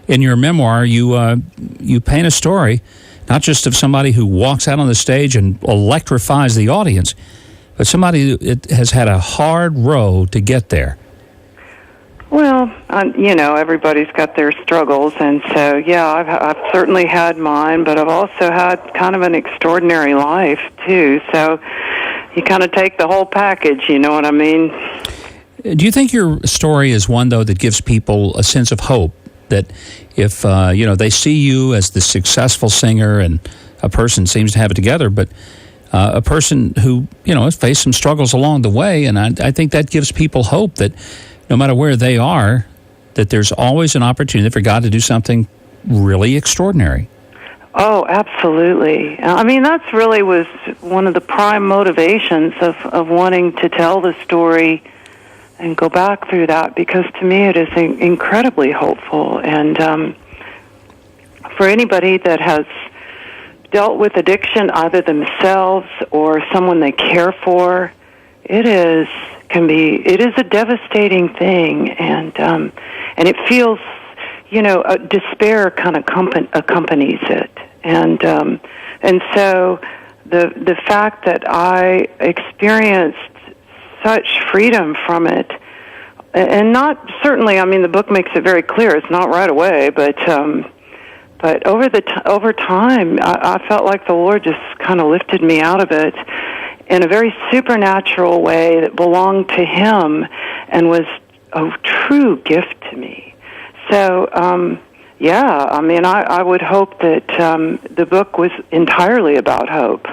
in your memoir, you paint a story, not just of somebody who walks out on the stage and electrifies the audience, but somebody who has had a hard road to get there. Well, everybody's got their struggles, and so, yeah, I've certainly had mine, but I've also had kind of an extraordinary life, too. So you kind of take the whole package, you know what I mean? Do you think your story is one, though, that gives people a sense of hope, that if, they see you as the successful singer and a person seems to have it together, but a person who, has faced some struggles along the way, and I think that gives people hope that no matter where they are, that there's always an opportunity for God to do something really extraordinary. Oh, absolutely. I mean, that's really was one of the prime motivations of wanting to tell the story and go back through that, because to me it is incredibly hopeful. And for anybody that has dealt with addiction, either themselves or someone they care for, it is a devastating thing, and it feels, despair kind of accompanies it, and so the fact that I experienced such freedom from it, and not certainly, I mean, the book makes it very clear it's not right away, but over time, I felt like the Lord just kind of lifted me out of it in a very supernatural way that belonged to Him and was a true gift to me. So, I mean, I would hope that the book was entirely about hope.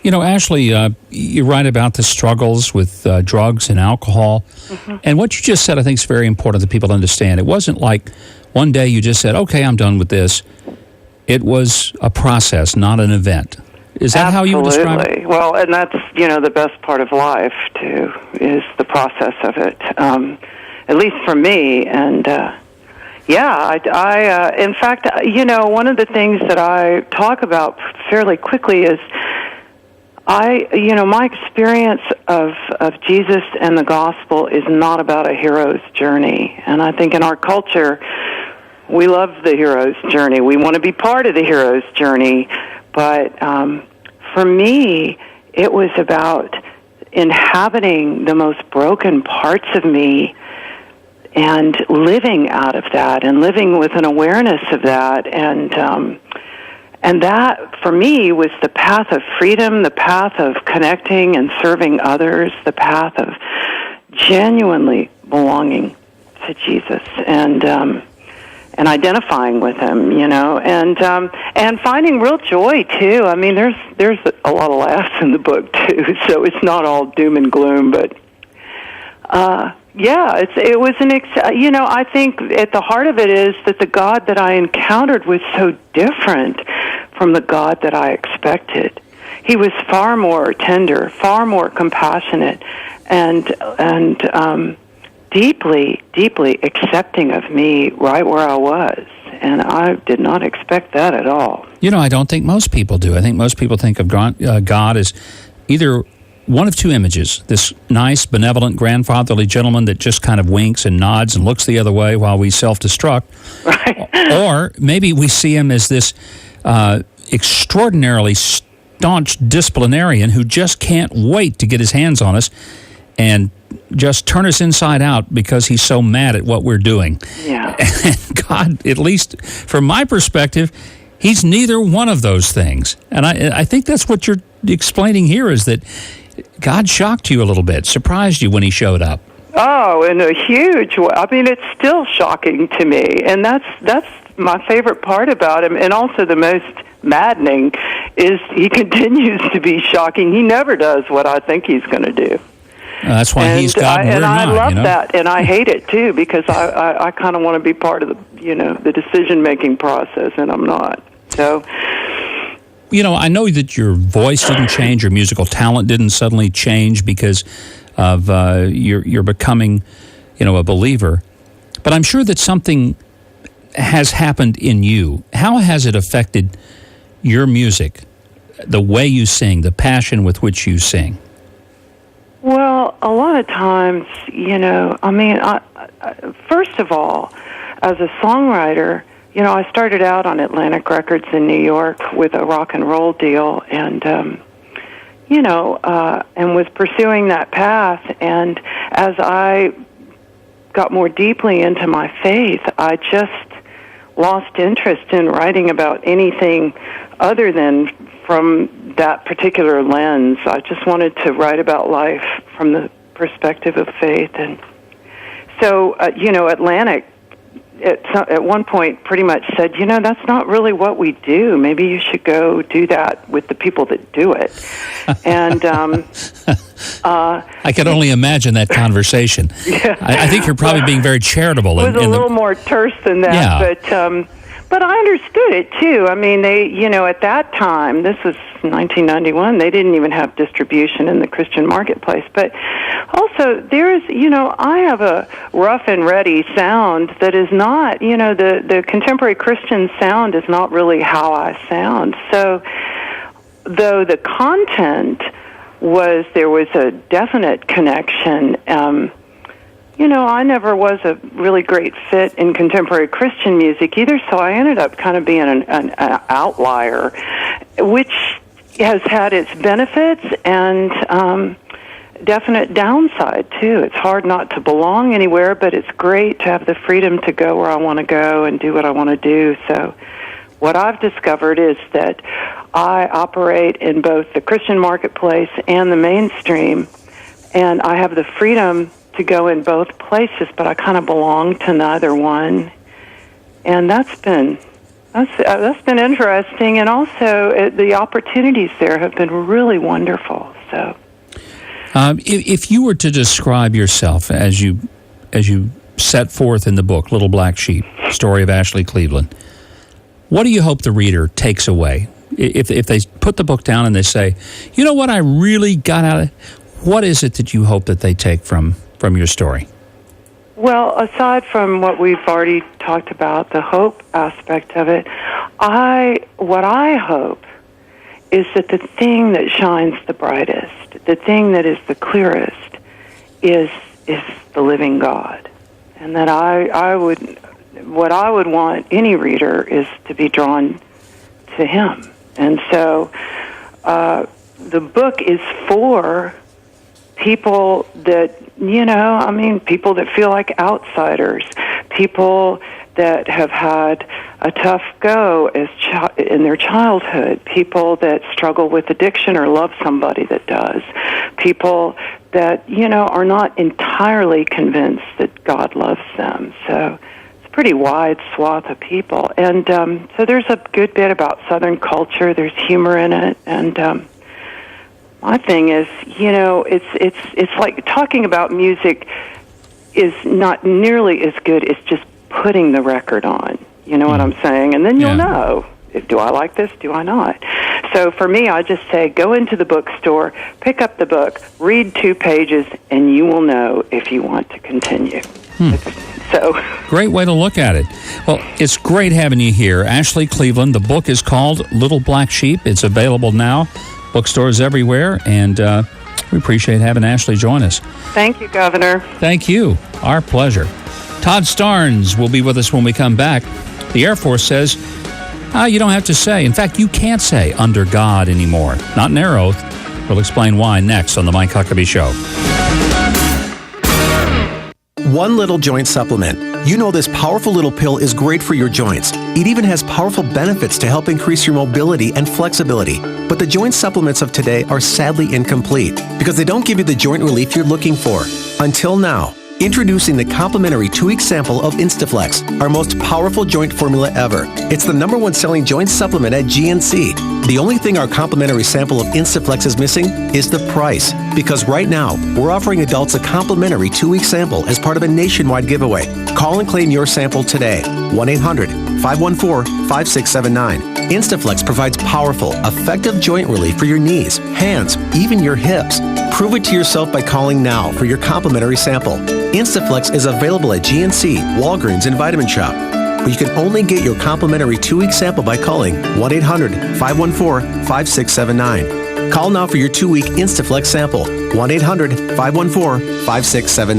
You know, Ashley, you write about the struggles with drugs and alcohol. Mm-hmm. And what you just said, I think, is very important that people understand. It wasn't like one day you just said, okay, I'm done with this. It was a process, not an event. Is that how you would describe it? Well, and that's, the best part of life, too, is the process of it, at least for me. And, I in fact, one of the things that I talk about fairly quickly is my experience of Jesus and the gospel is not about a hero's journey. And I think in our culture, we love the hero's journey. We want to be part of the hero's journey. But for me, it was about inhabiting the most broken parts of me and living out of that and living with an awareness of that. And that, for me, was the path of freedom, the path of connecting and serving others, the path of genuinely belonging to Jesus and identifying with Him, and finding real joy too. I mean, there's a lot of laughs in the book too, so it's not all doom and gloom. But it was I think at the heart of it is that the God that I encountered was so different from the God that I expected. He was far more tender, far more compassionate, and deeply, deeply accepting of me right where I was. And I did not expect that at all. I don't think most people do. I think most people think of God as either one of two images: this nice, benevolent, grandfatherly gentleman that just kind of winks and nods and looks the other way while we self-destruct. Right. Or maybe we see him as this extraordinarily staunch disciplinarian who just can't wait to get his hands on us and just turn us inside out because he's so mad at what we're doing. Yeah. And God, at least from my perspective, He's neither one of those things. And I think that's what you're explaining here, is that God shocked you a little bit, surprised you when He showed up. Oh, in a huge way. I mean, it's still shocking to me. And that's my favorite part about Him, and also the most maddening, is He continues to be shocking. He never does what I think He's going to do. That's why He's God and we're not. And I love that, and I hate it too, because I kind of want to be part of the decision-making process, and I'm not. So, I know that your voice didn't change, your musical talent didn't suddenly change because of you're becoming, a believer. But I'm sure that something has happened in you, how has it affected your music, the way you sing, the passion with which you sing? Well, a lot of times, first of all, as a songwriter, I started out on Atlantic Records in New York with a rock and roll deal, and and was pursuing that path. And as I got more deeply into my faith, I just lost interest in writing about anything other than from that particular lens. I just wanted to write about life from the perspective of faith. And so, Atlantic at one point pretty much said, that's not really what we do. Maybe you should go do that with the people that do it. And I can only imagine that conversation. Yeah. I think you're probably being very charitable. It was a little more terse than that, yeah. But I understood it too. I mean, they, at that time, this was 1991, they didn't even have distribution in the Christian marketplace. But also, there's, I have a rough and ready sound that is not, the contemporary Christian sound is not really how I sound. So, though the content there was a definite connection. I never was a really great fit in contemporary Christian music either, so I ended up kind of being an outlier, which has had its benefits and definite downside, too. It's hard not to belong anywhere, but it's great to have the freedom to go where I want to go and do what I want to do. So what I've discovered is that I operate in both the Christian marketplace and the mainstream, and I have the freedom to go in both places, but I kind of belong to neither one, and that's been interesting, and also the opportunities there have been really wonderful. So, if you were to describe yourself as you set forth in the book, Little Black Sheep, Story of Ashley Cleveland, what do you hope the reader takes away? If they put the book down and they say, you know what I really got out of it, what is it that you hope that they take from your story? Well, aside from what we've already talked about, the hope aspect of it, what I hope is that the thing that shines the brightest, the thing that is the clearest, is the living God, and that what I would want any reader is to be drawn to Him, and so the book is for people that, people that feel like outsiders, people that have had a tough go in their childhood, people that struggle with addiction or love somebody that does, people that, are not entirely convinced that God loves them. So it's a pretty wide swath of people. And so there's a good bit about Southern culture. There's humor in it. And my thing is, it's like talking about music is not nearly as good as just putting the record on. You know what I'm saying? And then you'll know, do I like this? Do I not? So for me, I just say, go into the bookstore, pick up the book, read 2 pages, and you will know if you want to continue. Great way to look at it. Well, it's great having you here. Ashley Cleveland, the book is called Little Black Sheep. It's available now. Bookstores everywhere, and we appreciate having Ashley join us. Thank you, Governor. Thank you. Our pleasure. Todd Starnes will be with us when we come back. The Air Force says, you don't have to say. In fact, you can't say under God anymore. Not in their oath. We'll explain why next on The Mike Huckabee Show. One Little Joint Supplement. You know this powerful little pill is great for your joints. It even has powerful benefits to help increase your mobility and flexibility. But the joint supplements of today are sadly incomplete because they don't give you the joint relief you're looking for. Until now. Introducing the complimentary 2-week sample of Instaflex, our most powerful joint formula ever. It's the #1 selling joint supplement at GNC. The only thing our complimentary sample of Instaflex is missing is the price. Because right now, we're offering adults a complimentary 2-week sample as part of a nationwide giveaway. Call and claim your sample today. 1-800-514-5679. Instaflex provides powerful, effective joint relief for your knees, hands, even your hips. Prove it to yourself by calling now for your complimentary sample. Instaflex is available at GNC, Walgreens, and Vitamin Shop. but you can only get your complimentary 2-week sample by calling 1-800-514-5679. Call now for your 2-week Instaflex sample. 1-800-514-5679.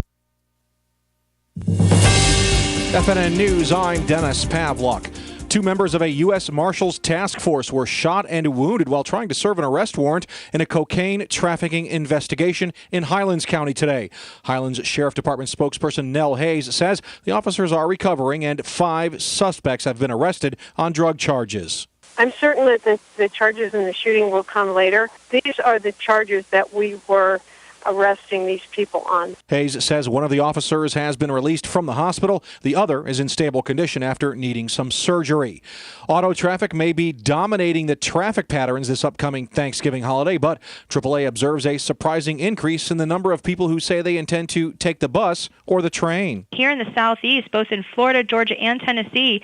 FNN News, I'm Dennis Pavlok. 2 members of a U.S. Marshals task force were shot and wounded while trying to serve an arrest warrant in a cocaine trafficking investigation in Highlands County today. Highlands Sheriff Department spokesperson Nell Hayes says the officers are recovering and 5 suspects have been arrested on drug charges. I'm certain that the charges in the shooting will come later. These are the charges that we were arresting these people on. Hayes says one of the officers has been released from the hospital. The other is in stable condition after needing some surgery. Auto traffic may be dominating the traffic patterns this upcoming Thanksgiving holiday, but AAA observes a surprising increase in the number of people who say they intend to take the bus or the train. Here in the southeast, both in Florida, Georgia, and Tennessee,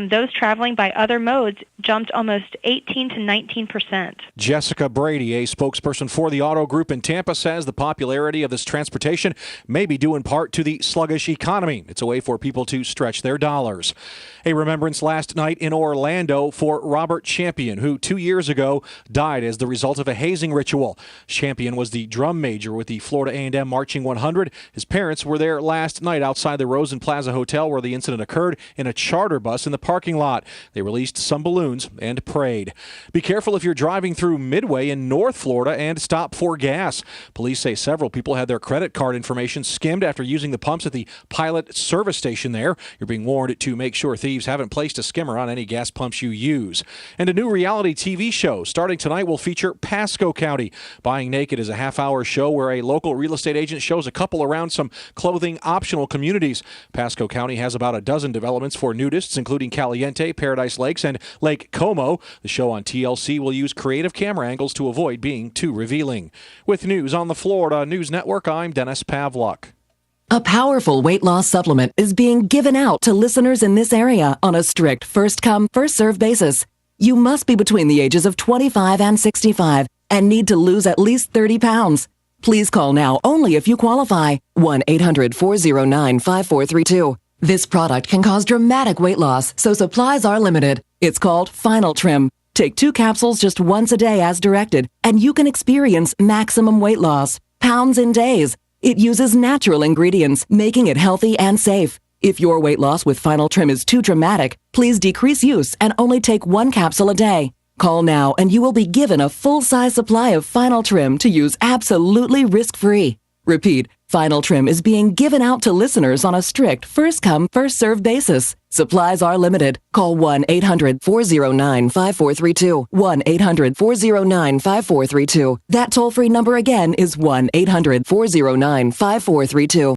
those traveling by other modes jumped almost 18 to 19%. Jessica Brady, a spokesperson for the auto group in Tampa, says the popularity of this transportation may be due in part to the sluggish economy. It's a way for people to stretch their dollars. A remembrance last night in Orlando for Robert Champion, who 2 years ago died as the result of a hazing ritual. Champion was the drum major with the Florida A&M Marching 100. His parents were there last night outside the Rosen Plaza Hotel where the incident occurred in a charter bus in the parking lot. They released some balloons and prayed. Be careful if you're driving through Midway in North Florida and stop for gas. Police say several people had their credit card information skimmed after using the pumps at the Pilot service station there. You're being warned to make sure thieves haven't placed a skimmer on any gas pumps you use. And a new reality TV show starting tonight will feature Pasco County. Buying Naked is a half-hour show where a local real estate agent shows a couple around some clothing-optional communities. Pasco County has about a dozen developments for nudists, including Caliente, Paradise Lakes, and Lake Como. The show on TLC will use creative camera angles to avoid being too revealing. With news on the Florida News Network, I'm Dennis Pavlok. A powerful weight loss supplement is being given out to listeners in this area on a strict first-come, first-served basis. You must be between the ages of 25 and 65 and need to lose at least 30 pounds. Please call now only if you qualify. 1-800-409-5432. This product can cause dramatic weight loss, so supplies are limited. It's called Final Trim. Take 2 capsules just once a day as directed, and you can experience maximum weight loss, pounds in days. It uses natural ingredients, making it healthy and safe. If your weight loss with Final Trim is too dramatic, please decrease use and only take 1 capsule a day. Call now and you will be given a full-size supply of Final Trim to use absolutely risk-free. Repeat, Final Trim is being given out to listeners on a strict first-come, first-served basis. Supplies are limited. Call 1-800-409-5432. 1-800-409-5432. That toll-free number again is 1-800-409-5432.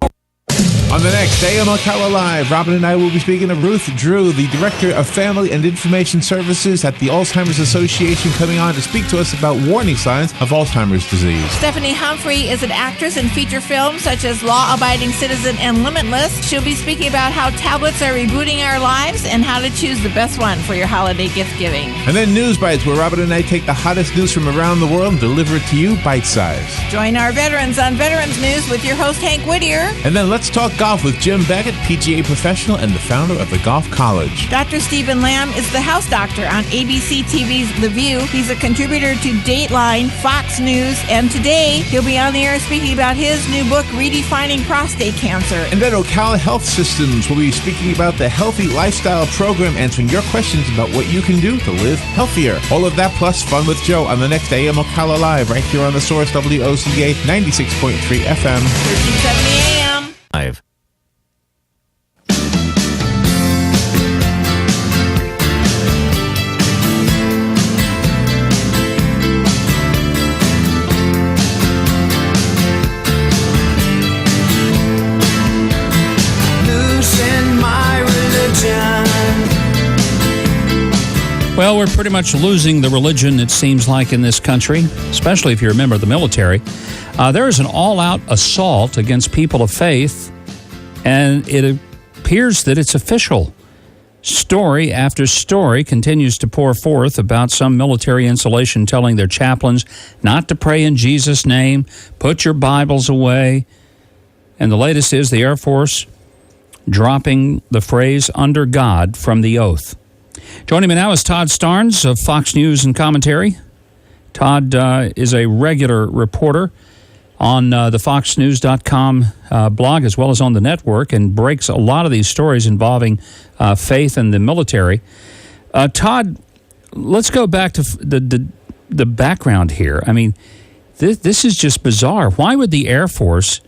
On the next AM Ocala Live, Robin and I will be speaking to Ruth Drew, the Director of Family and Information Services at the Alzheimer's Association, coming on to speak to us about warning signs of Alzheimer's disease. Stephanie Humphrey is an actress in feature films such as Law Abiding Citizen and Limitless. She'll be speaking about how tablets are rebooting our lives and how to choose the best one for your holiday gift giving. And then News Bites, where Robin and I take the hottest news from around the world and deliver it to you bite-sized. Join our veterans on Veterans News with your host Hank Whittier. And then let's talk golf with Jim Beckett, PGA professional and the founder of the Golf College. Dr. Stephen Lamb is the house doctor on ABC TV's The View. He's a contributor to Dateline, Fox News, and today he'll be on the air speaking about his new book, Redefining Prostate Cancer. And then Ocala Health Systems will be speaking about the Healthy Lifestyle Program, answering your questions about what you can do to live healthier. All of that plus fun with Joe on the next AM Ocala Live, right here on the Source WOCA 96.3 FM. 1370 AM. Live. Well, we're pretty much losing the religion, it seems like, in this country, especially if you're a member of the military. There is an all-out assault against people of faith, and it appears that it's official. Story after story continues to pour forth about some military installation telling their chaplains not to pray in Jesus' name, put your Bibles away. And the latest is the Air Force dropping the phrase under God from the oath. Joining me now is Todd Starnes of Fox News and Commentary. Todd is a regular reporter on the foxnews.com blog as well as on the network and breaks a lot of these stories involving faith and the military. Todd, let's go back to the background here. I mean, this is just bizarre. Why would the Air Force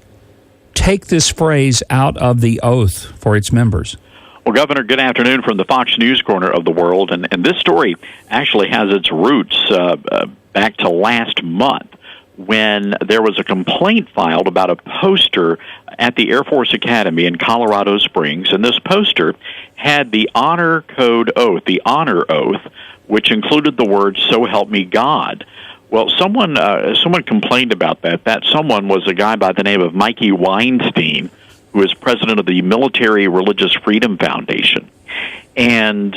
take this phrase out of the oath for its members? Well, Governor, good afternoon from the Fox News corner of the world. And this story actually has its roots back to last month when there was a complaint filed about a poster at the Air Force Academy in Colorado Springs. And this poster had the honor code oath, the honor oath, which included the words, "So help me God." Well, someone complained about that. That someone was a guy by the name of Mikey Weinstein, who is president of the Military Religious Freedom Foundation. And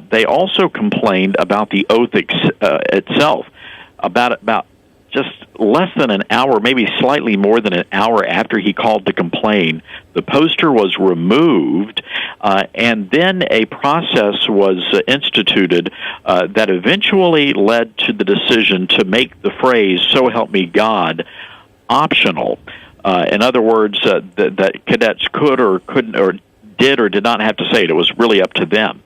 they also complained about the oath itself. About just less than an hour, maybe slightly more than an hour after he called to complain, the poster was removed, and then a process was instituted that eventually led to the decision to make the phrase, "So help me God," optional. In other words, that cadets could or couldn't or did or did not have to say it. It was really up to them.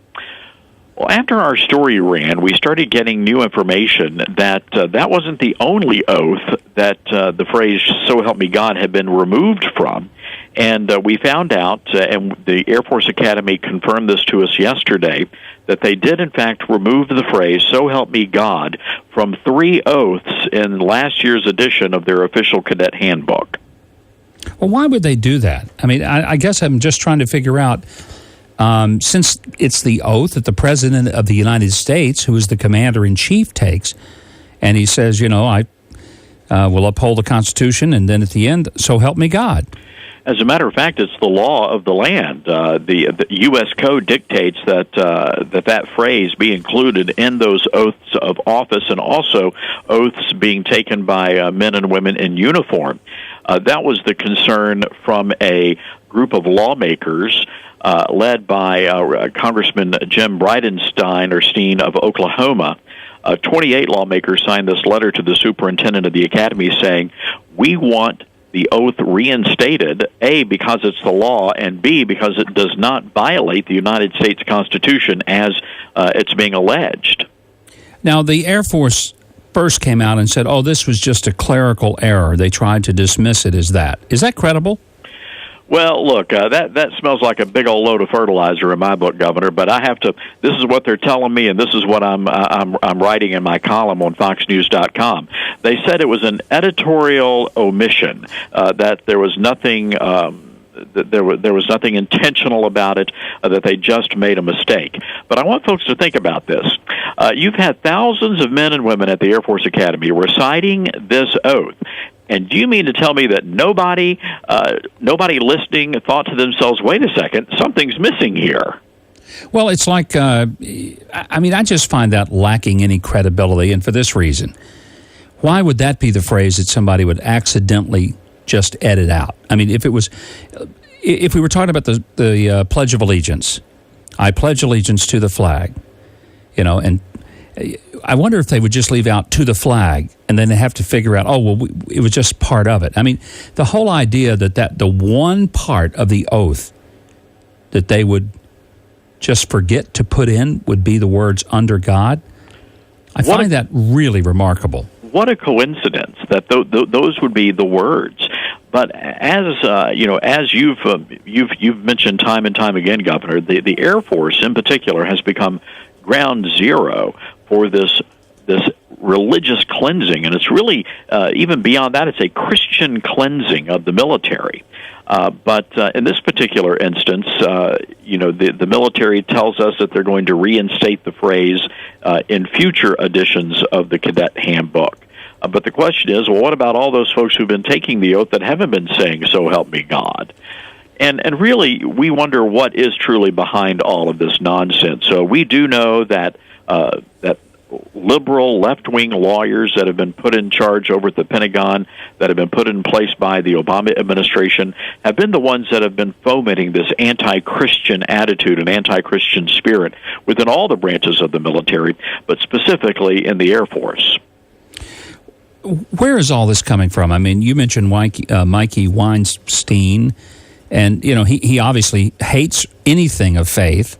Well, after our story ran, we started getting new information that that wasn't the only oath that the phrase, "So help me God," had been removed from. And we found out, and the Air Force Academy confirmed this to us yesterday, that they did in fact remove the phrase, "So help me God," from 3 oaths in last year's edition of their official cadet handbook. Well, why would they do that? I mean, I guess I'm just trying to figure out, since it's the oath that the President of the United States, who is the Commander-in-Chief, takes, and he says, you know, I will uphold the Constitution, and then at the end, "So help me God." As a matter of fact, it's the law of the land. The U.S. Code dictates that that phrase be included in those oaths of office and also oaths being taken by men and women in uniform. That was the concern from a group of lawmakers led by Congressman Jim Bridenstine of Oklahoma. 28 lawmakers signed this letter to the superintendent of the academy saying, "We want the oath reinstated, A, because it's the law, and B, because it does not violate the United States Constitution as it's being alleged." Now, the Air Force first came out and said, "Oh, this was just a clerical error." They tried to dismiss it as that. Is that credible? Well, look, that smells like a big old load of fertilizer in my book, Governor. But I have to. This is what they're telling me, and this is what I'm writing in my column on FoxNews.com. They said it was an editorial omission, that there was nothing. There was nothing intentional about it, that they just made a mistake. But I want folks to think about this. You've had thousands of men and women at the Air Force Academy reciting this oath. And do you mean to tell me that nobody listening thought to themselves, "Wait a second, something's missing here"? Well, it's like, I just find that lacking any credibility, and for this reason. Why would that be the phrase that somebody would accidentally just edit out? I mean, if we were talking about the Pledge of Allegiance, "I pledge allegiance to the flag," you know, and I wonder if they would just leave out "to the flag," and then they have to figure out, it was just part of it. I mean, the whole idea that the one part of the oath that they would just forget to put in would be the words "under God," I find that really remarkable. What a coincidence that those would be the words. But as you've mentioned time and time again, Governor, the Air Force in particular has become ground zero for this religious cleansing, and it's really even beyond that. It's a Christian cleansing of the military. But in this particular instance, the military tells us that they're going to reinstate the phrase in future editions of the cadet handbook. But the question is, well, what about all those folks who've been taking the oath that haven't been saying, "So help me God"? And really, we wonder what is truly behind all of this nonsense. So we do know that liberal, left-wing lawyers that have been put in charge over at the Pentagon, that have been put in place by the Obama administration, have been the ones that have been fomenting this anti-Christian attitude and anti-Christian spirit within all the branches of the military, but specifically in the Air Force. Where is all this coming from? I mean, you mentioned Mikey Weinstein, and he obviously hates anything of faith,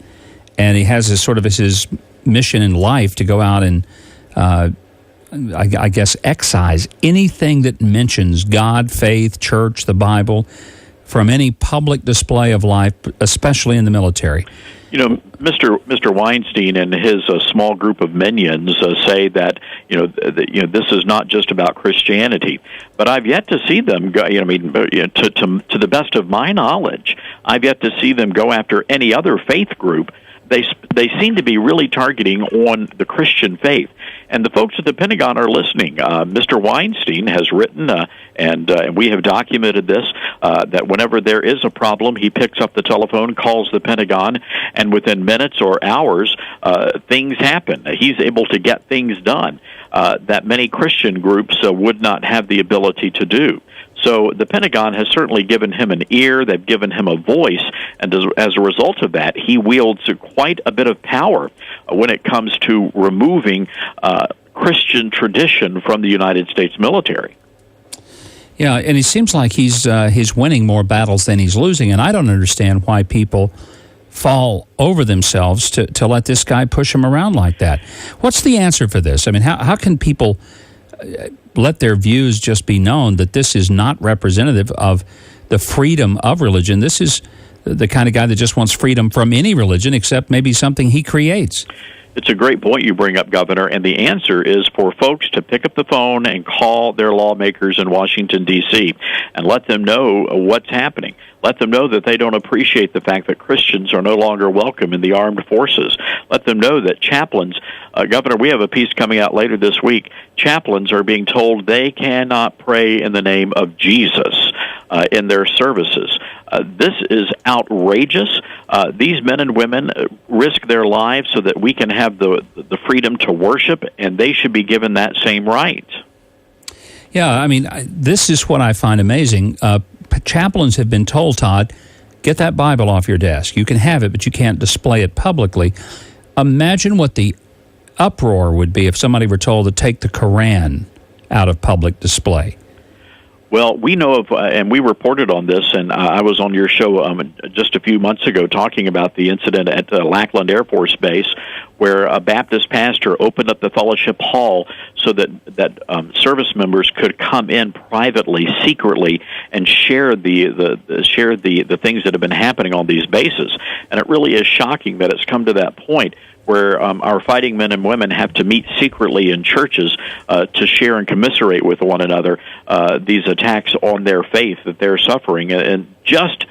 and he has his mission in life to go out and, I guess, excise anything that mentions God, faith, church, the Bible, from any public display of life, especially in the military. Mr. Weinstein and his small group of minions say that this is not just about Christianity. But I've yet to see them go. To the best of my knowledge, I've yet to see them go after any other faith group. They seem to be really targeting on the Christian faith. And the folks at the Pentagon are listening. Mr. Weinstein has written, and we have documented this, that whenever there is a problem, he picks up the telephone, calls the Pentagon, and within minutes or hours, things happen. He's able to get things done that many Christian groups would not have the ability to do. So the Pentagon has certainly given him an ear, they've given him a voice, and as a result of that, he wields quite a bit of power when it comes to removing Christian tradition from the United States military. Yeah, and it seems like he's winning more battles than he's losing, and I don't understand why people fall over themselves to let this guy push them around like that. What's the answer for this? I mean, how can people let their views just be known that this is not representative of the freedom of religion? This is the kind of guy that just wants freedom from any religion except maybe something he creates. It's a great point you bring up, Governor, and the answer is for folks to pick up the phone and call their lawmakers in Washington, D.C., and let them know what's happening. Let them know that they don't appreciate the fact that Christians are no longer welcome in the armed forces. Let them know that chaplains, Governor, we have a piece coming out later this week, chaplains are being told they cannot pray in the name of Jesus in their services. This is outrageous. These men and women risk their lives so that we can have the freedom to worship, and they should be given that same right. Yeah, I mean, this is what I find amazing. Chaplains have been told, Todd, get that Bible off your desk. You can have it, but you can't display it publicly. Imagine what the uproar would be if somebody were told to take the Koran out of public display. Well, we know of, and we reported on this, and I was on your show just a few months ago talking about the incident at Lackland Air Force Base where a Baptist pastor opened up the fellowship hall so that service members could come in privately, secretly, and share the things that have been happening on these bases. And it really is shocking that it's come to that point where our fighting men and women have to meet secretly in churches to share and commiserate with one another these attacks on their faith that they're suffering, and just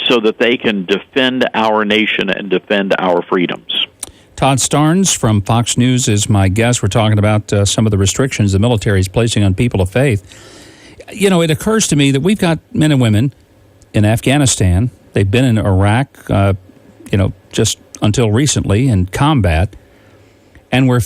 so that they can defend our nation and defend our freedoms. Todd Starnes from Fox News is my guest. We're talking about some of the restrictions the military is placing on people of faith. It occurs to me that we've got men and women in Afghanistan. They've been in Iraq, just until recently in combat, and we're